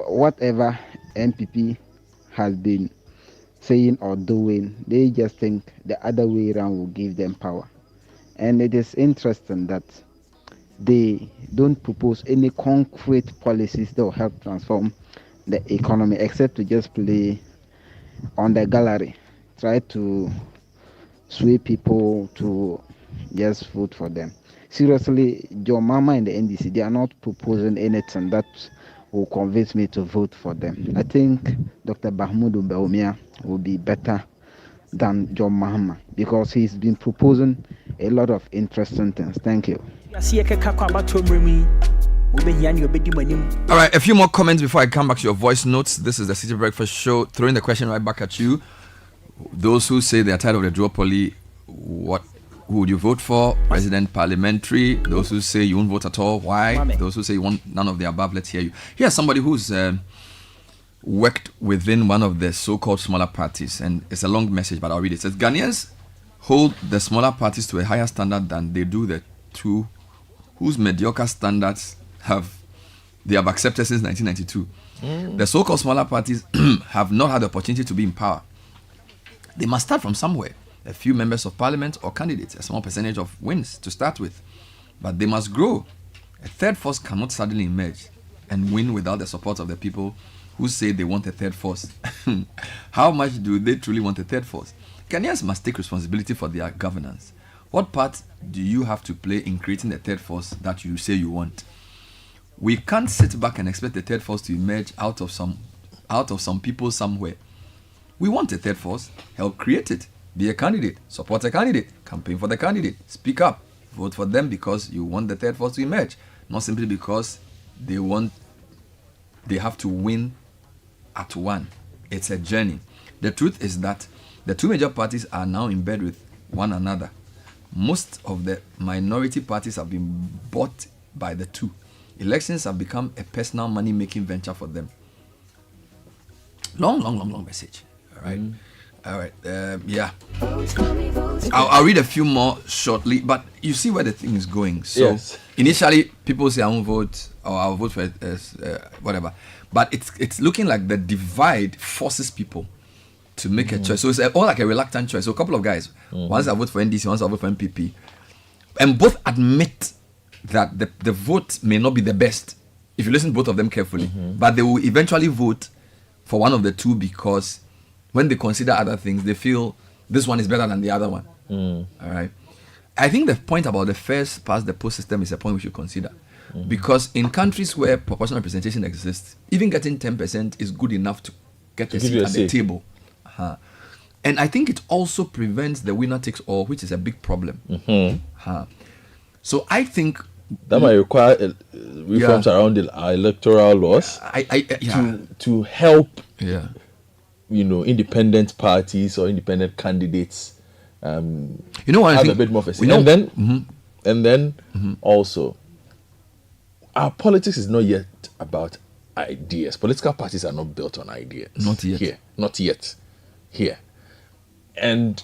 Whatever NPP has been saying or doing, they just think the other way around will give them power. And it is interesting that they don't propose any concrete policies that will help transform the economy, except to just play on the gallery, try to sway people to just vote for them. Seriously, John Mama and the NDC, they are not proposing anything that will convince me to vote for them. I think Dr. Bahmudu Baumia will be better than John Mahama because he's been proposing a lot of interesting things. Thank you. All right, a few more comments before I come back to your voice notes. This is the City Breakfast Show, throwing the question right back at you. Those who say they are tired of the duopoly, who would you vote for? President, parliamentary. Those who say you won't vote at all, why? Those who say you want none of the above, let's hear you. Here's somebody who's worked within one of the so-called smaller parties, and it's a long message, but I'll read it. It says, Ghanaians hold the smaller parties to a higher standard than they do the two whose mediocre standards they have accepted since 1992. The so-called smaller parties have not had the opportunity to be in power. They must start from somewhere. A few members of parliament or candidates, a small percentage of wins to start with. But they must grow. A third force cannot suddenly emerge and win without the support of the people who say they want a third force. How much do they truly want a third force? Kenyans must take responsibility for their governance. What part do you have to play in creating a third force that you say you want? We can't sit back and expect the third force to emerge out of some people somewhere. We want a third force. Help create it. Be a candidate. Support a candidate. Campaign for the candidate. Speak up. Vote for them because you want the third force to emerge. Not simply because they have to win at one. It's a journey. The truth is that the two major parties are now in bed with one another. Most of the minority parties have been bought by the two. Elections have become a personal money-making venture for them. Long message. All right. All right. Yeah. I'll read a few more shortly, but you see where the thing is going. So yes. Initially, people say I won't vote or I'll vote for whatever, but it's looking like the divide forces people to make a choice. So it's all like a reluctant choice. So a couple of guys, once I vote for NDC, once I vote for MPP, and both admit that the vote may not be the best if you listen to both of them carefully, but they will eventually vote for one of the two because when they consider other things, they feel this one is better than the other one. All right. I think the point about the first past the post system is a point we should consider. Because in countries where proportional representation exists, even getting 10% is good enough to get a seat at the table. And I think it also prevents the winner takes all, which is a big problem. So I think that might require reforms around the electoral laws to help independent parties or independent candidates have a bit more of a say. And then also our politics is not yet about ideas. Political parties are not built on ideas. Not yet. Here. And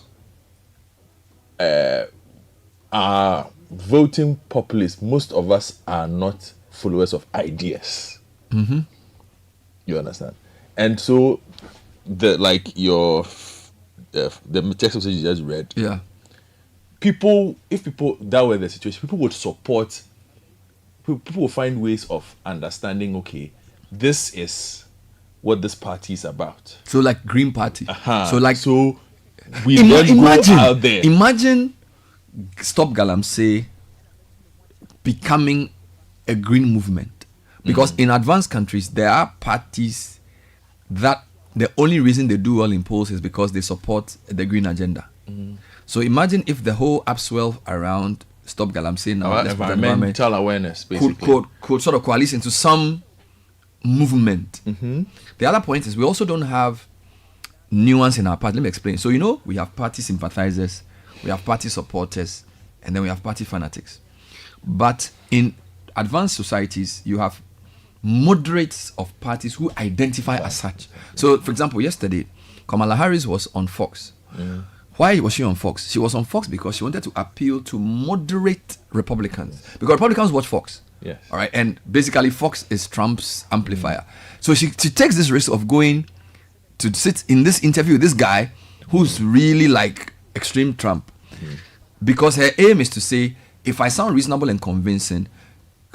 our voting populace, most of us are not followers of ideas. You understand? And so the text message you just read if people that were the situation, people would support. People will find ways of understanding. Okay, this is what this party is about. So like Green Party. So we go out there. Imagine Stop Galamsey becoming a green movement, because in advanced countries there are parties that the only reason they do well in polls is because they support the green agenda. So imagine if the whole upswell around Stop Galamsey now, environmental awareness basically could sort of coalesce into some movement. The other point is we also don't have nuance in our party. Let me explain. So we have party sympathizers, we have party supporters, and then we have party fanatics. But in advanced societies, you have moderates of parties who identify as such. So, for example, yesterday, Kamala Harris was on Fox. Why was she on Fox? She was on Fox because she wanted to appeal to moderate Republicans. Because Republicans watch Fox. Yes. All right. And basically, Fox is Trump's amplifier. So she takes this risk of going to sit in this interview with this guy who's really like extreme Trump. Because her aim is to say, if I sound reasonable and convincing,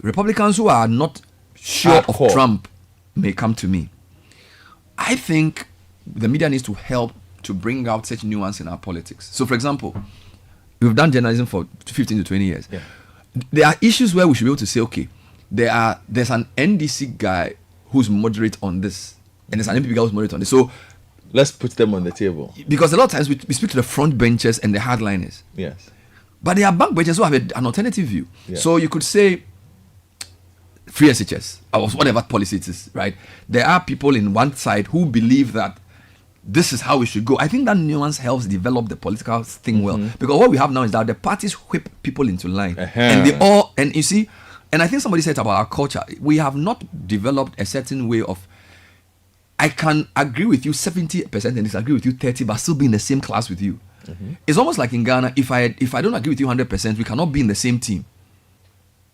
Republicans who are not sure of Trump may come to me. I think the media needs to help to bring out such nuance in our politics. So, for example, we've done journalism for 15 to 20 years. There are issues where we should be able to say, okay, there's an NDC guy who's moderate on this, and there's an NPP guy who's moderate on this. So let's put them on the table. Because a lot of times we speak to the front benchers and the hardliners. Yes. But there are back benchers who have an alternative view. Yeah. So you could say free SHS, or whatever policy it is, right? There are people in one side who believe that this is how we should go. I think that nuance helps develop the political thing well. Because what we have now is that the parties whip people into line. And they all, and you see, and I think somebody said about our culture, we have not developed a certain way of, I can agree with you 70% and disagree with you 30%, but still be in the same class with you. It's almost like in Ghana, if I don't agree with you 100%, we cannot be in the same team.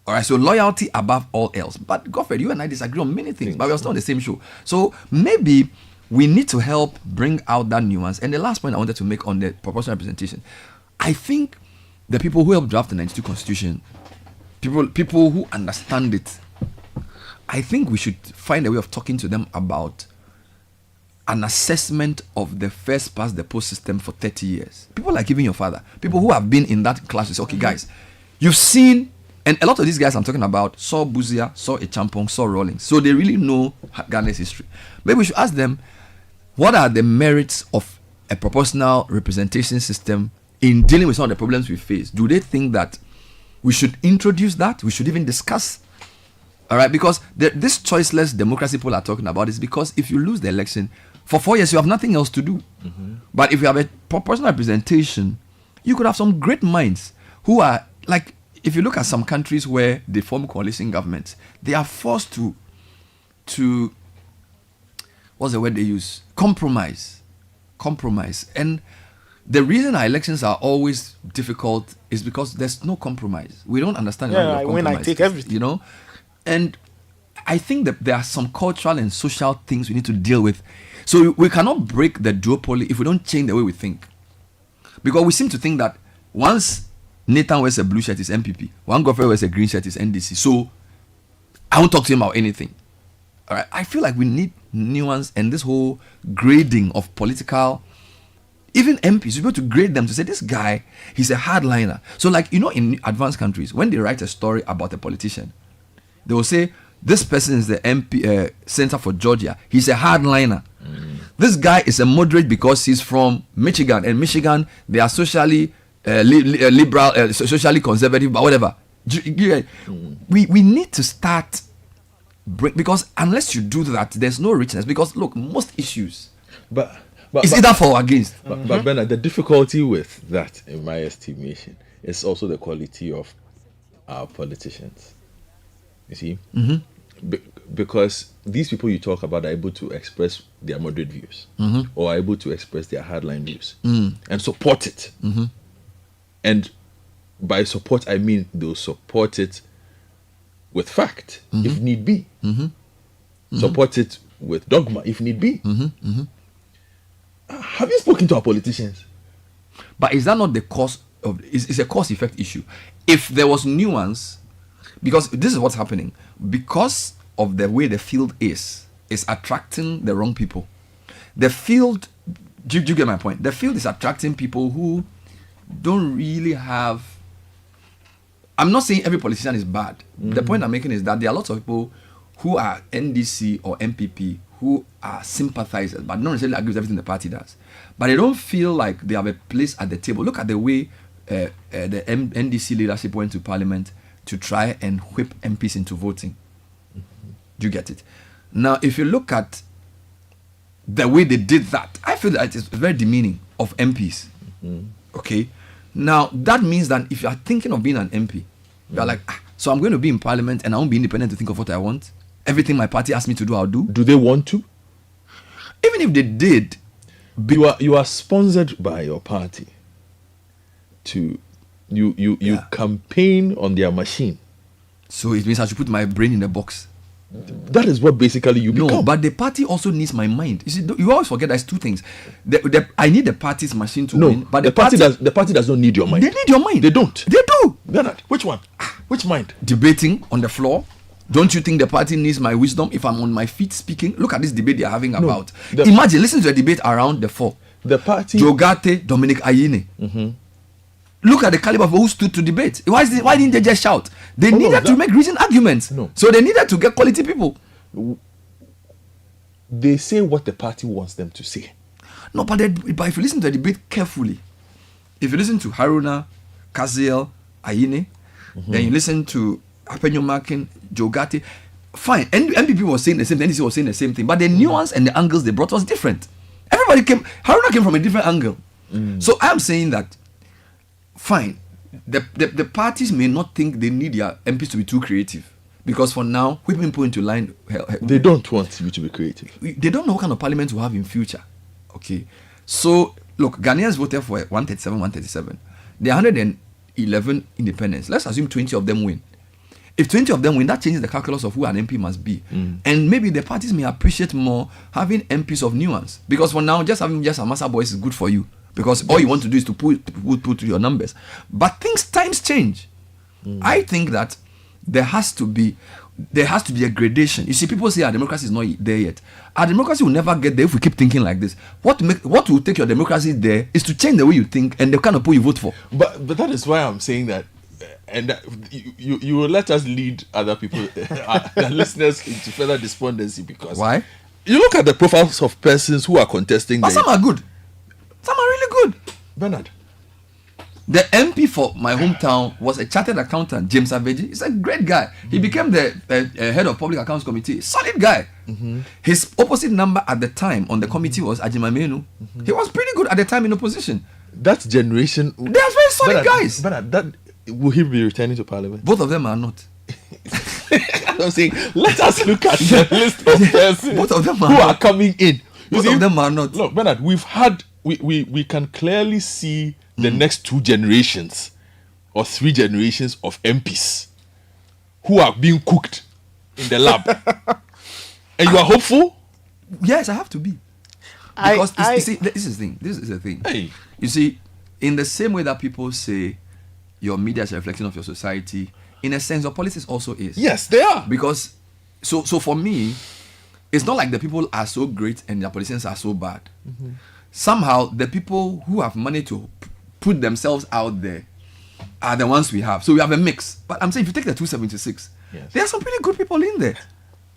All right, so loyalty above all else. But Godfrey, you and I disagree on many things, but we're still on the same show. So maybe we need to help bring out that nuance. And the last point I wanted to make on the proportional representation, I think the people who helped draft the 92 Constitution, people who understand it, I think we should find a way of talking to them about an assessment of the first past the post system for 30 years. People like even your father, people who have been in that class, say, okay, guys, you've seen, and a lot of these guys I'm talking about saw Buzia, saw Echampong, saw Rawlings. So they really know Ghana's history. Maybe we should ask them, what are the merits of a proportional representation system in dealing with some of the problems we face? Do they think that we should introduce that? We should even discuss. All right, because this choiceless democracy people are talking about is because if you lose the election, for 4 years you have nothing else to do. But if you have a proportional representation, you could have some great minds who are like, if you look at some countries where they form coalition governments, they are forced to what's the word they use? Compromise. And the reason our elections are always difficult is because there's no compromise. We don't understand. Yeah, when I take everything. And I think that there are some cultural and social things we need to deal with. So we cannot break the duopoly if we don't change the way we think. Because we seem to think that once Nathan wears a blue shirt is MPP, one Godfrey wears a green shirt is NDC. So I won't talk to him about anything. All right. I feel like we need nuance and this whole grading of political, even MPs, you go to grade them to say this guy, he's a hardliner. So like, in advanced countries, when they write a story about a politician, they will say this person is the MP senator for Georgia. He's a hardliner. This guy is a moderate because he's from Michigan, and Michigan they are socially liberal, socially conservative, but whatever. We need to start because unless you do that, there's no richness. Because look, most issues, it's either for or against. But Bernard, the difficulty with that, in my estimation, is also the quality of our politicians. You see, because these people you talk about are able to express their moderate views, or are able to express their hardline views, and support it. And by support, I mean they'll support it with fact, if need be. Support it with dogma, if need be. Mm-hmm. Mm-hmm. Have you spoken to our politicians? But is that not the cause it's a cause-effect issue. If there was nuance, because this is what's happening, because of the way the field is attracting the wrong people. The field, do you get my point? The field is attracting people who don't really have. I'm not saying every politician is bad. The point I'm making is that there are lots of people who are NDC or MPP who are sympathizers, but not necessarily agree with everything the party does. But they don't feel like they have a place at the table. Look at the way the NDC leadership went to Parliament to try and whip MPs into voting. Do you get it? Now, if you look at the way they did that, I feel that it's very demeaning of MPs. Okay? Now, that means that if you are thinking of being an MP, you are like, so I'm going to be in Parliament and I won't be independent to think of what I want. Everything my party asks me to do, I'll do. Do they want to? Even if they did, you are sponsored by your party to you campaign on their machine. So it means I should put my brain in a box. That is what basically you become. No, but the party also needs my mind. You see, you always forget there's two things. I need the party's machine to win, but the party does not need your mind. They need your mind. They don't. They do. Bernard, which one? Which mind? Debating on the floor. Don't you think the party needs my wisdom if I'm on my feet speaking? Look at this debate they are having about. Imagine, listen to a debate around the four. The party. Jogate, Dominic Ayine. Look at the caliber of who stood to debate. Why didn't they just shout? They needed to make reasoned arguments. No. So they needed to get quality people. They say what the party wants them to say. No, but if you listen to the debate carefully, if you listen to Haruna, Kaziel, Ayine, then you listen to Apenyo Makin, Jogate, fine. And MPP was saying the same thing, NDC was saying the same thing, but the nuance and the angles they brought was different. Haruna came from a different angle. So I'm saying that, fine, the parties may not think they need their MPs to be too creative. Because for now, whipping people into line. They don't want you to be creative. They don't know what kind of parliament we'll have in future. Okay. So, look, Ghanaians voted for 137. There are 111 independents. Let's assume 20 of them win. If 20 of them win, that changes the calculus of who an MP must be. And maybe the parties may appreciate more having MPs of nuance. Because for now, just having just a Massa boys is good for you. Because all you want to do is to put your numbers. But times change. I think that there has to be a gradation. You see, people say our democracy is not there yet. Our democracy will never get there if we keep thinking like this. What will take your democracy there is to change the way you think and the kind of people you vote for. But that is why I'm saying that, and that you will let us lead other people, the listeners, into further despondency. Because why? You look at the profiles of persons who are contesting. But some are good. Some are really good. Bernard. The MP for my hometown was a chartered accountant, James Aveji. He's a great guy. He became the head of Public Accounts Committee. Solid guy. His opposite number at the time on the committee was Ajimamenu. He was pretty good at the time in opposition. That generation. They are very solid guys. Bernard, will he be returning to Parliament? Both of them are not. I'm saying, let us look at the list of persons Both of them who are coming in. Both of them are not. Look, Bernard, we can clearly see the next 2 generations or 3 generations of MPs who are being cooked in the lab. And you are hopeful? Yes, I have to be. Because you see, this is the thing. Hey. You see, in the same way that people say your media is a reflection of your society, in a sense, your politics also is. Yes, they are. Because, so for me, it's not like the people are so great and their politicians are so bad. Somehow, the people who have money to put themselves out there are the ones we have. So we have a mix. But I'm saying if you take the 276, there are some pretty good people in there.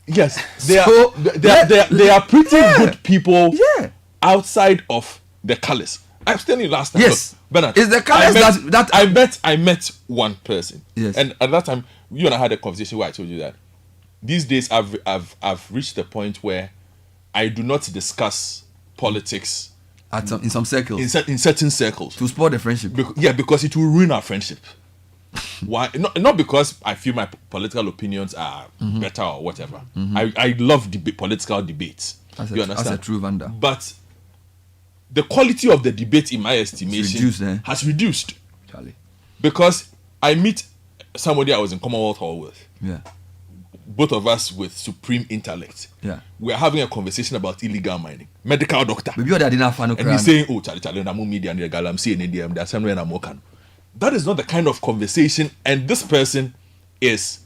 Yes, they are pretty good people outside of the colours. I was telling you last time. Yes, Bernard, it's the colours I met one person. Yes, and at that time, you and I had a conversation where I told you that these days I've reached the point where I do not discuss politics in some circles, in certain circles, to spoil the friendship. Because it will ruin our friendship. Why? Not because I feel my political opinions are better or whatever. I love political debates. You understand? As a true vendor. But the quality of the debate, in my estimation, has reduced. Charlie. Because I meet somebody I was in Commonwealth Hall with. Yeah. Both of us with supreme intellect. Yeah. We are having a conversation about illegal mining. Medical doctor. And he's saying, oh, Charlie, I'm media and I'm saying that's somewhere I'm working. that is not the kind of conversation, and this person is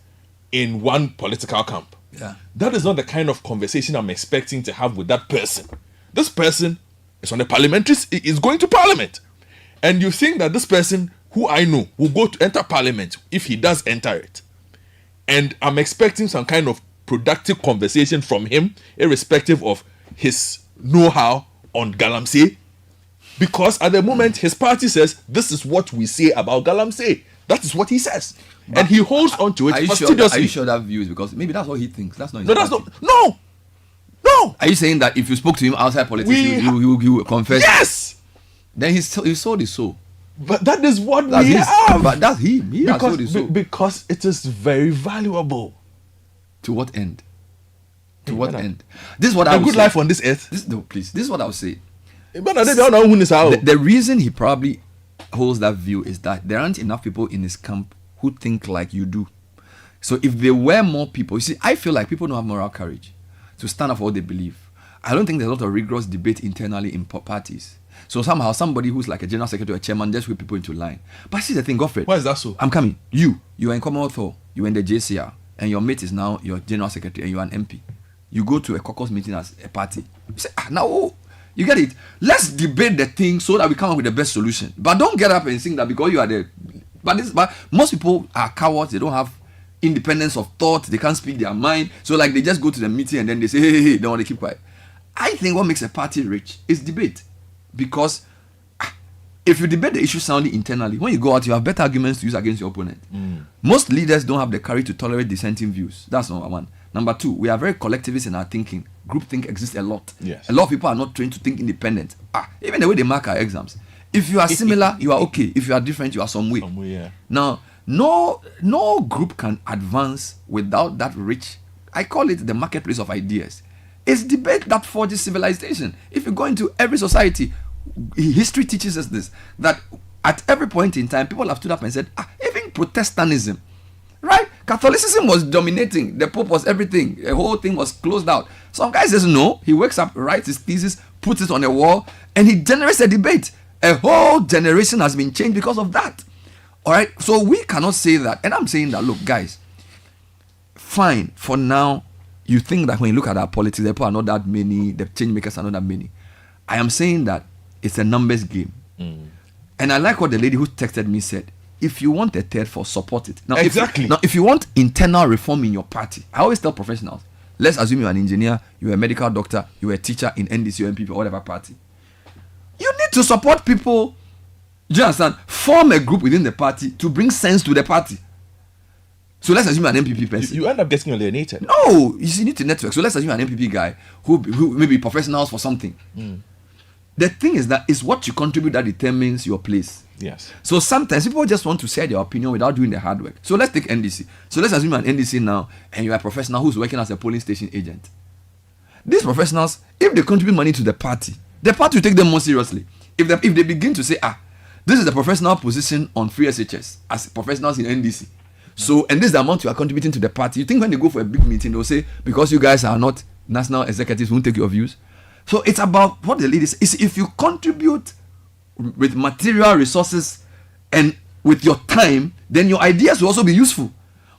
in one political camp. Yeah. That is not the kind of conversation I'm expecting to have with that person. This person is on the parliamentary, is going to parliament. And you think that this person, who I know, will go to enter parliament if he does enter it. And I'm expecting some kind of productive conversation from him, irrespective of his know-how on Galamsey. Because at the moment, his party says, this is what we say about Galamsey. That is what he says. But and he holds on to it fastidiously. Are you sure that view is because maybe that's what he thinks? That's not his No, party. that's not. No. Are you saying that if you spoke to him outside politics, he would confess? Yes. Then he sold his soul. But that is what we have. But that's him. He has sold his soul. Because it is very valuable. To what end? To what end? This is what I would say. A good life on this earth. No, please. This is what I would say. The reason he probably holds that view is that there aren't enough people in his camp who think like you do. So if there were more people, you see, I feel like people don't have moral courage to stand up for what they believe. I don't think there's a lot of rigorous debate internally in parties. So somehow somebody who's like a general secretary or a chairman just whip people into line. But see the thing, Godfrey. Why is that so? I'm coming. You are in Commonwealth Hall, you are in the JCR, and your mate is now your general secretary and you are an MP. You go to a caucus meeting as a party. You say, now, you get it? Let's debate the thing so that we come up with the best solution. But don't get up and think that because you are the... But most people are cowards. They don't have independence of thought. They can't speak their mind. So like they just go to the meeting and then they say, hey, don't want to keep quiet. I think what makes a party rich is debate. Because if you debate the issue soundly internally, when you go out, you have better arguments to use against your opponent. Most leaders don't have the courage to tolerate dissenting views. That's number one. Number two, we are very collectivist in our thinking. Groupthink exists a lot. Yes. A lot of people are not trained to think independent. Even the way they mark our exams. If you are similar, you are okay. If you are different, you are some way. Yeah. Now, no group can advance without that rich, I call it the marketplace of ideas. It's debate that forges civilization. If you go into every society, history teaches us this, that at every point in time, people have stood up and said, even Protestantism, right? Catholicism was dominating. The Pope was everything. The whole thing was closed out. Some guy says no. He wakes up, writes his thesis, puts it on a wall, and he generates a debate. A whole generation has been changed because of that. All right? So we cannot say that. And I'm saying that, look, guys, fine. For now, you think that when you look at our politics, the people are not that many, the change makers are not that many. I am saying that it's a numbers game. And I like what the lady who texted me said. If you want a third force, support it. Now, exactly. If you want internal reform in your party, I always tell professionals, let's assume you're an engineer, you're a medical doctor, you're a teacher in NDC or MPP or whatever party. You need to support people. Do you understand? Form a group within the party to bring sense to the party. So let's assume you're an MPP person. You end up getting alienated. No, you need to network. So let's assume you're an MPP guy who may be professionals for something. The thing is that it's what you contribute that determines your place. Yes. So sometimes people just want to say their opinion without doing the hard work. So let's take NDC. So let's assume you're an NDC now and you're a professional who's working as a polling station agent. These professionals, if they contribute money to the party will take them more seriously. If they begin to say, this is the professional position on free SHS as professionals in NDC. So, and this is the amount you are contributing to the party. You think when they go for a big meeting, they'll say, because you guys are not national executives, we won't take your views. So it's about what the lady says. Is if you contribute with material resources and with your time, then your ideas will also be useful.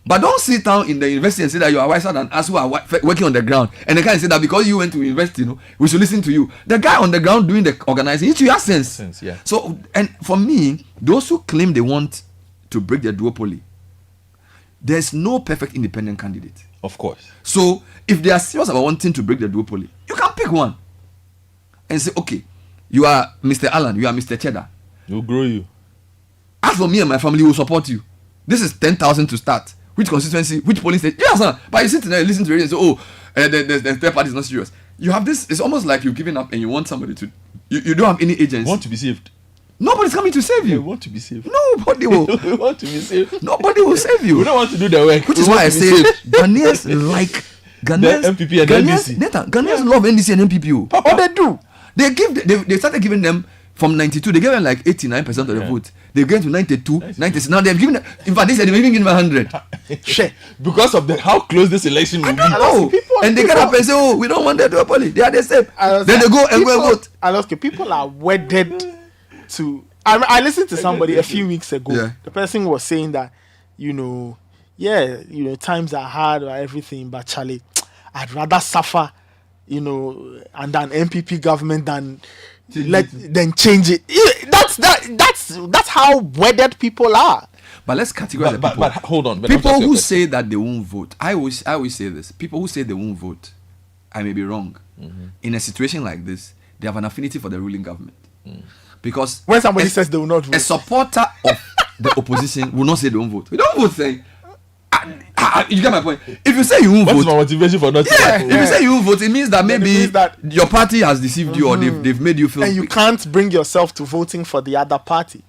But don't sit down in the university and say that you are wiser than us who are working on the ground. And the guy say that because you went to university, we should listen to you. The guy on the ground doing the organizing, it should have sense. Yeah. So, and for me, those who claim they want to break the duopoly, there's no perfect independent candidate. Of course. So, if they are serious about wanting to break the duopoly, you can pick one and say, okay, you are Mr. Allen, you are Mr. Cheddar. We'll grow you. As for me and my family, will support you. This is 10,000 to start. Which constituency, which polling station? Yes, sir. But you sit there and listen to it and say, the third party is not serious. You have this, it's almost like you've given up and you want somebody to, you don't have any agency. You want to be saved. Nobody's coming to save you. You want to be saved. Nobody will. We want to be saved. Nobody will save you. We don't want to do the work. Which is why I say Ghanaians like Ghanaians, the MPP and NDC. Ghanaians love NDC and MPP. What they do? They started giving them from 92. They gave them like 89% of the vote. They get to 92, 96. Now they've given them, in fact, they said they've even given them 100. Shit. Because of how close this election will be. No. And they get up and say, we don't want them to apologize. They are the same. Then they go and go and vote. People are wedded to I listened to somebody a few weeks ago. Yeah. The person was saying that, times are hard or everything, but Charlie, I'd rather suffer, under an MPP government than change it. That's how wedded people are. But let's categorize the people. But hold on. People who say that they won't vote. I always say this. People who say they won't vote, I may be wrong. In a situation like this, they have an affinity for the ruling government. Because when somebody says they will not vote, a supporter of the opposition will not say they won't vote. We don't vote saying, you get my point. If you say you won't What's vote, my motivation for not if you say you won't vote, it means that maybe your party has deceived you or they've made you feel, and you can't bring yourself to voting for the other party.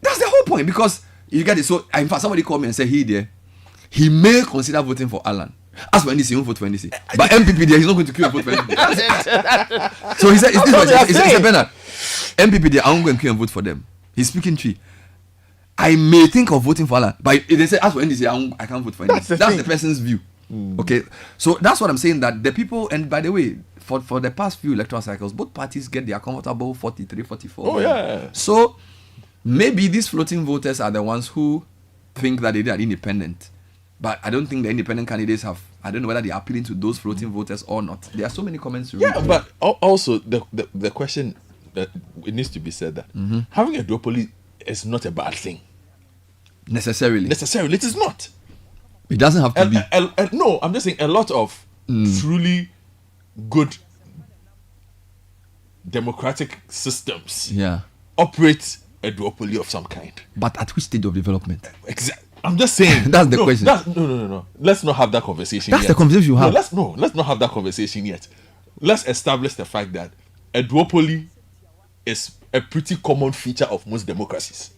That's the whole point. Because you get it. So in fact, somebody called me and said he may consider voting for Alan. As for NDC, he won't vote for NDC. But MPP there, he's not going to queue and vote for NPP. So he said, he said, Bernard, MPP there, I'm going to queue and vote for them. He's speaking tree. I may think of voting for Alan, but they say, as for NDC, I can't vote for NDC. That's the person's view. Okay, so that's what I'm saying, that the people, and by the way, for the past few electoral cycles, both parties get their comfortable 43, 44. Oh, yeah. So maybe these floating voters are the ones who think that they are independent. But I don't think the independent candidates have. I don't know whether they are appealing to those floating voters or not. There are so many comments to read. Yeah, but also the question that it needs to be said that having a duopoly is not a bad thing. Necessarily, it is not. It doesn't have to be. No, I'm just saying a lot of truly good democratic systems operate a duopoly of some kind. But at which stage of development? Exactly. I'm just saying. That's the question. No. Let's not have that conversation yet. That's the conversation you have. Let's not have that conversation yet. Let's establish the fact that a duopoly is a pretty common feature of most democracies.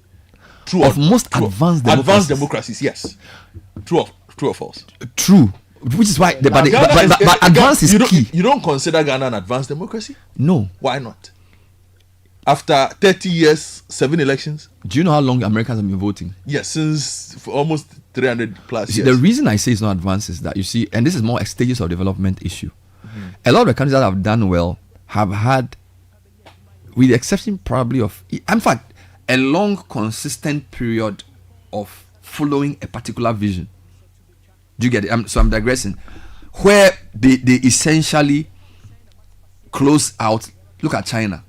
Advanced democracies, yes. True or false? True. Which is why but advance is key. You don't consider Ghana an advanced democracy? No. Why not? After 30 years, 7 elections. Do you know how long Americans have been voting? Yes, since almost 300 plus years. The reason I say it's not advanced is that, you see, and this is more a stages of development issue. A lot of the countries that have done well have had, with the exception probably of, in fact, a long, consistent period of following a particular vision. Do you get it? So I'm digressing. Where they essentially close out. Look at China.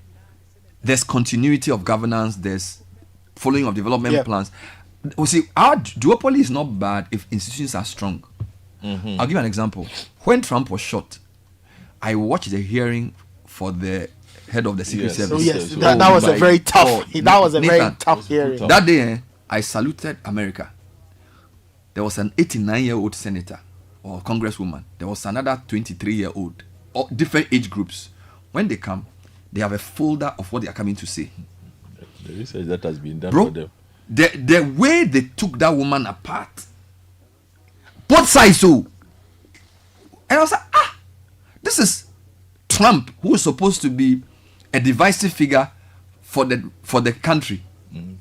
There's continuity of governance. There's following of development plans. We see, our duopoly is not bad if institutions are strong. I'll give you an example. When Trump was shot, I watched the hearing for the head of the Secret Service. That was a very tough. Very tough hearing. That day, I saluted America. There was an 89-year-old senator or congresswoman. There was another 23-year-old, or different age groups. When they come, they have a folder of what they are coming to say. The research that has been done for them. The way they took that woman apart, both sides, so. And I was like, this is Trump, who is supposed to be a divisive figure for the country.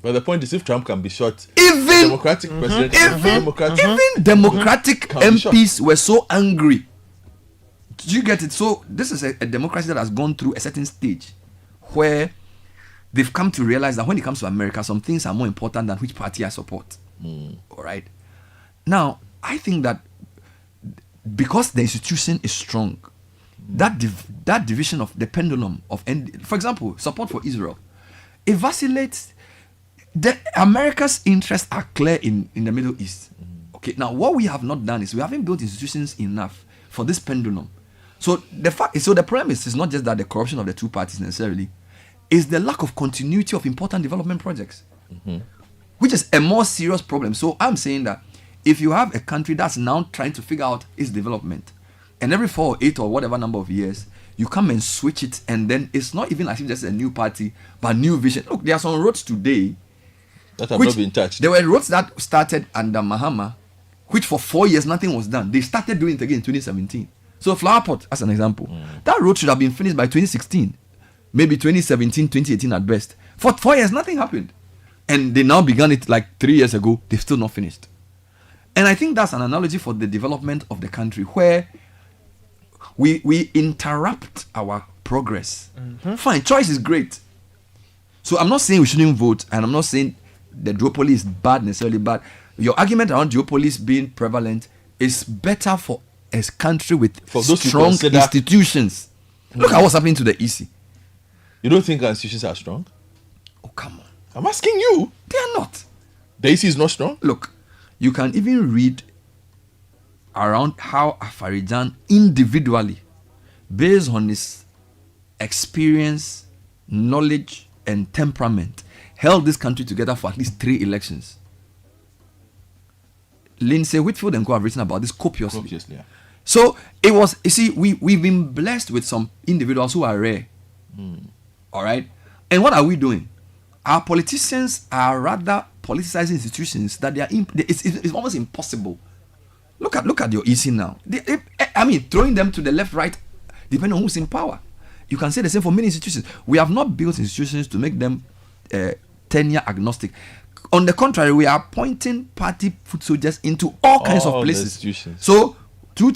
But the point is, if Trump can be shot, even Democratic president, even Democratic MPs were so angry. Do you get it? So this is a democracy that has gone through a certain stage where they've come to realize that when it comes to America, some things are more important than which party I support. All right. Now, I think that because the institution is strong, that division of the pendulum of, for example, support for Israel, it vacillates. America's interests are clear in the Middle East. Okay. Now, what we have not done is we haven't built institutions enough for this pendulum. So the problem is not just that the corruption of the two parties necessarily, is the lack of continuity of important development projects, which is a more serious problem. So I'm saying that if you have a country that's now trying to figure out its development, and every 4 or 8 or whatever number of years, you come and switch it, and then it's not even as if there's a new party, but new vision. Look, there are some roads today that have not been touched. There were roads that started under Mahama, which for 4 years nothing was done. They started doing it again in 2017. So Flower Pot, as an example, that road should have been finished by 2016, maybe 2017, 2018 at best. For 4 years, nothing happened. And they now began it like 3 years ago. They've still not finished. And I think that's an analogy for the development of the country, where we interrupt our progress. Fine, choice is great. So I'm not saying we shouldn't vote, and I'm not saying the duopoly is bad necessarily, but your argument around duopolies being prevalent is better for a country with strong institutions. Look at what's happening to the EC. You don't think our institutions are strong? Oh, come on. I'm asking you. They are not. The EC is not strong? Look, you can even read around how Afarijan individually, based on his experience, knowledge, and temperament, held this country together for at least 3 elections. Lindsay Whitfield and co have written about this copiously. Yeah. So it was, you see, we've been blessed with some individuals who are rare. All right? And what are we doing? Our politicians are rather politicizing institutions that they are it's almost impossible. Look at your EC now. Throwing them to the left, right, depending on who's in power. You can say the same for many institutions. We have not built institutions to make them tenure agnostic. On the contrary, we are appointing party foot soldiers into all kinds of places. So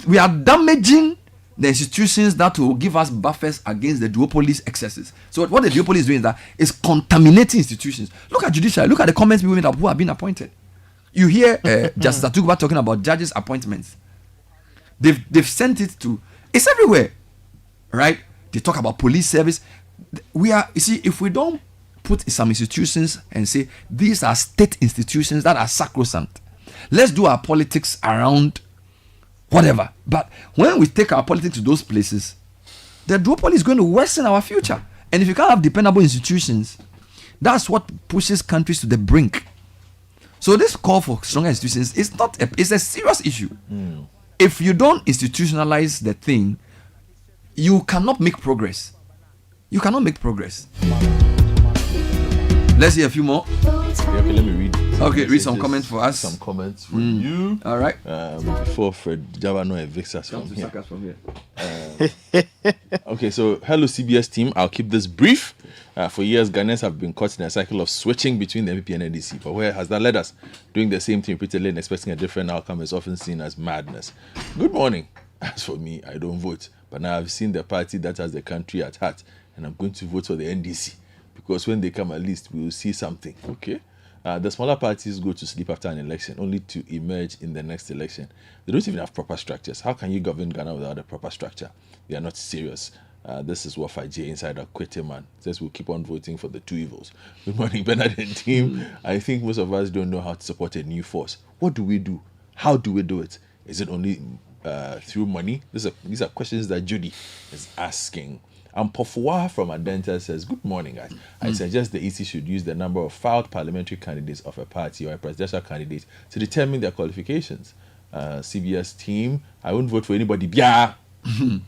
we are damaging the institutions that will give us buffers against the duopoly's excesses. So what the duopoly is doing is that is contaminating institutions. Look at Judicial. Look at the comments people made up who have been appointed. You hear Justice Atuguba talking about judges' appointments. They've sent it to, it's everywhere, right? They talk about police service. If we don't put some institutions and say these are state institutions that are sacrosanct, let's do our politics around whatever. But when we take our politics to those places, the duopoly is going to worsen our future. And if you can't have dependable institutions, that's what pushes countries to the brink. So this call for stronger institutions is it's a serious issue. If you don't institutionalize the thing, you cannot make progress. You cannot make progress. Let's hear a few more. Okay, let me read. Okay, read some comments for us. Some comments from you. All right. Before Fred Javano evicts us from here. Okay, so hello CBS team. I'll keep this brief. For years, Ghanaians have been caught in a cycle of switching between the MPP and NDC. But where has that led us? Doing the same thing repeatedly and expecting a different outcome is often seen as madness. Good morning. As for me, I don't vote. But now I've seen the party that has the country at heart, and I'm going to vote for the NDC. Because when they come, at least we will see something. Okay. The smaller parties go to sleep after an election, only to emerge in the next election. They don't even have proper structures. How can you govern Ghana without a proper structure? They are not serious. This is what J Insider Quitterman says. We'll keep on voting for the two evils. Good morning, Bernard and team. I think most of us don't know how to support a new force. What do we do? How do we do it? Is it only through money? These are questions that Judy is asking. Pofua from Adenta says, good morning, guys. I suggest the EC should use the number of filed parliamentary candidates of a party or a presidential candidate to determine their qualifications. CBS team, I won't vote for anybody. Bia!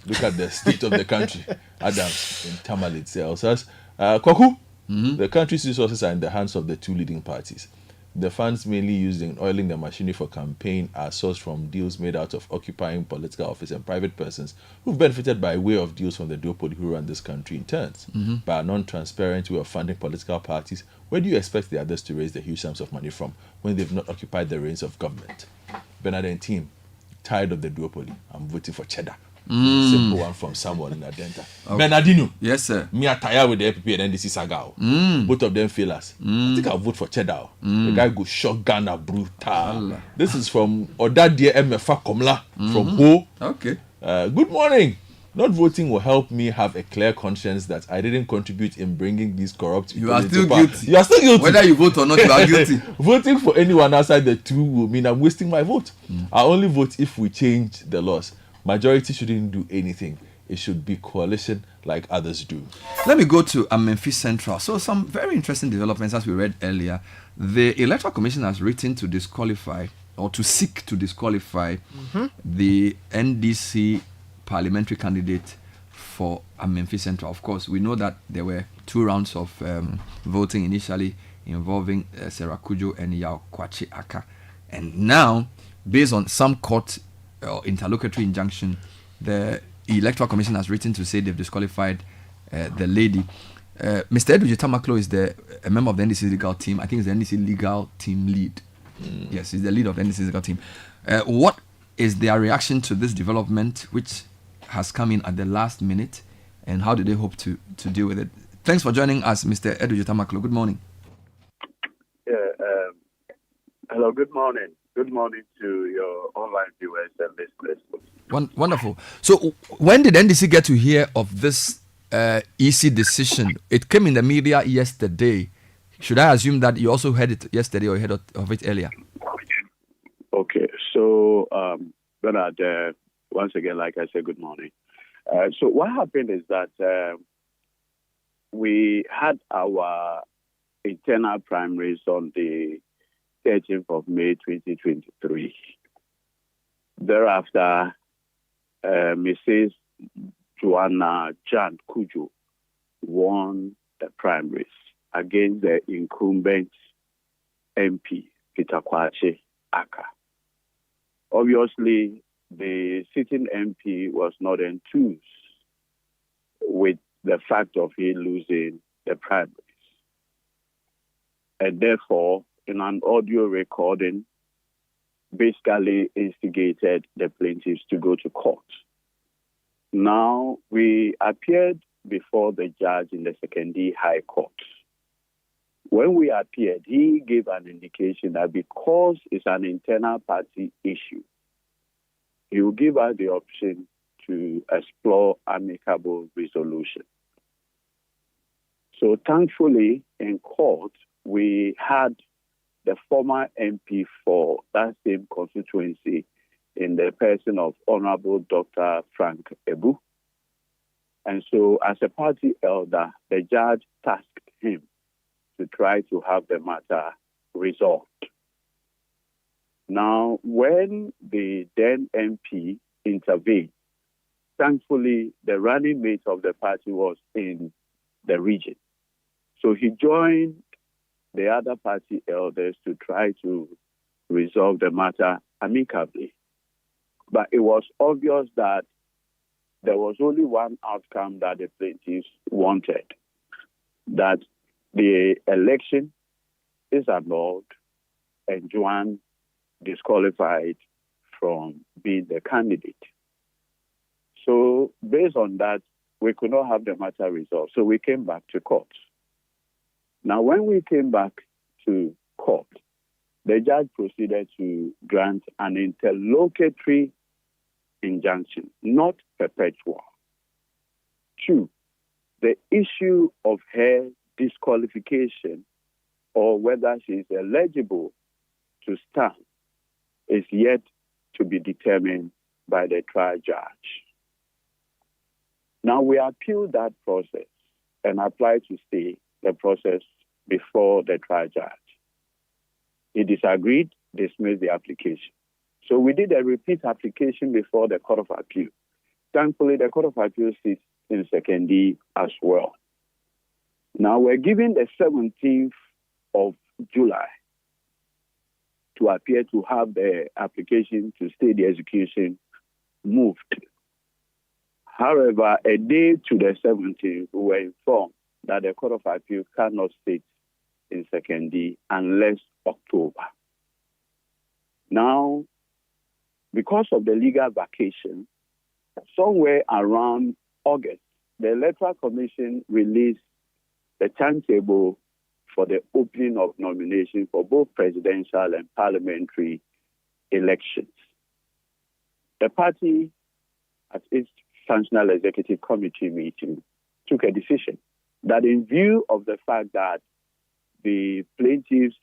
Look at the state of the country. Adams in Tamale tells us, Kwaku, the country's resources are in the hands of the two leading parties. The funds mainly used in oiling the machinery for campaign are sourced from deals made out of occupying political office and private persons who've benefited by way of deals from the duopoly who run this country in turns. By a non-transparent way of funding political parties, where do you expect the others to raise the huge sums of money from when they've not occupied the reins of government? Bernard and team, tired of the duopoly. I'm voting for cheddar. Simple one from someone in Adenta. Okay. Bernardino. Yes, sir. Me are tired with the FPP and NDC saga. Both of them fail us. I think I'll vote for cheddar. The guy go shotgun a brutal. This is from Odadia MFA Komla from Ho. Okay. Good morning. Not voting will help me have a clear conscience that I didn't contribute in bringing these corrupt people into power. You are still guilty. Whether you vote or not, you are guilty. Voting for anyone outside the two will mean I'm wasting my vote. I only vote if we change the laws. Majority shouldn't do anything. It should be coalition like others do. Let me go to Memphis Central. So some very interesting developments as we read earlier. The Electoral Commission has written to disqualify or to seek to disqualify the NDC parliamentary candidate for Memphis Central. Of course, we know that there were 2 rounds of voting initially involving Sarah Kujo and Yao Kwachi Aka. And now, based on some court interlocutory injunction, the Electoral Commission has written to say they've disqualified the lady. Mr. Edwin Tamaklo is a member of the NDC legal team. I think he's the NDC legal team lead. Yes, he's the lead of the NDC legal team. What is their reaction to this development, which has come in at the last minute, and how do they hope to deal with it? Thanks for joining us, Mr. Edu Jutamaklo. Good morning. Yeah, hello, good morning. Good morning to your online viewers and listeners. Wonderful. So, when did NDC get to hear of this EC decision? It came in the media yesterday. Should I assume that you also heard it yesterday or heard of it earlier? Okay, so Bernard, once again, like I said, good morning. So what happened is that we had our internal primaries on the 13th of May 2023. Thereafter, Mrs. Joanna Jan Kujo won the primaries against the incumbent MP, Peter Kwache Aka. Obviously, the sitting MP was not enthused with the fact of he losing the primaries. And therefore, in an audio recording, basically instigated the plaintiffs to go to court. Now, we appeared before the judge in the Secondary High Court. When we appeared, he gave an indication that because it's an internal party issue, he will give us the option to explore amicable resolution. So thankfully, in court, we had the former MP for that same constituency in the person of Honorable Dr. Frank Ebu. And so as a party elder, the judge tasked him to try to have the matter resolved. Now, when the then MP intervened, thankfully, the running mate of the party was in the region. So he joined the other party elders to try to resolve the matter amicably. But it was obvious that there was only one outcome that the plaintiffs wanted, that the election is annulled and Joan disqualified from being the candidate. So based on that, we could not have the matter resolved. So we came back to court. Now, when we came back to court, the judge proceeded to grant an interlocutory injunction, not perpetual. 2, the issue of her disqualification or whether she is eligible to stand is yet to be determined by the trial judge. Now, we appealed that process and applied to stay the process before the trial judge. He disagreed, dismissed the application. So we did a repeat application before the Court of Appeal. Thankfully, the Court of Appeal sits in Secondary as well. Now, we're given the 17th of July to appear to have the application to stay the execution moved. However, a day to the 17th, we were informed that the Court of Appeal cannot sit in Secondary unless October. Now, because of the legal vacation, somewhere around August, the Electoral Commission released the timetable for the opening of nominations for both presidential and parliamentary elections. The party, at its functional executive committee meeting, took a decision that in view of the fact that the plaintiffs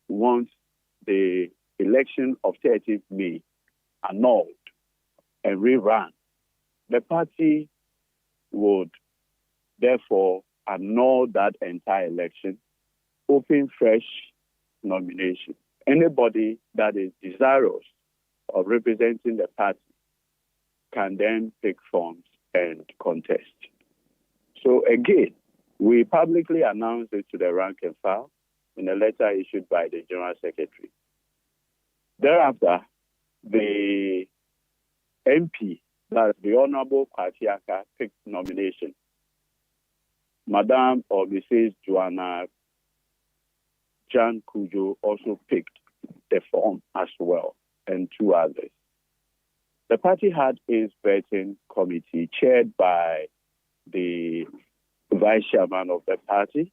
want the election of 30th May annulled and rerun, the party would therefore annul that entire election, open fresh nomination. Anybody that is desirous of representing the party can then pick forms and contest. So again, we publicly announced it to the rank and file in a letter issued by the General Secretary. Thereafter, the MP, that's the Honorable Kwatiaka, picked nomination. Madame or Mrs. Joanna Jan Kujo also picked the form as well, and 2 others. The party had its vetting committee chaired by the vice chairman of the party,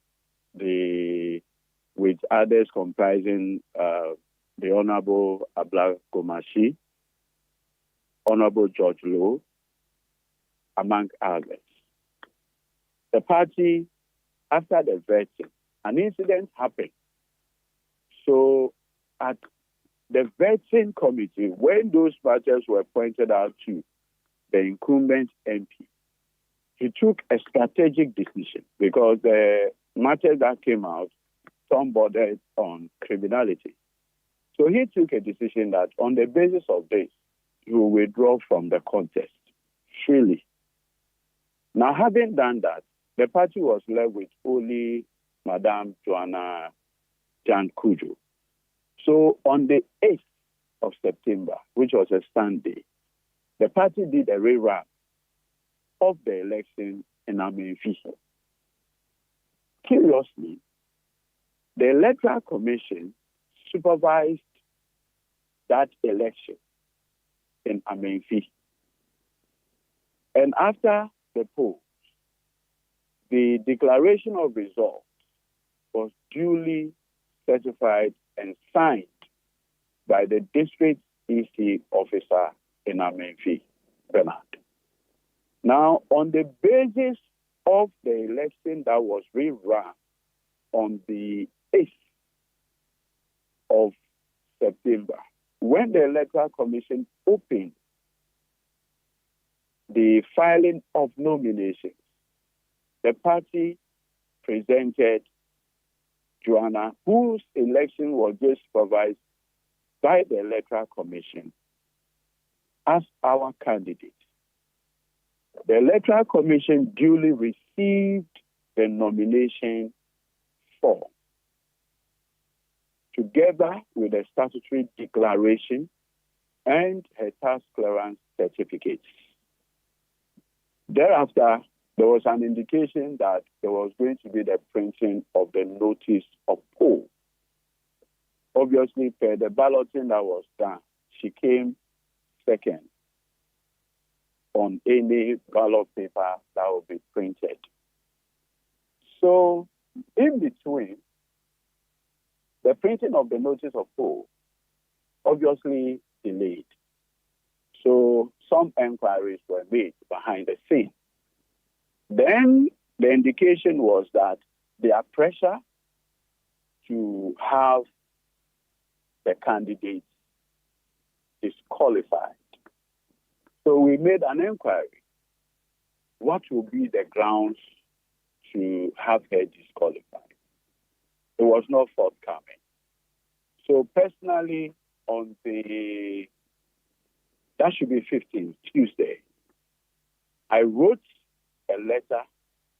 with others comprising the Honorable Abla Gomashi, Honorable George Lowe, among others. The party, after the vetting, an incident happened. So at the vetting committee, when those matters were pointed out to the incumbent MP, he took a strategic decision because the matters that came out, some bordered on criminality. So he took a decision that on the basis of this, he will withdraw from the contest freely. Now, having done that, the party was left with only Madame Joanna Jan Kujo. So on the 8th of September, which was a Sunday, the party did a rerun of the election in Amenfi. Curiously, the Electoral Commission supervised that election in Amenfi. And after the polls, the declaration of results was duly certified and signed by the district EC officer in Amenfi, Bernard. Now, on the basis of the election that was rerun on the 8th of September, when the Electoral Commission opened the filing of nominations, the party presented Joanna, whose election was just supervised by the Electoral Commission, as our candidate. The Electoral Commission duly received the nomination form together with a statutory declaration and her tax clearance certificates. Thereafter, there was an indication that there was going to be the printing of the notice of poll. Obviously, per the balloting that was done, she came second on any ballot paper that will be printed. So, in between, the printing of the notice of poll obviously delayed. So, some inquiries were made behind the scene. Then the indication was that there are pressure to have the candidate disqualified. So we made an inquiry. What will be the grounds to have her disqualified? It was not forthcoming. So personally, on that should be 15th, Tuesday, I wrote a letter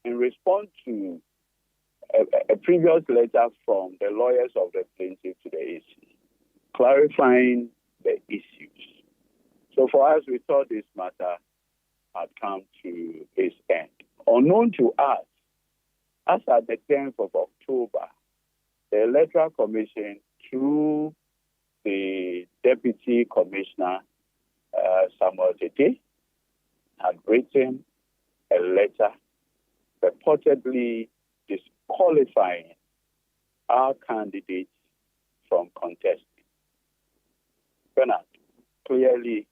in response to a previous letter from the lawyers of the plaintiff to the AC, clarifying the issues. So for us, we thought this matter had come to its end. Unknown to us, as at the 10th of October, the Electoral Commission, through the Deputy Commissioner, Samuel Tete, had written a letter purportedly disqualifying our candidates from contesting. Bernard, clearly,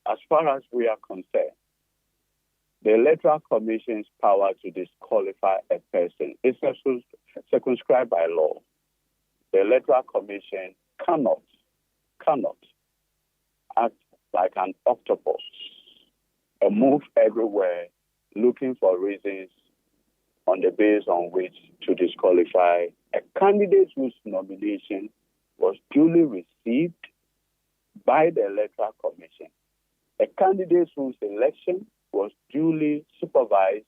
as far as we are concerned, the Electoral Commission's power to disqualify a person is circumscribed by law. The Electoral Commission cannot act like an octopus and move everywhere looking for reasons on the basis on which to disqualify a candidate whose nomination was duly received by the Electoral Commission, a candidate whose election was duly supervised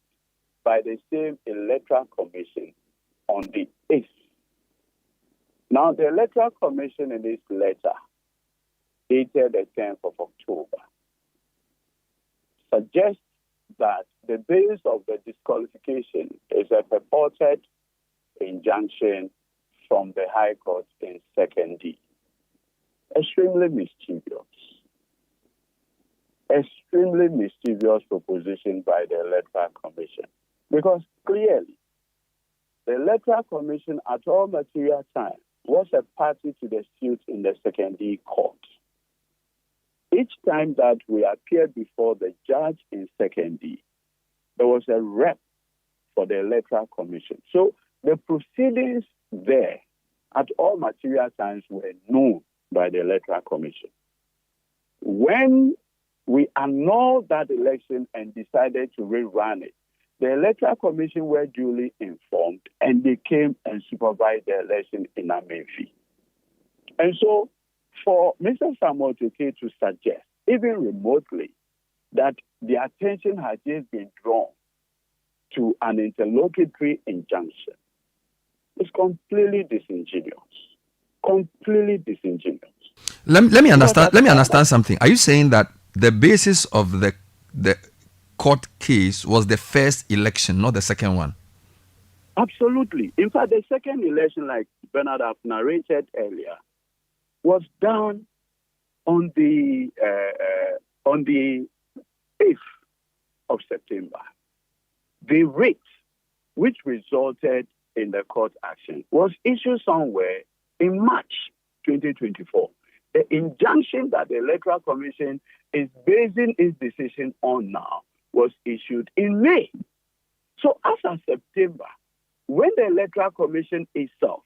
by the same Electoral Commission on the 8th. Now, the Electoral Commission in this letter, dated the 10th of October, suggests that the basis of the disqualification is a purported injunction from the High Court in 2nd D. Extremely mischievous proposition by the Electoral Commission. Because clearly, the Electoral Commission at all material time was a party to the suit in the secondary court. Each time that we appeared before the judge in secondary, there was a rep for the Electoral Commission. So the proceedings there at all material times were known by the Electoral Commission. When we annulled that election and decided to rerun it, the Electoral Commission were duly informed and they came and supervised the election in Amenfi. And so for Mr. Samuel Tuke to suggest, even remotely, that the attention has just been drawn to an interlocutory injunction is completely disingenuous. Completely disingenuous. Let me understand something. Are you saying that the basis of the court case was the first election, not the second one? Absolutely. In fact, the second election, like Bernard have narrated earlier, was done on the 8th of September. The writ, which resulted in the court action, was issued somewhere in March 2024. The injunction that the Electoral Commission is basing its decision on now was issued in May. So after September, when the Electoral Commission itself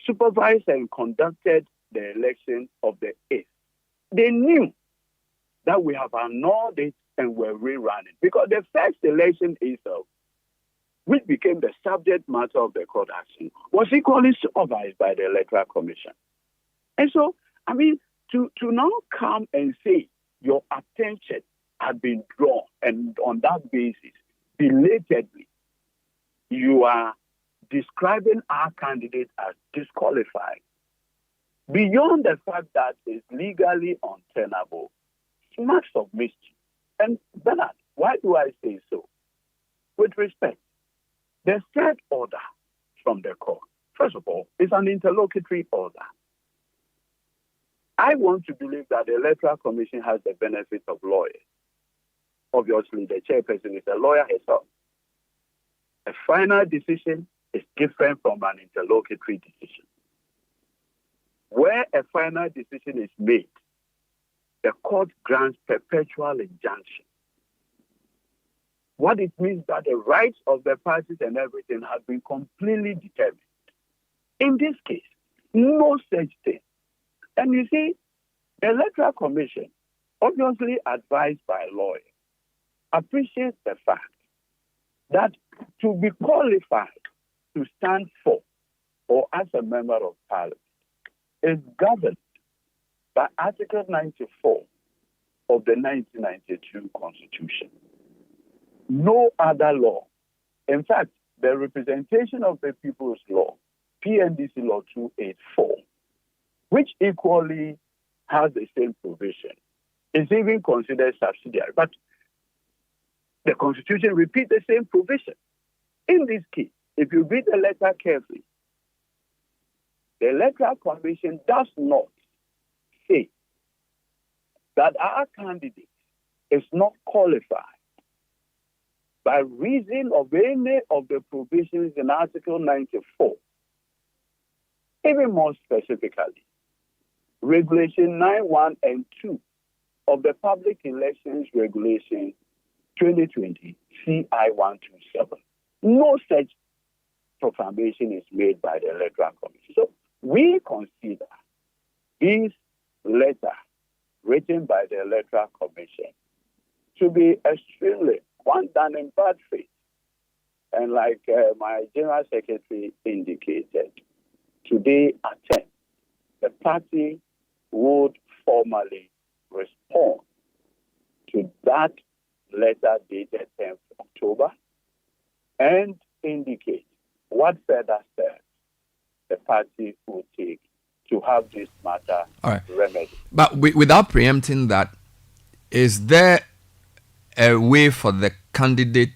supervised and conducted the election of the 8th, they knew that we have annulled it and were rerunning. Because the first election itself, which became the subject matter of the court action, was equally supervised by the Electoral Commission. And so, I mean, to now come and say your attention had been drawn, and on that basis, belatedly, you are describing our candidate as disqualified, beyond the fact that it's legally untenable, smacks of mischief. And Bernard, why do I say so? With respect, the third order from the court, first of all, is an interlocutory order. I want to believe that the Electoral Commission has the benefit of lawyers. Obviously, the chairperson is a lawyer herself. A final decision is different from an interlocutory decision. Where a final decision is made, the court grants perpetual injunction. What it means that the rights of the parties and everything have been completely determined. In this case, no such thing. And you see, the Electoral Commission, obviously advised by lawyers, appreciates the fact that to be qualified to stand for or as a member of Parliament is governed by Article 94 of the 1992 Constitution. No other law. In fact, the Representation of the People's Law, PNDC Law 284, which equally has the same provision, is even considered subsidiary. But the Constitution repeats the same provision. In this case, if you read the letter carefully, the Electoral Commission does not say that our candidate is not qualified by reason of any of the provisions in Article 94. Even more specifically, Regulation 9.1 and 2 of the Public Elections Regulation 2020, CI 127. No such proclamation is made by the Electoral Commission. So we consider this letter written by the Electoral Commission to be extremely one done in bad faith. And like my General Secretary indicated, today at 10, the party would formally respond to that letter dated 10th October and indicate what further steps the party will take to have this matter remedied. But without preempting that, is there a way for the candidate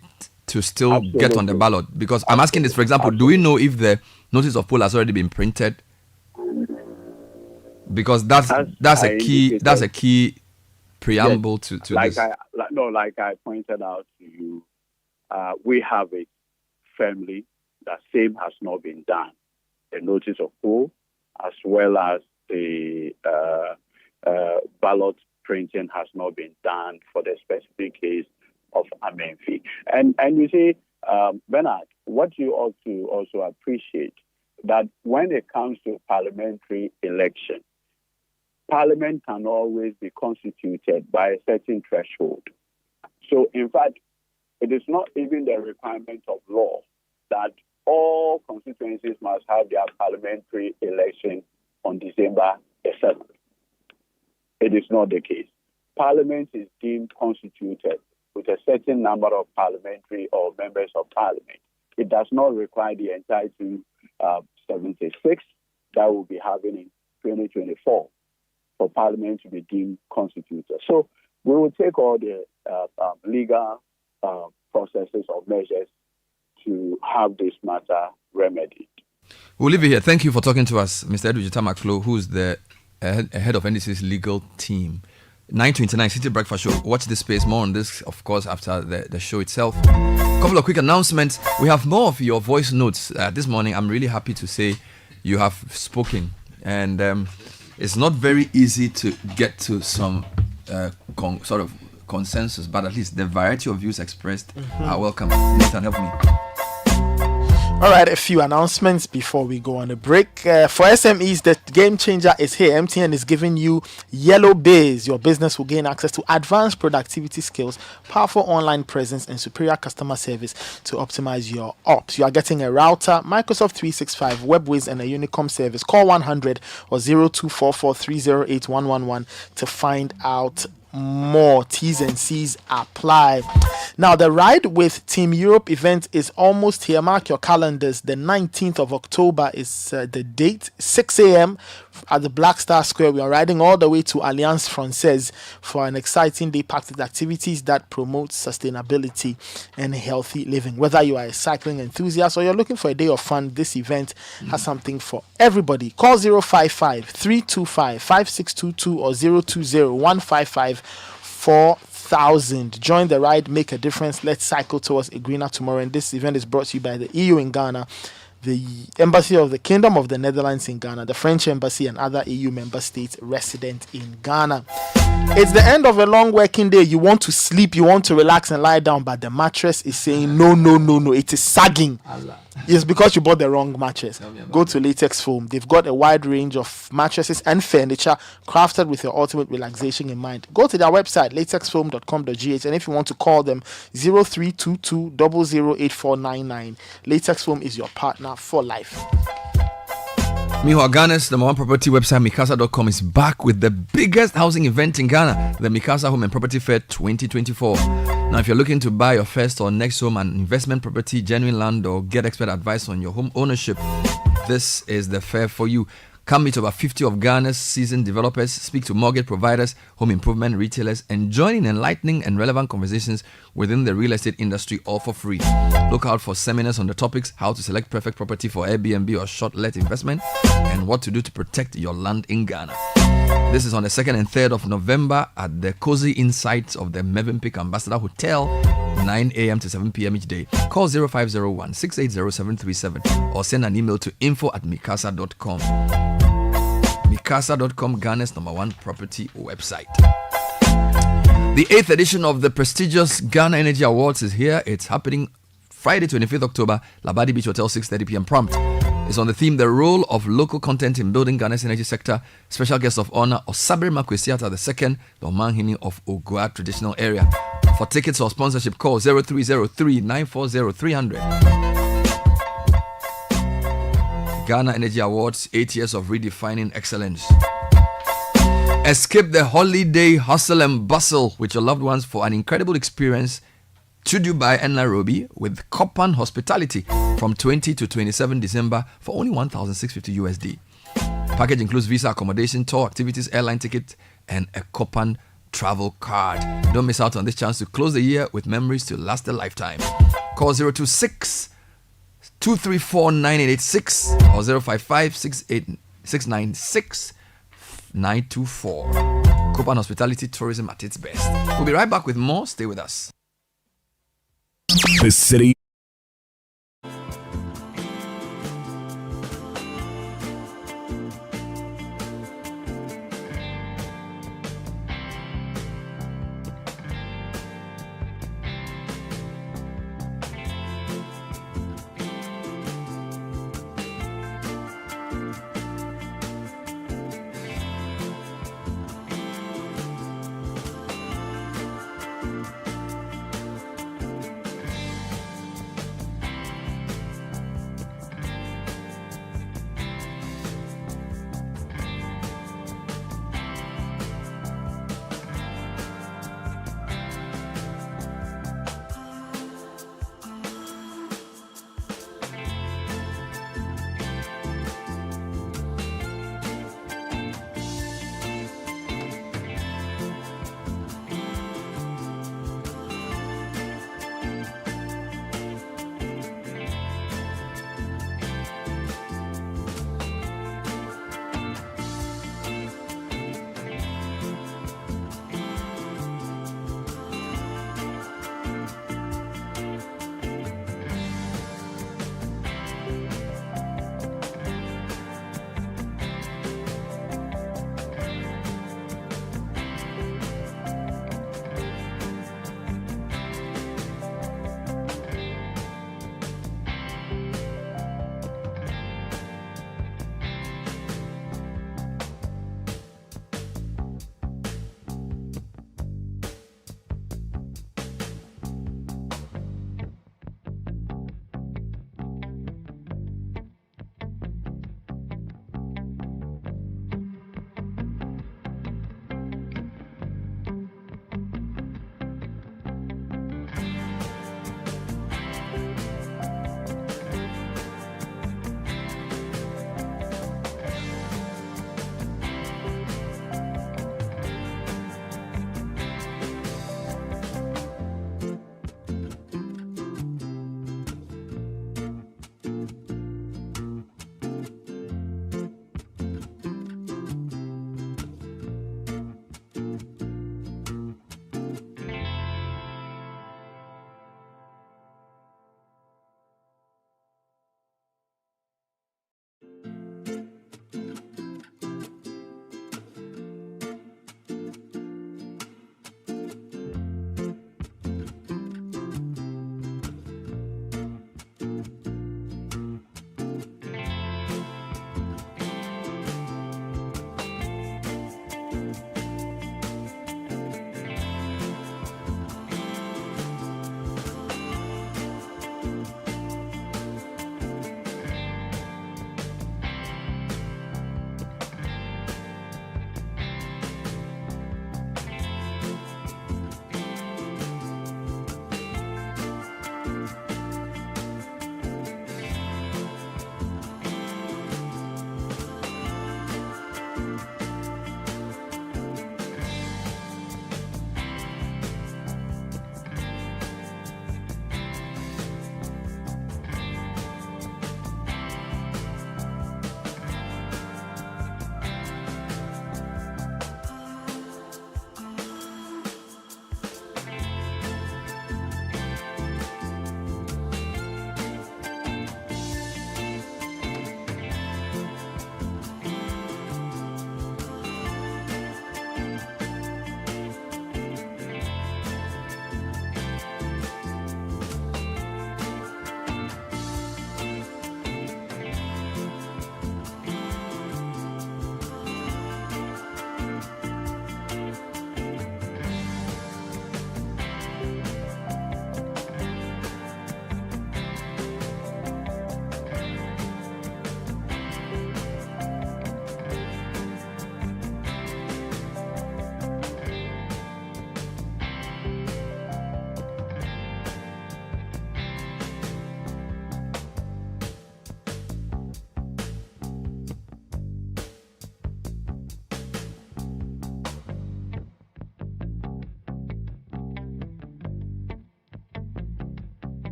to still get on the ballot? Because I'm asking this, for example, do we know if the notice of poll has already been printed? Because that's a key preamble to like this. Like I pointed out to you, we have it firmly that same has not been done. The notice of poll, as well as the ballot printing, has not been done for the specific case of Amenfi. And you see, Bernard, what you ought to also appreciate that when it comes to parliamentary election, Parliament can always be constituted by a certain threshold. So, in fact, it is not even the requirement of law that all constituencies must have their parliamentary election on December the 7th. It is not the case. Parliament is deemed constituted with a certain number of parliamentary or members of parliament. It does not require the entire 76 that will be having in 2024 for Parliament to be deemed constituted. So we will take all the legal processes or measures to have this matter remedied. We'll leave it here. Thank you for talking to us, Mr. Edwin Tamakflo, who's the head of NDC's legal team. 9:29 City Breakfast Show. Watch this space. More on this, of course, after the show itself. Couple of quick announcements. We have more of your voice notes this morning. I'm really happy to say you have spoken, and it's not very easy to get to some sort of consensus, but at least the variety of views expressed are welcome. Nathan, help me. All right, a few announcements before we go on a break. For SMEs, the game changer is here. MTN is giving you Yellow Biz. Your business will gain access to advanced productivity skills, powerful online presence, and superior customer service to optimize your ops. You are getting a router, Microsoft 365, WebWiz, and a Unicom service. Call 100 or 0244308111 to find out more. T's and C's apply. Now, the Ride with Team Europe event is almost here. Mark your calendars. The 19th of October is the date. 6 a.m. at the Black Star Square. We are riding all the way to Alliance Francaise for an exciting day packed with activities that promote sustainability and healthy living. Whether you are a cycling enthusiast or you're looking for a day of fun, this event has something for everybody. Call 055-325-5622 or 020-155-4000. Join the ride, make a difference. Let's cycle towards a greener tomorrow. And this event is brought to you by the EU in Ghana, the Embassy of the Kingdom of the Netherlands in Ghana, the French Embassy, and other EU member states resident in Ghana. It's the end of a long working day. You want to sleep, you want to relax and lie down, but the mattress is saying no. It is sagging. It's because you bought the wrong mattress. Go to Latex Foam. They've got a wide range of mattresses and furniture crafted with your ultimate relaxation in mind. Go to their website, latexfoam.com.gh, and if you want to call them, 0322 008499. Latex Foam is your partner for life. Meanwhile, Ghana's number one property website, Mikasa.com, is back with the biggest housing event in Ghana, the Mikasa Home and Property Fair 2024. Now, if you're looking to buy your first or next home, an investment property, genuine land, or get expert advice on your home ownership, this is the fair for you. Come meet over 50 of Ghana's seasoned developers, speak to mortgage providers, home improvement retailers, and join in enlightening and relevant conversations within the real estate industry, all for free. Look out for seminars on the topics how to select perfect property for Airbnb or short-let investment, and what to do to protect your land in Ghana. This is on the 2nd and 3rd of November at the Cozy Insights of the Mövenpick Ambassador Hotel, 9 a.m. to 7 p.m. each day. Call 0501-680-737 or send an email to info@mikasa.com. Mikasa.com, Ghana's number one property website. The 8th edition of the prestigious Ghana Energy Awards is here. It's happening Friday, 25th October, Labadi Beach Hotel, 6:30 p.m. prompt. It's on the theme, the role of local content in building Ghana's energy sector. Special guest of honor, Osabri Makwesiata II, the Omanhini of Ogua traditional area. For tickets or sponsorship, call 0303-940-300. Ghana Energy Awards, 8 years of redefining excellence. Escape the holiday hustle and bustle with your loved ones for an incredible experience to Dubai and Nairobi with Copan Hospitality from 20 to 27 December for only $1,650 USD. Package includes visa, accommodation, tour activities, airline ticket, and a Copan travel card. Don't miss out on this chance to close the year with memories to last a lifetime. Call 026-234-9886 or 055-696-924. Copan Hospitality, tourism at its best. We'll be right back with more. Stay with us. The City.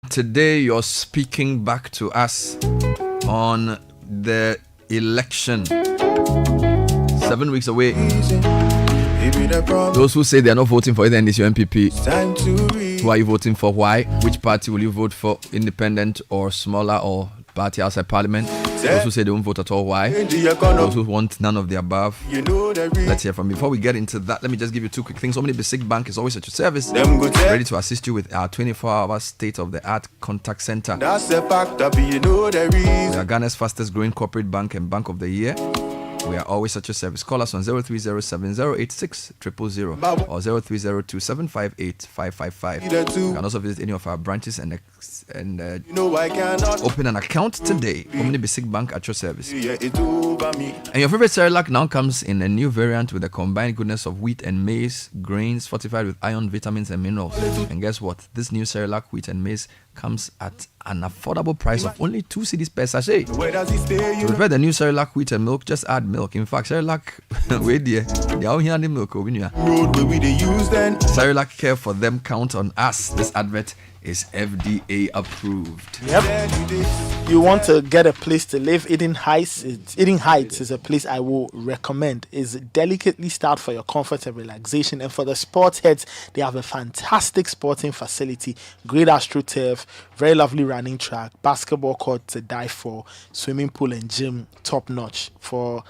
today you're speaking back to us on the election. 7 weeks away. Those who say they are not voting for either NDC or MPP, who are you voting for? Why? Which party will you vote for? Independent or smaller or party outside parliament? Those who say they won't vote at all, why? Those who want none of the above. Let's hear from you. Before we get into that, let me just give you two quick things. Omni Basic Bank is always at your service, ready to assist you with our 24-hour state-of-the-art contact center. We are Ghana's fastest growing corporate bank and bank of the year. We are always at your service. Call us on 0307086000 or 0302758555. You can also visit any of our branches and open an account today. Omni Basic Bank at your service. And your favorite Cerelac now comes in a new variant with the combined goodness of wheat and maize grains fortified with iron, vitamins, and minerals. And guess what? This new Cerelac wheat and maize comes at an affordable price of only 2 cedis per sachet. To prepare the new Cerelac wheat and milk, just add milk. In fact, Cerelac, wait there, they are here the milk. Cerelac Care for Them, count on us. This advert is FDA approved. Yep. You want to get a place to live? Eden Heights is a place I will recommend. It's delicately styled for your comfort and relaxation. And for the sports heads, they have a fantastic sporting facility, great astroturf, very lovely running track, basketball court to die for, swimming pool and gym top notch. For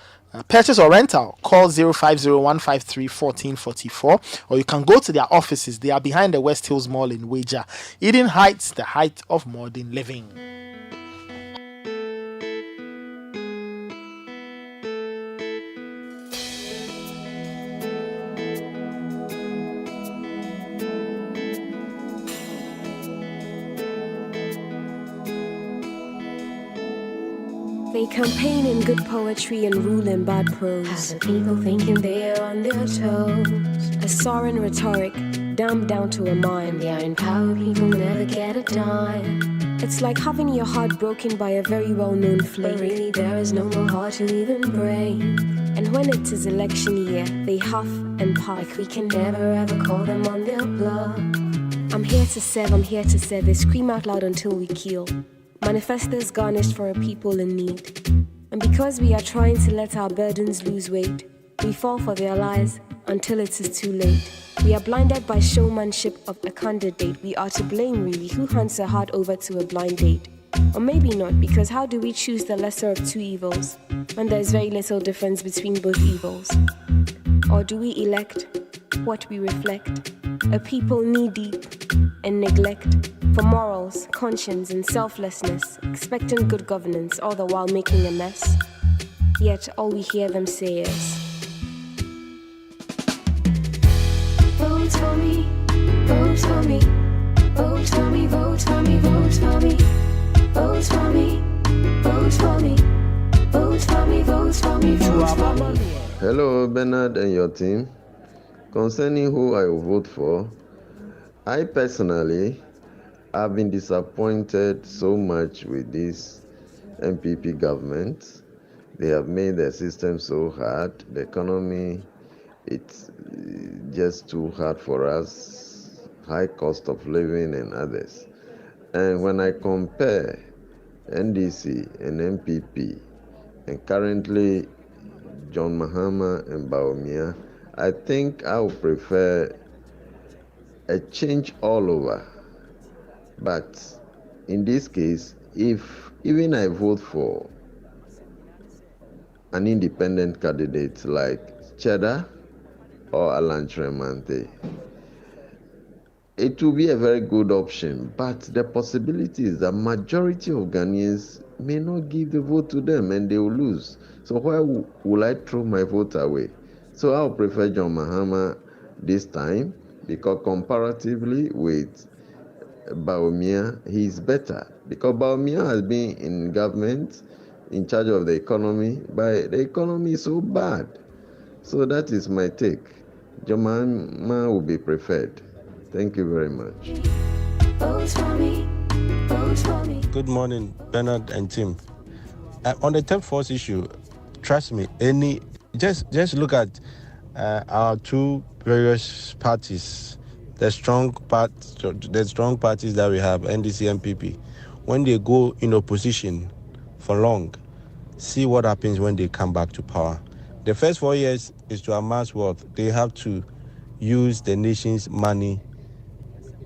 purchase or rental, call 050-153-1444, or you can go to their offices. They are behind the West Hills Mall in Waja. Eden Heights, the height of modern living. They campaign in good poetry and rule in bad prose. Have the people thinking they are on their toes. A soaring rhetoric, dumbed down to a mime. They are in power, people never get a dime. It's like having your heart broken by a very well-known flake. But really there is no more heart to even break. And when it is election year, they huff and puff. Like we can never ever call them on their bluff. I'm here to serve, they scream out loud until we kill. Manifestos garnished for a people in need. And because we are trying to let our burdens lose weight, we fall for their lies until it is too late. We are blinded by showmanship of a candidate. We are to blame really. Who hunts a heart over to a blind date? Or maybe not, because how do we choose the lesser of two evils when there's very little difference between both evils? Or do we elect what we reflect? A people knee-deep in neglect for morals, conscience, and selflessness, expecting good governance, all the while making a mess. Yet all we hear them say is, vote for me, vote for me, vote for me, vote for me, vote for me, vote for me, vote for me, vote for me, vote for me, vote for me. Hello, Bernard and your team. Concerning who I will vote for, I personally have been disappointed so much with this MPP government. They have made the system so hard. The economy, it's just too hard for us. High cost of living and others. And when I compare NDC and MPP, and currently John Mahama and Bawumia, I think I would prefer a change all over. But in this case, if even I vote for an independent candidate like Cheddar or Alan Tremante, it will be a very good option. But the possibility is that majority of Ghanaians may not give the vote to them and they will lose. So why will I throw my vote away? So I would prefer John Mahama this time, because comparatively with Bawumia, he's better. Because Bawumia has been in government, in charge of the economy, but the economy is so bad. So that is my take. John Mahama will be preferred. Thank you very much. Good morning, Bernard and Tim. On the Temp Force issue, trust me, just look at our two various parties, the strong parties that we have, NDC, MPP, when they go in opposition for long, see what happens when they come back to power. The first 4 years is to amass wealth. They have to use the nation's money,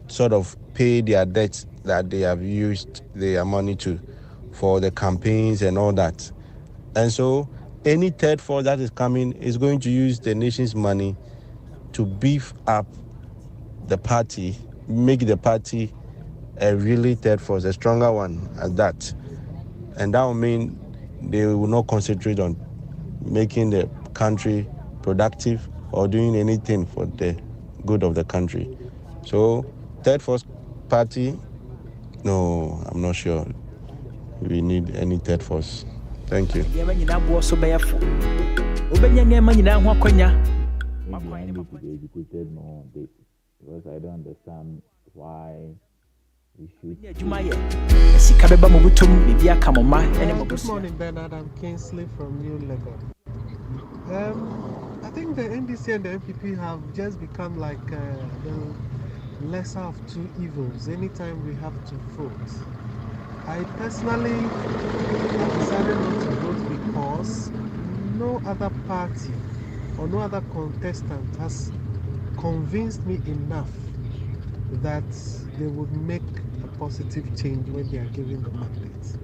sort of pay their debts that they have used their money to for the campaigns and all that. And so any third force that is coming is going to use the nation's money to beef up the party, make the party a really third force, a stronger one at that. And that will mean they will not concentrate on making the country productive or doing anything for the good of the country. So, third force party, no, I'm not sure we need any third force. Thank you. Maybe I need to be educated more on this because I don't understand why we should. Good morning, Bernard. I'm Kingsley from New Legon. I think the NDC and the MPP have just become like the lesser of two evils anytime we have to vote. I personally have decided not to vote because no other party or no other contestant has convinced me enough that they would make a positive change when they are given the mandate,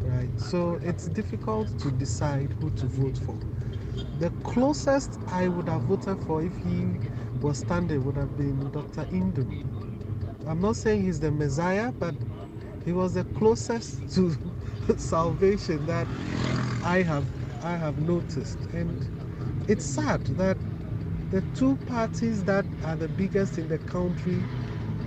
right? So it's difficult to decide who to vote for. The closest I would have voted for if he was standing would have been Dr. Indum. I'm not saying he's the Messiah, but he was the closest to salvation that I have noticed. And it's sad that the two parties that are the biggest in the country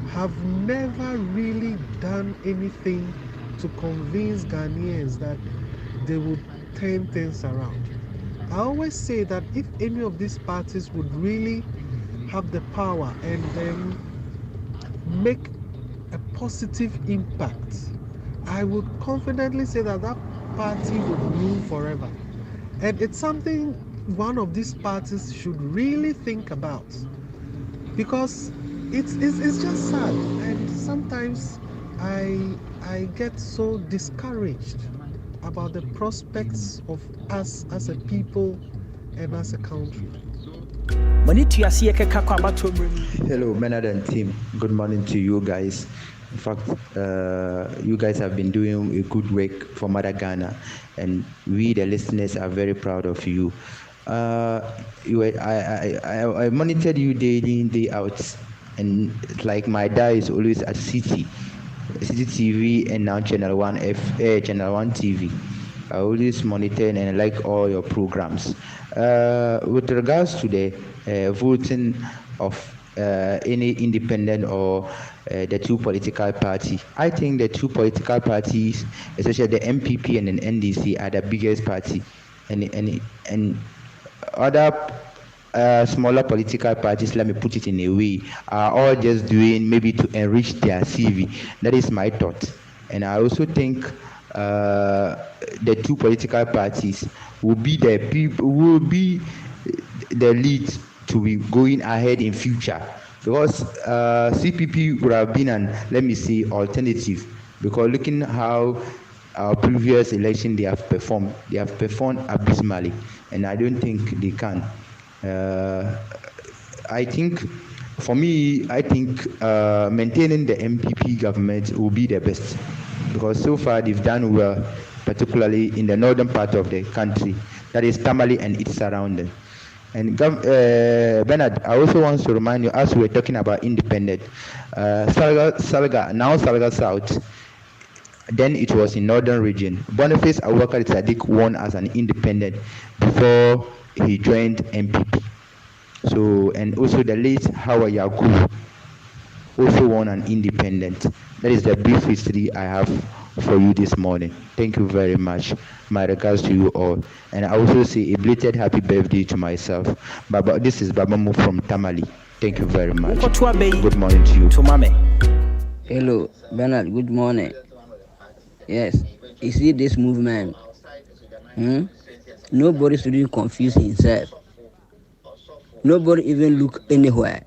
have never really done anything to convince Ghanaians that they would turn things around. I always say that if any of these parties would really have the power and then make a positive impact, I would confidently say that that party would rule forever. And it's something one of these parties should really think about, because it's just sad, and sometimes I get so discouraged about the prospects of us as a people and as a country. Hello, Bernard and team. Good morning to you guys. In fact, you guys have been doing a good work for Mother Ghana, and we, the listeners, are very proud of you. I monitored you day in, day out, and like my dad is always at Citi TV, and now Channel 1 TV. I always monitor and I like all your programs. With regards to the voting of any independent or the two political parties, I think the two political parties, especially the MPP and the NDC, are the biggest party, and other smaller political parties, let me put it in a way, are all just doing maybe to enrich their CV. That is my thought. And I also think the two political parties will be the lead to be going ahead in future, because CPP would have been an, let me say, alternative, because looking how our previous election they have performed abysmally, and I don't think they can. I think, for me, maintaining the MPP government will be the best, because so far they've done well, particularly in the northern part of the country, that is Tamale and its surrounding. And Bernard, I also want to remind you, as we were talking about independent, Salga South, then it was in northern region. Boniface Awakari Sadiq won as an independent before he joined MPP. So, and also the late Hawa Yaku also won an independent. That is the brief history I have for you this morning. Thank you very much. My regards to you all. And I also say a belated happy birthday to myself. Baba, this is Baba Mo from Tamale. Thank you very much. Good morning to you. Hello, Bernard. Good morning. Yes, you see this movement. Nobody shouldn't confuse himself. Nobody even look anywhere.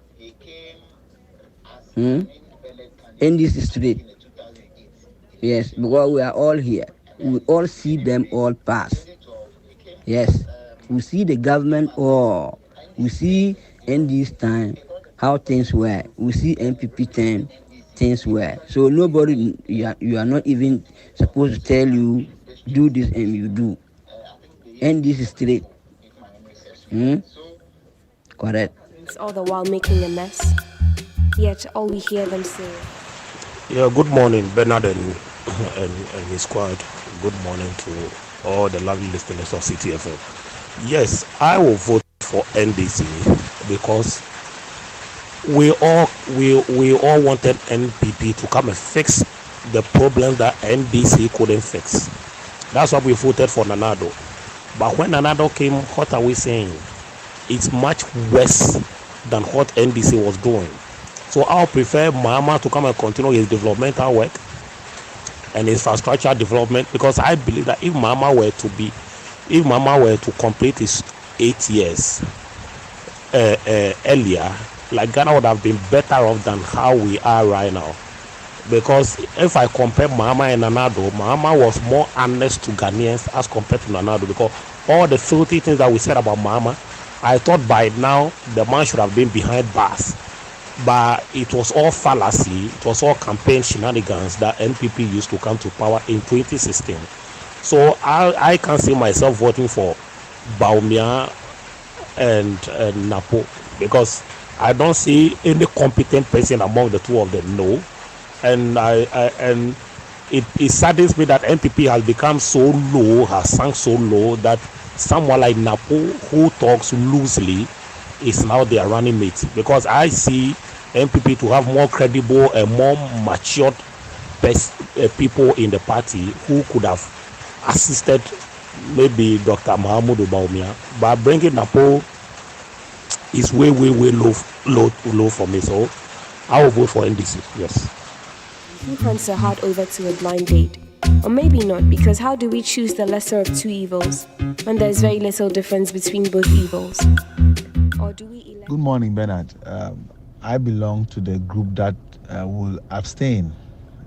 In this street. Yes, because we are all here. We all see them all pass. Yes, we see the government all. We see in this time how things were. We see NPP time things were. So nobody, you are not even supposed to tell you do this and you do. And this is straight. Correct. All the while making a mess. Yet all we hear them say. Yeah, good morning, Bernard and his squad. Good morning to all the lovely listeners of Citi FM. Yes, I will vote for NDC because we all wanted NPP to come and fix the problems that NDC couldn't fix. That's why we voted for Nanado. But when Nanado came, what are we saying? It's much worse than what NDC was doing. So I'll prefer Mahama to come and continue his developmental work and infrastructure development, because I believe that if Mahama were to complete his 8 years earlier, like Ghana would have been better off than how we are right now. Because if I compare Mahama and Nanado, Mahama was more honest to Ghanaians as compared to Nanado, because all the filthy things that we said about Mahama, I thought by now the man should have been behind bars. But it was all fallacy, it was all campaign shenanigans that NPP used to come to power in 2016. So I can't see myself voting for Baumia and Napo, because I don't see any competent person among the two of them, no. And it saddens me that NPP has become so low, has sunk so low, that someone like Napo, who talks loosely, is now their running mate. Because I see NPP to have more credible and more matured people in the party who could have assisted maybe Dr. Mahamudu Baumia. But bringing Napo is way low for me. So I will vote for NDC, yes. Who hands a heart over to a blind date? Or maybe not, because how do we choose the lesser of two evils when there's very little difference between both evils? Or do we elect? Good morning, Bernard. I belong to the group that will abstain.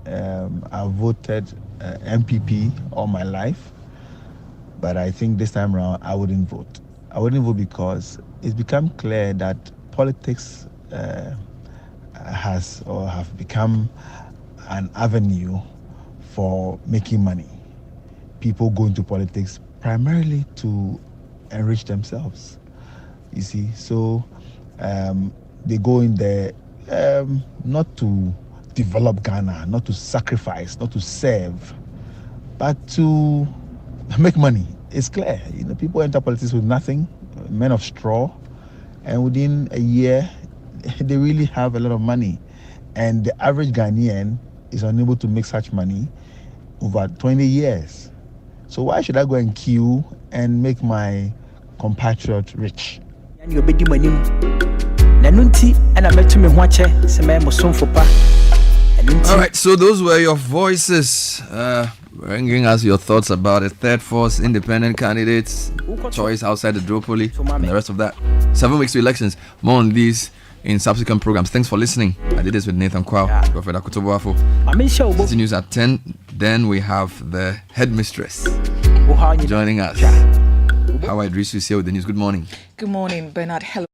I voted MPP all my life, but I think this time around I wouldn't vote. I wouldn't vote because it's become clear that politics have become an avenue for making money. People go into politics primarily to enrich themselves, you see. So they go in there not to develop Ghana, not to sacrifice, not to serve, but to make money. It's clear, people enter politics with nothing, men of straw, and within a year they really have a lot of money. And the average Ghanaian is unable to make such money over 20 years. So why should I go and queue and make my compatriot rich? All right, so those were your voices, bringing us your thoughts about a third force, independent candidates, choice outside the duopoly, and the rest of that. 7 weeks to elections. More on these in subsequent programs. Thanks for listening. I did this with Nathan Kwao, Prophet Akutoboafo. Citi News at 10. Then we have the headmistress joining us. How Idris is here with the news. Good morning. Good morning, Bernard. Hello.